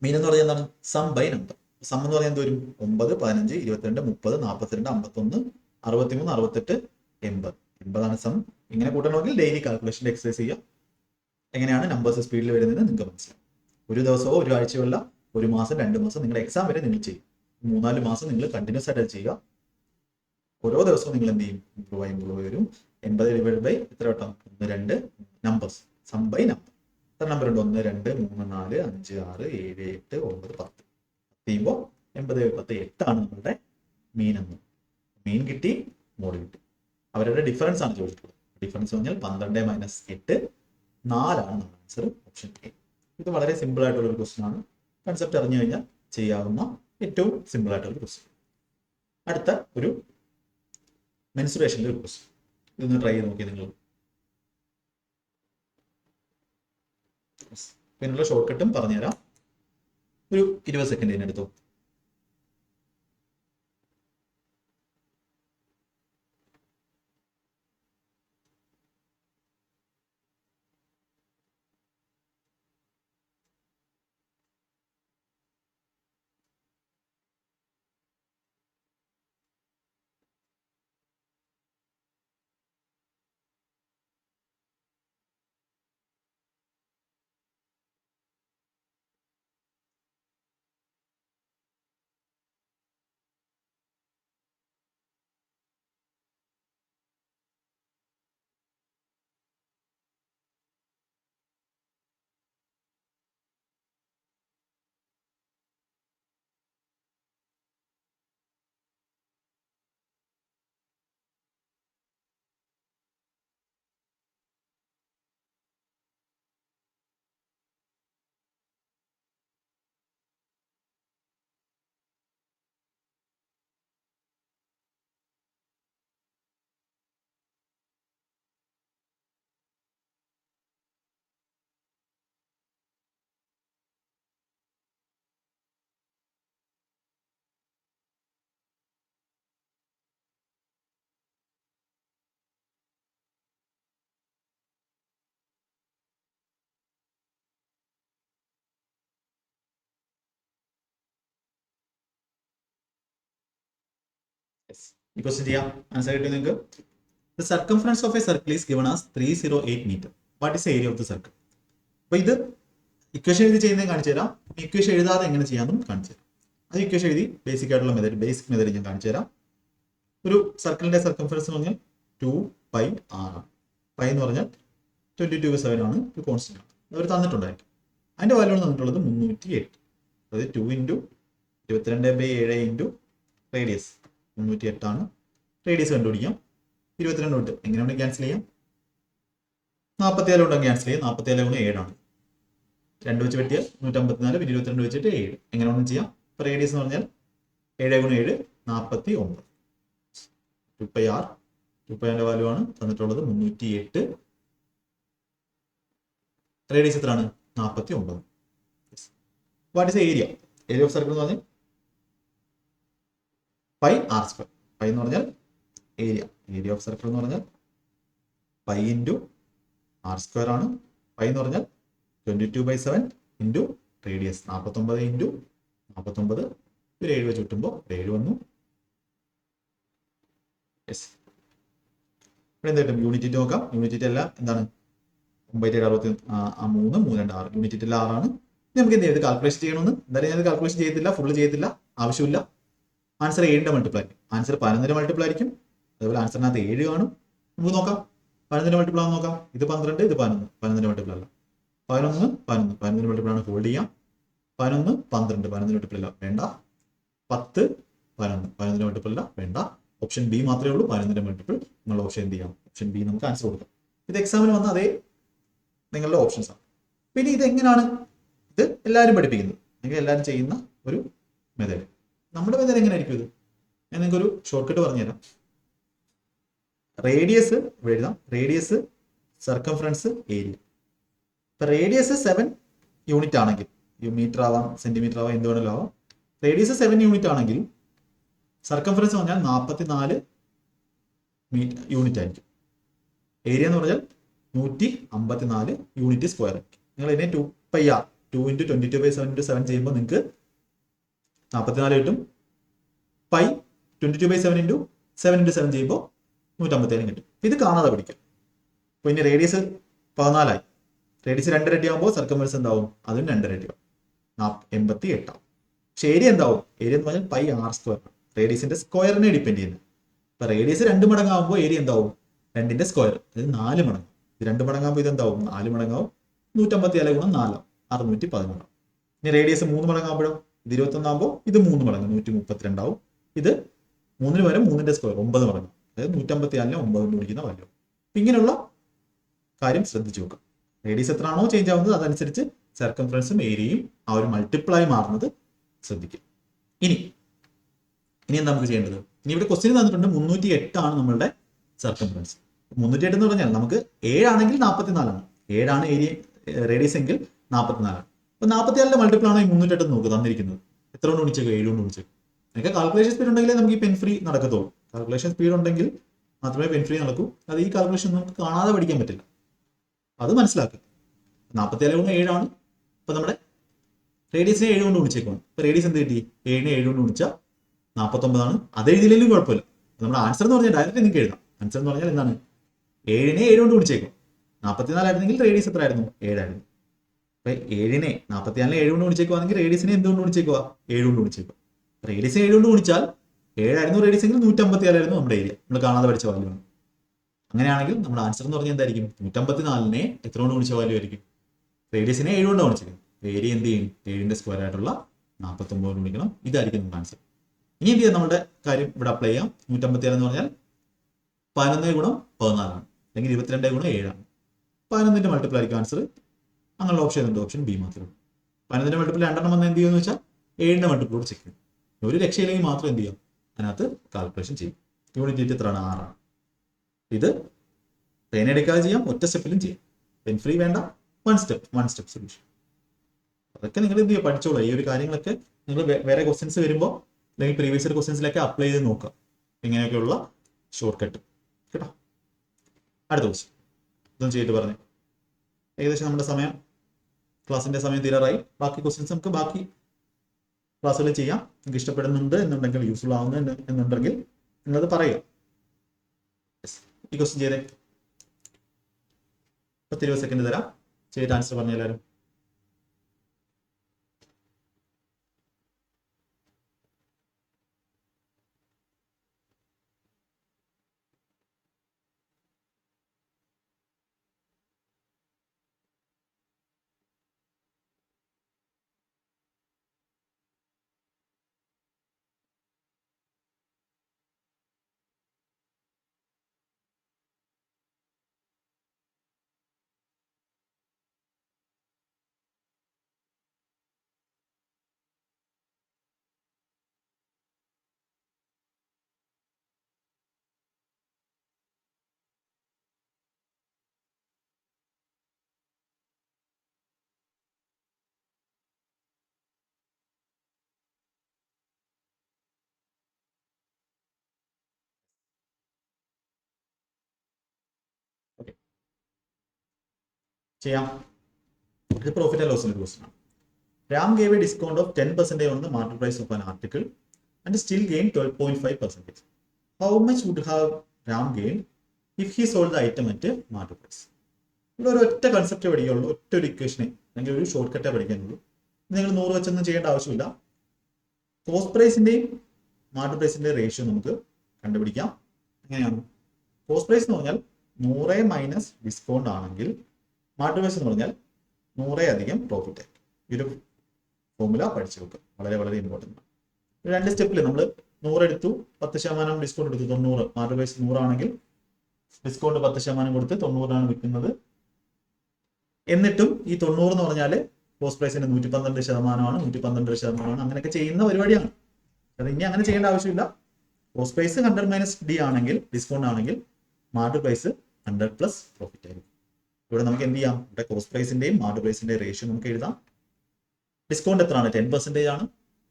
മീൻ എന്ന് പറഞ്ഞാൽ എന്താണ്? Some by number. സം എന്ന് പറഞ്ഞാൽ എന്ത് വരും? 9 15 22 30 42 51 63 68 80. 80 ആണ് സം. ഇങ്ങനെ കൂട്ടണമെങ്കിൽ ഡെയിലി കാൽക്കുലേഷൻ എക്സസൈസ് ചെയ്യുക. എങ്ങനെയാണ് നമ്പേഴ്സ് സ്പീഡിൽ വരുന്നതെന്ന് നിങ്ങൾക്ക് മനസ്സിലാവും. ഒരു ദിവസമോ ഒരു ആഴ്ചയോ അല്ല, ഒരു മാസം 2 മാസം നിങ്ങളുടെ എക്സാം വരെ നിങ്ങൾ ചെയ്യും. 3-4 മാസം നിങ്ങൾ കണ്ടിന്യൂസ് ആയിട്ട് ചെയ്യുക. ഓരോ ദിവസവും നിങ്ങൾ എന്ത് ചെയ്യും? ഇമ്പ്രൂവ് ആയി വരും. 80 ഡിവൈഡ് ബൈ എത്ര വട്ടം? 1 2 നമ്പേഴ്സ്. Sum by number. എത്ര നമ്പർ ഉണ്ട്? 1 2 3 4 5 6 7 8 9 10. ചെയ്യുമ്പോൾ 80/8 നമ്മളുടെ മീൻ എന്ന്. മീൻ കിട്ടി, മോഡ് കിട്ടി. അവരുടെ ഡിഫറൻസ് ആണ് ചോദിച്ചിട്ടുള്ളത്. ഡിഫറൻസ് പറഞ്ഞാൽ 12 - 8 4 ആണ് നമ്മുടെ ആൻസർ, ഓപ്ഷൻ എ. ഇത് വളരെ സിമ്പിൾ ആയിട്ടുള്ള ഒരു ക്വസ്റ്റ്യൻ ആണ്. കൺസെപ്റ്റ് അറിഞ്ഞു കഴിഞ്ഞാൽ ചെയ്യാവുന്ന ഏറ്റവും സിമ്പിൾ ആയിട്ടുള്ള ക്വസ്റ്റ്യൻ. അടുത്ത ഒരു മെൻസുറേഷനിലെ ഒരു ക്വസ്റ്റ്യൻ. ഇതൊന്ന് ട്രൈ ചെയ്ത് നോക്കിയാൽ നിങ്ങൾ. പിന്നുള്ള ഷോർട്ട് കട്ടും പറഞ്ഞുതരാം. ഒരു 20 സെക്കൻഡ് ഇതിനെടുത്തു. ഈ ക്വസ്റ്റ്യൻ ചെയ്യാം. ആൻസർ കിട്ടി നിങ്ങൾക്ക്. The circumference of a circle is given as 308 meter. What is the area of the circle? അപ്പോൾ ഇത് ഇക്വേഷൻ എഴുതി ചെയ്യുന്നത് കാണിച്ചു തരാം. ഇക്വേഷൻ എഴുതാതെ എങ്ങനെ ചെയ്യാമെന്നും കാണിച്ചു തരാം. അത് ഇക്വേഷൻ എഴുതി ബേസിക് ആയിട്ടുള്ള ബേസിക് മെത്തേഡ് ഞാൻ കാണിച്ചു തരാം. ഒരു സർക്കിളിന്റെ സർക്കംഫറൻസ് എന്ന് പറഞ്ഞാൽ 2πr ആണ്. പൈ എന്ന് പറഞ്ഞാൽ 22/7 ആണ്, ഒരു കോൺസ്റ്റന്റ് ആണ്. അവർ തന്നിട്ടുണ്ടായിരിക്കും. അതിന്റെ വാല്യൂ തന്നിട്ടുള്ളത് 308. അതായത് 2 × 22/7 × റേഡിയസ് 308 ആണ്. റേഡിയസ് കണ്ടുപിടിക്കാം. 22 തൊട്ട് എങ്ങനെയാണ് ക്യാൻസൽ ചെയ്യാം? 47 കൊണ്ട് ക്യാൻസൽ ചെയ്യാം. 47 × 7 ആണ്. 2 വെച്ച് വെട്ടിയാൽ 154, പിന്നെ 22 വെച്ചിട്ട് 7. എങ്ങനെ വേണം ചെയ്യാം? ഇപ്പൊ റേഡിയസ് എന്ന് പറഞ്ഞാൽ 7 × 7 49. 2πr 2πന്റെ വാല്യൂ ആണ് തന്നിട്ടുള്ളത് 308. റേഡിയസ് എത്രയാണ്? 49. What is area? Area of circle എന്ന് പറഞ്ഞാൽ πr². പൈ എന്ന് പറഞ്ഞാൽ ഏരിയ. ഏരിയ ഓഫ് സർക്കിൾ എന്ന് പറഞ്ഞാൽ π × r² ആണ്. പൈ എന്ന് പറഞ്ഞാൽ 22/7 × റേഡിയസ് 49 × 49. ഒരു 7 വെച്ച് കിട്ടുമ്പോൾ 7 വന്നു. യെസ്. ഇവിടെ എന്ത് കിട്ടും? യൂണിറ്റ് നോക്കാം. യൂണിറ്റ് എല്ലാം എന്താണ്? 9/7 63 326. യൂണിറ്റ് എല്ലാം 6 ആണ്. നമുക്ക് എന്ത് ചെയ്ത് കാൽക്കുലേഷൻ ചെയ്യണമെന്ന് എന്തായാലും ഞാൻ കാൽക്കുലേഷൻ ചെയ്തില്ല, ഫുള്ള് ചെയ്തില്ല, ആവശ്യമില്ല. ആൻസർ 7ന്റെ മൾട്ടിപ്പിൾ ആയിരിക്കും. ആൻസർ 11ന്റെ മൾട്ടിപ്പിൾ ആയിരിക്കും. അതുപോലെ ആൻസറിനകത്ത് 7 കാണും. നമുക്ക് നോക്കാം 11ന്റെ മൾട്ടിപ്പിൾ ആണെന്ന് നോക്കാം. ഇത് 12, ഇത് 11. 11ന്റെ മൾട്ടിപ്പിൾ അല്ല. 11 11. 11ന്റെ മൾട്ടിപ്പിൾ ആണ്. ഹോൾഡ് ചെയ്യാം. 11 12. 11ന്റെ മൾട്ടിപ്പിൾ അല്ല, വേണ്ട. 10 11. 11ന്റെ മൾട്ടിപ്പിൾ അല്ല, വേണ്ട. ഓപ്ഷൻ ബി മാത്രമേ ഉള്ളൂ 11ന്റെ മൾട്ടിപ്പിൾ. നിങ്ങളുടെ ഓപ്ഷൻ എന്ത് ചെയ്യാം? ഓപ്ഷൻ ബി നമുക്ക് ആൻസർ കൊടുക്കാം. ഇത് എക്സാമിന് വന്ന അതേ നിങ്ങളുടെ ഓപ്ഷൻസ് ആണ്. പിന്നെ ഇത് എങ്ങനെയാണ് ഇത് എല്ലാവരും പഠിപ്പിക്കുന്നത്, അല്ലെങ്കിൽ എല്ലാവരും ചെയ്യുന്ന ഒരു മെത്തേഡ്. നമ്മുടെ മെത്തേഡ് എങ്ങനെ ആയിരിക്കും ഇത്? ഞാൻ നിങ്ങൾക്ക് ഒരു ഷോർട്ട് കട്ട് പറഞ്ഞുതരാം. റേഡിയസ് ഇവിടെ എഴുതാം. Radius, circumference, area. ഇപ്പൊ റേഡിയസ് 7 യൂണിറ്റ് ആണെങ്കിൽ, മീറ്റർ ആവാം, സെന്റിമീറ്റർ ആവാം, എന്ത് വേണമെങ്കിലും ആവാം. റേഡിയസ് 7 യൂണിറ്റ് ആണെങ്കിൽ സർക്കംഫറൻസ് പറഞ്ഞാൽ 44 യൂണിറ്റ് ആയിരിക്കും. ഏരിയ എന്ന് പറഞ്ഞാൽ 154 യൂണിറ്റ് സ്ക്വയർ ആയിരിക്കും. നിങ്ങൾ ഇതിനെ 2πr 2 × 22/7 × 7 ചെയ്യുമ്പോൾ നിങ്ങൾക്ക് 44 കിട്ടും. പൈ 22/7 × 7 × 7 ചെയ്യുമ്പോൾ 157 കിട്ടും. ഇത് കാണാതെ പഠിക്കാം. അപ്പോൾ ഇനി റേഡിയസ് 14 ആയി. റേഡിയസ് 2 ഇരട്ടി ആകുമ്പോൾ സർക്കംഫറൻസ് എന്താവും? അതും 2 ഇരട്ടി ആവും, 88 ആവും. പക്ഷെ ഏരിയ എന്താവും? ഏരിയ എന്ന് പറഞ്ഞാൽ πr². റേഡിയസിന്റെ സ്ക്വയറിനെ ഡിപ്പെൻഡ് ചെയ്യുന്നത്. ഇപ്പൊ റേഡിയസ് 2 മടങ്ങാകുമ്പോൾ ഏരിയ എന്താവും? 2ന്റെ സ്ക്വയർ, അതായത് 4 മടങ്ങ്. ഇത് 2 മടങ്ങാകുമ്പോൾ ഇത് എന്താവും? 4 മടങ്ങാവും. 157 × 4 614. ഇനി റേഡിയസ് 3 മടങ്ങാകുമ്പോഴോ ഇത് 21 ആകുമ്പോൾ ഇത് 3 മടങ്ങ് 132 ആവും. ഇത് 3 വരെ 3ന്റെ സ്ക്വയർ 9 മടങ്ങ്, അതായത് 154 9 കൊണ്ട് വിളിക്കുന്ന വാല്യൂ. ഇങ്ങനെയുള്ള കാര്യം ശ്രദ്ധിച്ചു നോക്കുക. റേഡിയസ് എത്ര ആണോ ചേഞ്ച് ആവുന്നത് അതനുസരിച്ച് സർക്കംഫറൻസും ഏരിയയും ആ ഒരു മൾട്ടിപ്ലൈ മാറുന്നത് ശ്രദ്ധിക്കുക. ഇനി എന്താ നമുക്ക് ചെയ്യേണ്ടത്? ഇനി ഇവിടെ ക്വസ്റ്റ്യൻ തന്നിട്ടുണ്ട് 308 ആണ് നമ്മളുടെ സർക്കംഫറൻസ്. 308 എന്ന് പറഞ്ഞാൽ നമുക്ക് 7 ആണെങ്കിൽ 44 ആണ്. 7 ആണ് ഏരിയ റേഡിയസ് എങ്കിൽ 44 ആണ്. അപ്പൊ 44ന്റെ മൾട്ടിപ്പിൾ ആണോ ഈ 308 നോക്കുക തന്നിരിക്കുന്നത്. എത്ര കൊണ്ട് വിളിച്ചേക്കും? 7 കൊണ്ട് വിളിച്ചേക്കും. നിങ്ങൾക്ക് കാൽക്കുലേഷൻ സ്പീഡ് ഉണ്ടെങ്കിലേ നമുക്ക് ഈ പെൻ ഫ്രീ നടക്കത്തുള്ളൂ. കാൽക്കുലേഷൻ സ്പീഡ് ഉണ്ടെങ്കിൽ മാത്രമേ പെൻ ഫ്രീ നടക്കൂ. അത് ഈ കാൽക്കുലേഷൻ നമുക്ക് കാണാതെ പഠിക്കാൻ പറ്റില്ല. അത് മനസ്സിലാക്കുക. 44 കൊണ്ട് 7 ആണ്. അപ്പൊ നമ്മുടെ റേഡിയസിനെ 7 കൊണ്ട് വിളിച്ചേക്കാണ്. അപ്പൊ റേഡിയസ് എന്ത് കിട്ടി? 7നെ 7 കൊണ്ട് വിളിച്ചാൽ 49 ആണ്. അത് എഴുതിയില്ലെങ്കിലും കുഴപ്പമില്ല. നമ്മുടെ ആൻസർ എന്ന് പറഞ്ഞാൽ ഡയറക്റ്റ് നിങ്ങൾക്ക് എഴുതാം. ആൻസർ എന്ന് പറഞ്ഞാൽ എന്താണ്? 7നെ 7 കൊണ്ട് വിളിച്ചേക്കും. 44 ആയിരുന്നെങ്കിൽ റേഡിയസ് എത്ര ആയിരുന്നു? 7 ആയിരുന്നു. അപ്പൊ 7നെ 44നെ 7 കൊണ്ട് വിളിച്ചേക്കുവാണെങ്കിൽ റേഡിയസിനെ എന്തുകൊണ്ട് വിളിച്ചേക്കുക? 7 കൊണ്ട് വിളിച്ചേക്കുക. റേഡിയസിനെ 7 കൊണ്ട് വിളിച്ചാൽ 7 ആയിരുന്നു റേഡിയസ് എങ്കിൽ 154 ആയിരുന്നു നമ്മുടെ ഏരിയ. നമ്മൾ കാണാതെ പഠിച്ച വാല്യൂ ആണ്. അങ്ങനെയാണെങ്കിൽ നമ്മുടെ ആൻസർ എന്ന് പറഞ്ഞാൽ എന്തായിരിക്കും? 154നെ എത്ര കൊണ്ട് വിളിച്ച വാല്യൂ ആയിരിക്കും? റേഡിയസിനെ 7 കൊണ്ടാണ് വിളിച്ചേക്കുന്നത്. ഏരിയ എന്ത് ചെയ്യും? 7ന്റെ സ്ക്വയർ ആയിട്ടുള്ള 49 കൊണ്ട് വിളിക്കണം. ഇതായിരിക്കും നമ്മുടെ ആൻസർ. ഇനി എന്ത് ചെയ്യാം? നമ്മുടെ കാര്യം ഇവിടെ അപ്ലൈ ചെയ്യാം. 154 എന്ന് പറഞ്ഞാൽ 11 ഗുണം 14 ആണ്, അല്ലെങ്കിൽ 22 ഗുണം 7 ആണ്. 11ന്റെ മൾട്ടിപ്പിൾ ആയിരിക്കും ആൻസർ. അങ്ങനെയുള്ള ഓപ്ഷൻ ഉണ്ട്. ഓപ്ഷൻ ബി മാത്രമേ ഉള്ളൂ. 11ന്റെ മൾട്ടിപ്പിൾ 2 വന്ന് എന്ത് ചെയ്യുമെന്ന് വെച്ചാൽ 7ന്റെ മൾട്ടിപ്പിളോട് ചെക്ക് ചെയ്യും. ഒരു രക്ഷയില്ലെങ്കിൽ മാത്രം എന്ത് ചെയ്യാം? അതിനകത്ത് കാൽക്കുലേഷൻ ചെയ്യും. യൂണിറ്റ് എത്രയാണ്? 6 ആണ്. ഇത് പെൻ എടുക്കാതെ ചെയ്യാം, ഒറ്റ സ്റ്റെപ്പിലും ചെയ്യാം. പെൻ ഫ്രീ വേണ്ട, വൺ സ്റ്റെപ്പ് സൊല്യൂഷൻ. അതൊക്കെ നിങ്ങൾ എന്ത് ചെയ്യുക? പഠിച്ചോളൂ. ഈ ഒരു കാര്യങ്ങളൊക്കെ നിങ്ങൾ വേറെ ക്വസ്റ്റ്യൻസ് വരുമ്പോൾ അല്ലെങ്കിൽ പ്രീവിയസ് ഇയർ ക്വസ്റ്റ്യൻസിലൊക്കെ അപ്ലൈ ചെയ്ത് നോക്കുക. ഇങ്ങനെയൊക്കെയുള്ള ഷോർട്ട് കട്ട് കേട്ടോ. അടുത്ത ക്വസ്റ്റ്യൻ ഇതൊന്നും ചെയ്തിട്ട് പറഞ്ഞു. ഏകദേശം നമ്മുടെ ക്ലാസ്സിന്റെ സമയം തീരാറായി. ബാക്കി ക്വസ്റ്റ്യൻസ് നമുക്ക് ബാക്കി ക്ലാസ്സുകളിൽ ചെയ്യാം. നിങ്ങൾക്ക് ഇഷ്ടപ്പെടുന്നുണ്ട് എന്നുണ്ടെങ്കിൽ, യൂസ്ഫുൾ ആവുന്നു എന്നുണ്ടെങ്കിൽ നിങ്ങളത് പറയുക. ഈ ക്വസ്റ്റ്യൻ ചെയ്തേ. 20 സെക്കൻഡ് തരാം. ചെയ്തിട്ട് ആൻസർ പറഞ്ഞു എല്ലാവരും. ചെയ്യാം. ഇത് പ്രോഫിറ്റ് ആൻഡ് ലോസിന്റെ ക്വസ്റ്റ്യൻ ആണ്. Ram gave a discount of 10% on the market price of an article and still gained 12.5%. How much would have Ram gained if he sold the item at a market price? ഇവിടെ ഒരു ഒറ്റ concept പഠിക്കുള്ളൂ, ഒറ്റ ഒരു ഇക്വേഷനെ അല്ലെങ്കിൽ ഒരു short കട്ടേ പഠിക്കാനുള്ളൂ. നിങ്ങൾ 100 വെച്ചൊന്നും ചെയ്യേണ്ട ആവശ്യമില്ല. കോസ്റ്റ് പ്രൈസിന്റെയും മാർക്കറ്റ് പ്രൈസിന്റെയും റേഷ്യോ നമുക്ക് കണ്ടുപിടിക്കാം. എങ്ങനെയാണ്? കോസ്റ്റ് പ്രൈസ് എന്ന് പറഞ്ഞാൽ 100 മൈനസ് ഡിസ്കൗണ്ട് ആണെങ്കിൽ മാർക്കറ്റ് പ്രൈസ് എന്ന് പറഞ്ഞാൽ 100 അധികം പ്രോഫിറ്റ് ആയിരിക്കും. ഈ ഒരു ഫോർമുല പഠിച്ചു വെക്കുക. വളരെ വളരെ ഇമ്പോർട്ടൻ്റ് ആണ്. 2 സ്റ്റെപ്പിൽ നമ്മൾ 100 എടുത്തു, 10% ഡിസ്കൗണ്ട് എടുത്തു, 90. മാർക്കറ്റ് പ്രൈസ് 100 ആണെങ്കിൽ ഡിസ്കൗണ്ട് 10% കൊടുത്ത് 90 വിൽക്കുന്നത്. എന്നിട്ടും ഈ 90 എന്ന് പറഞ്ഞാൽ കോസ്റ്റ് പ്രൈസിന്റെ 112%, 112%. അങ്ങനെയൊക്കെ ചെയ്യുന്ന പരിപാടിയാണ്. അത് ഇനി അങ്ങനെ ചെയ്യേണ്ട ആവശ്യമില്ല. കോസ്റ്റ് പ്രൈസ് 100 മൈനസ് ഡി ആണെങ്കിൽ, ഡിസ്കൗണ്ട് ആണെങ്കിൽ മാർക്കറ്റ് പ്രൈസ് 100 പ്ലസ് പ്രോഫിറ്റ് ആയിരിക്കും. ഇവിടെ നമുക്ക് എന്ത് ചെയ്യാം? ഇവിടെ കോസ്റ്റ് പ്രൈസിന്റെയും മാർക്കറ്റ് പ്രൈസിന്റെയും റേഷ്യോ നമുക്ക് എഴുതാം. ഡിസ്കൗണ്ട് എത്രയാണ്? 10% ആണ്.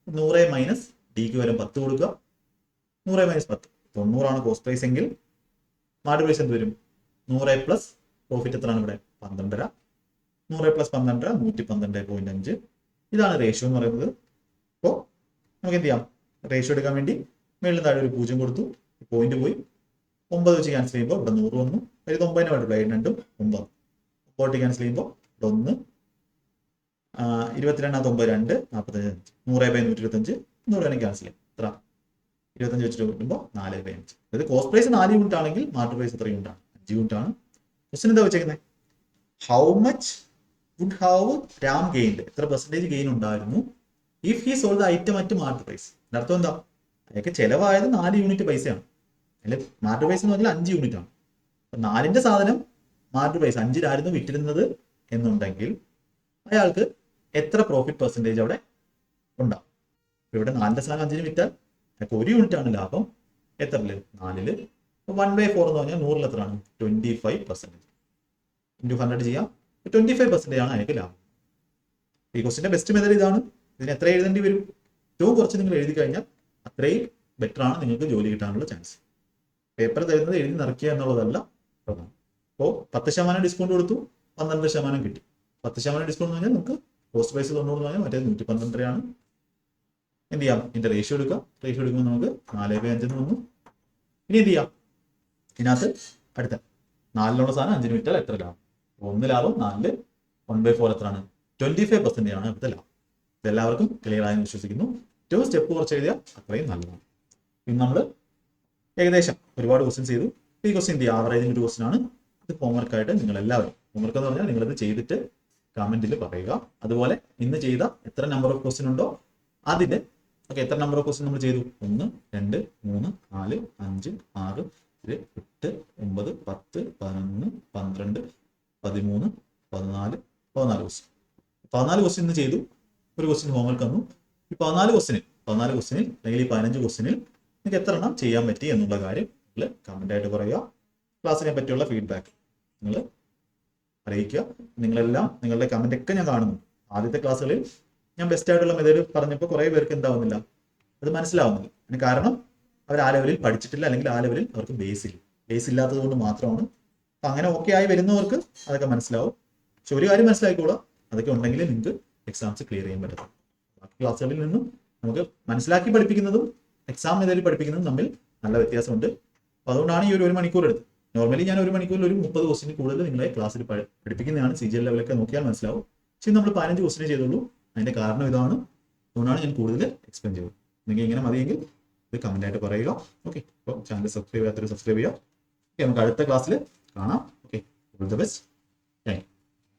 100 മൈനസ് ഡിക്ക് വരെ 10 കൊടുക്കുക. 100 മൈനസ് 10 90 ആണ് കോസ്റ്റ് പ്രൈസ് എങ്കിൽ മാർക്കറ്റ് പ്രൈസ് എന്ത് വരും? 100 പ്ലസ് പ്രോഫിറ്റ് എത്രയാണ് ഇവിടെ? 12.5. 100 പ്ലസ് 12.5 112.5. ഇതാണ് റേഷ്യോ എന്ന് പറയുന്നത്. അപ്പോൾ നമുക്ക് എന്ത് ചെയ്യാം? റേഷ്യോ എടുക്കാൻ വേണ്ടി മേളിൽ താഴെ ഒരു 0 കൊടുത്തു, പോയിന്റ് പോയി 9 വെച്ച് ക്യാൻസൽ ചെയ്യുമ്പോൾ ഇവിടെ 100 വന്നു. അതിൽ 9 വേണ്ടില്ല, 7 9. 40 ക്യാൻസൽ ചെയ്യുമ്പോൾ ഇവിടെ 1, 22 9 2 45. 100/125 100 വേണമെങ്കിൽ ക്യാൻസൽ ചെയ്യും. എത്ര? 25 വെച്ചിട്ട് കിട്ടുമ്പോൾ 4/5. അതായത് കോസ്റ്റ് പ്രൈസ് 4 യൂണിറ്റ് ആണെങ്കിൽ മാർക്കറ്റ് പ്രൈസ് എത്ര യൂണിറ്റ് ആണ്? 5 യൂണിറ്റ് ആണ്. ക്വസ്റ്റ്യൻ എന്താ വെച്ചേക്കുന്നത്? How much would have Ram gained? എത്ര പെർസെന്റേജ് ഗെയിൻ ഉണ്ടായിരുന്നു if he sold the item at market price. അർത്ഥം എന്താ? അയാൾക്ക് ചിലവായത് 4 യൂണിറ്റ് പൈസയാണ്. അതിൽ മാർക്കറ്റ് പ്രൈസ് എന്ന് പറഞ്ഞാൽ 5 യൂണിറ്റ് ആണ്. അപ്പൊ 4ന്റെ സാധനം മാർക്കറ്റ് പ്രൈസ് 5-ലായിരുന്നു വിറ്റിരുന്നത് എന്നുണ്ടെങ്കിൽ അയാൾക്ക് എത്ര പ്രോഫിറ്റ് പെർസെൻറ്റേജ് അവിടെ ഉണ്ടാവും? ഇവിടെ 4ന്റെ സാധനം 5-ന് വിറ്റാൽ അയാൾക്ക് 1 യൂണിറ്റ് ആണ് ലാഭം. എത്രയില്? 4-ല്. 1/4 എന്ന് പറഞ്ഞാൽ 100-ൽ എത്രയാണ്? 25%. ഇൻറ്റു 100 ചെയ്യാം. 25% ആണ് അയാൾക്ക് ലാഭം. ഈ ക്വസ്റ്റിന്റെ ബെസ്റ്റ് മെത്തേഡ് ഇതാണ്. ഇതിന് എത്ര എഴുതേണ്ടി വരും? ഏറ്റവും കുറച്ച് നിങ്ങൾ എഴുതി കഴിഞ്ഞാൽ അത്രയും ബെറ്റർ ആണ് നിങ്ങൾക്ക് ജോലി കിട്ടാനുള്ള ചാൻസ്. പേപ്പർ തരുന്നത് എഴുതി നിറയ്ക്കുക എന്നുള്ളതല്ല പ്രധാനം. അപ്പോൾ 10% ഡിസ്കൗണ്ട് കൊടുത്തു, 12% കിട്ടി. 10% ഡിസ്കൗണ്ട് എന്ന് പറഞ്ഞാൽ നമുക്ക് കോസ്റ്റ് പ്രൈസ് 90 എന്ന് പറഞ്ഞാൽ മറ്റേ 112 ആണ്. എന്ത് ചെയ്യാം? ഇതിന്റെ റേഷ്യോ എടുക്കാം. റേഷ്യോ എടുക്കുമ്പോൾ നമുക്ക് 4/5 വന്നു. ഇനി എന്ത് ചെയ്യാം? ഇതിനകത്ത് അടുത്ത 4-ലുള്ള സാധനം 5-ന് വിറ്റാൽ എത്ര ലാഭം? 1 ലാഭം, 4-ല് 1/4 എത്രയാണ്? 25% ആണ് അടുത്ത ലാഭം. ഇതെല്ലാവർക്കും ക്ലിയർ ആയെന്ന് വിശ്വസിക്കുന്നു. ഏറ്റവും സ്റ്റെപ്പ് കുറച്ച് എഴുതിയാൽ അത്രയും നല്ലതാണ്. ഇനി നമ്മൾ ഏകദേശം ഒരുപാട് ക്വസ്റ്റ്യൻസ് ചെയ്തു. ഈ ക്വസ്റ്റ്യൻ എന്ത് ചെയ്യുക? ആവറേജിന് ഒരു ക്വസ്റ്റ്യൻ ആണ്. ഇത് ഹോംവർക്കായിട്ട് നിങ്ങൾ എല്ലാവരും, ഹോംവർക്ക് എന്ന് പറഞ്ഞാൽ നിങ്ങളിത് ചെയ്തിട്ട് കമന്റിൽ പറയുക. അതുപോലെ ഇന്ന് ചെയ്ത എത്ര നമ്പർ ഓഫ് ക്വസ്റ്റ്യൻ ഉണ്ടോ അതിന്റെ എത്ര നമ്പർ ഓഫ് ക്വസ്റ്റ്യൻ നമ്മൾ ചെയ്തു? 1, 2, 3, 4, 5, 6, 7, 8, 9, 10, 11, 12, 13, 14 ക്വസ്റ്റ്യൻ. 14 ക്വസ്റ്റ്യൻ ഇന്ന് ചെയ്തു. ഒരു ക്വസ്റ്റ്യൻ ഹോംവർക്ക് തന്നു. ഈ 14 ക്വസ്റ്റ്യനിൽ അല്ലെങ്കിൽ ഈ 15 ക്വസ്റ്റ്യനിൽ നിങ്ങൾക്ക് എത്ര എണ്ണം ചെയ്യാൻ പറ്റി എന്നുള്ള കാര്യം നിങ്ങൾ കമന്റ് ആയിട്ട് പറയുക. ക്ലാസ്സിനെ പറ്റിയുള്ള ഫീഡ്ബാക്ക് നിങ്ങൾ അറിയിക്കുക. നിങ്ങളെല്ലാം നിങ്ങളുടെ കമന്റ് ഒക്കെ ഞാൻ കാണുന്നു. ആദ്യത്തെ ക്ലാസ്സുകളിൽ ഞാൻ ബെസ്റ്റ് ആയിട്ടുള്ള മെത്തേഡ് പറഞ്ഞപ്പോൾ കുറേ പേർക്ക് എന്താവുന്നില്ല, അത് മനസ്സിലാവുന്നില്ല. അതിന് കാരണം അവർ ആ ലെവലിൽ പഠിച്ചിട്ടില്ല, അല്ലെങ്കിൽ ആ ലെവലിൽ അവർക്ക് ബേസ് ഇല്ലാത്തത് കൊണ്ട് മാത്രമാണ്. അപ്പൊ അങ്ങനെ ഓക്കെ ആയി വരുന്നവർക്ക് അതൊക്കെ മനസ്സിലാവും. പക്ഷെ ഒരു കാര്യം മനസ്സിലാക്കിക്കോളാം, അതൊക്കെ ഉണ്ടെങ്കിൽ നിങ്ങൾക്ക് എക്സാംസ് ക്ലിയർ ചെയ്യാൻ പറ്റും. ബാക്കി ക്ലാസ്സുകളിൽ നിന്നും നമുക്ക് മനസ്സിലാക്കി പഠിപ്പിക്കുന്നതും എക്സാം മെത്തേഡിൽ പഠിപ്പിക്കുന്നതും തമ്മിൽ നല്ല വ്യത്യാസമുണ്ട്. അപ്പൊ അതുകൊണ്ടാണ് ഈ ഒരു മണിക്കൂർ എടുത്തത്. നോർമലി ഞാൻ 1 മണിക്കൂറിൽ ഒരു 30 ക്വസ്റ്റിന് കൂടുതൽ നിങ്ങളെ ക്ലാസ്സിൽ പഠിപ്പിക്കുന്നതാണ്. CGL ലെവലൊക്കെ നോക്കിയാൽ മനസ്സിലാവും. പക്ഷേ നമ്മൾ 15 ക്വസ്റ്റിനെ ചെയ്തുള്ളൂ. അതിന്റെ കാരണം ഇതാണ്. അതുകൊണ്ടാണ് ഞാൻ കൂടുതൽ എക്സ്പ്ലെയിൻ ചെയ്തത്. നിങ്ങൾക്ക് ഇങ്ങനെ മതിയെങ്കിൽ ഇത് കമന്റ് ആയിട്ട് പറയുക. ഓക്കെ, അപ്പോൾ ചാനൽ സബ്സ്ക്രൈബ് ചെയ്യാത്തവർ സബ്സ്ക്രൈബ് ചെയ്യുക. ഓക്കെ, നമുക്ക് അടുത്ത ക്ലാസ്സിൽ കാണാം. Okay, all the best. Thank you.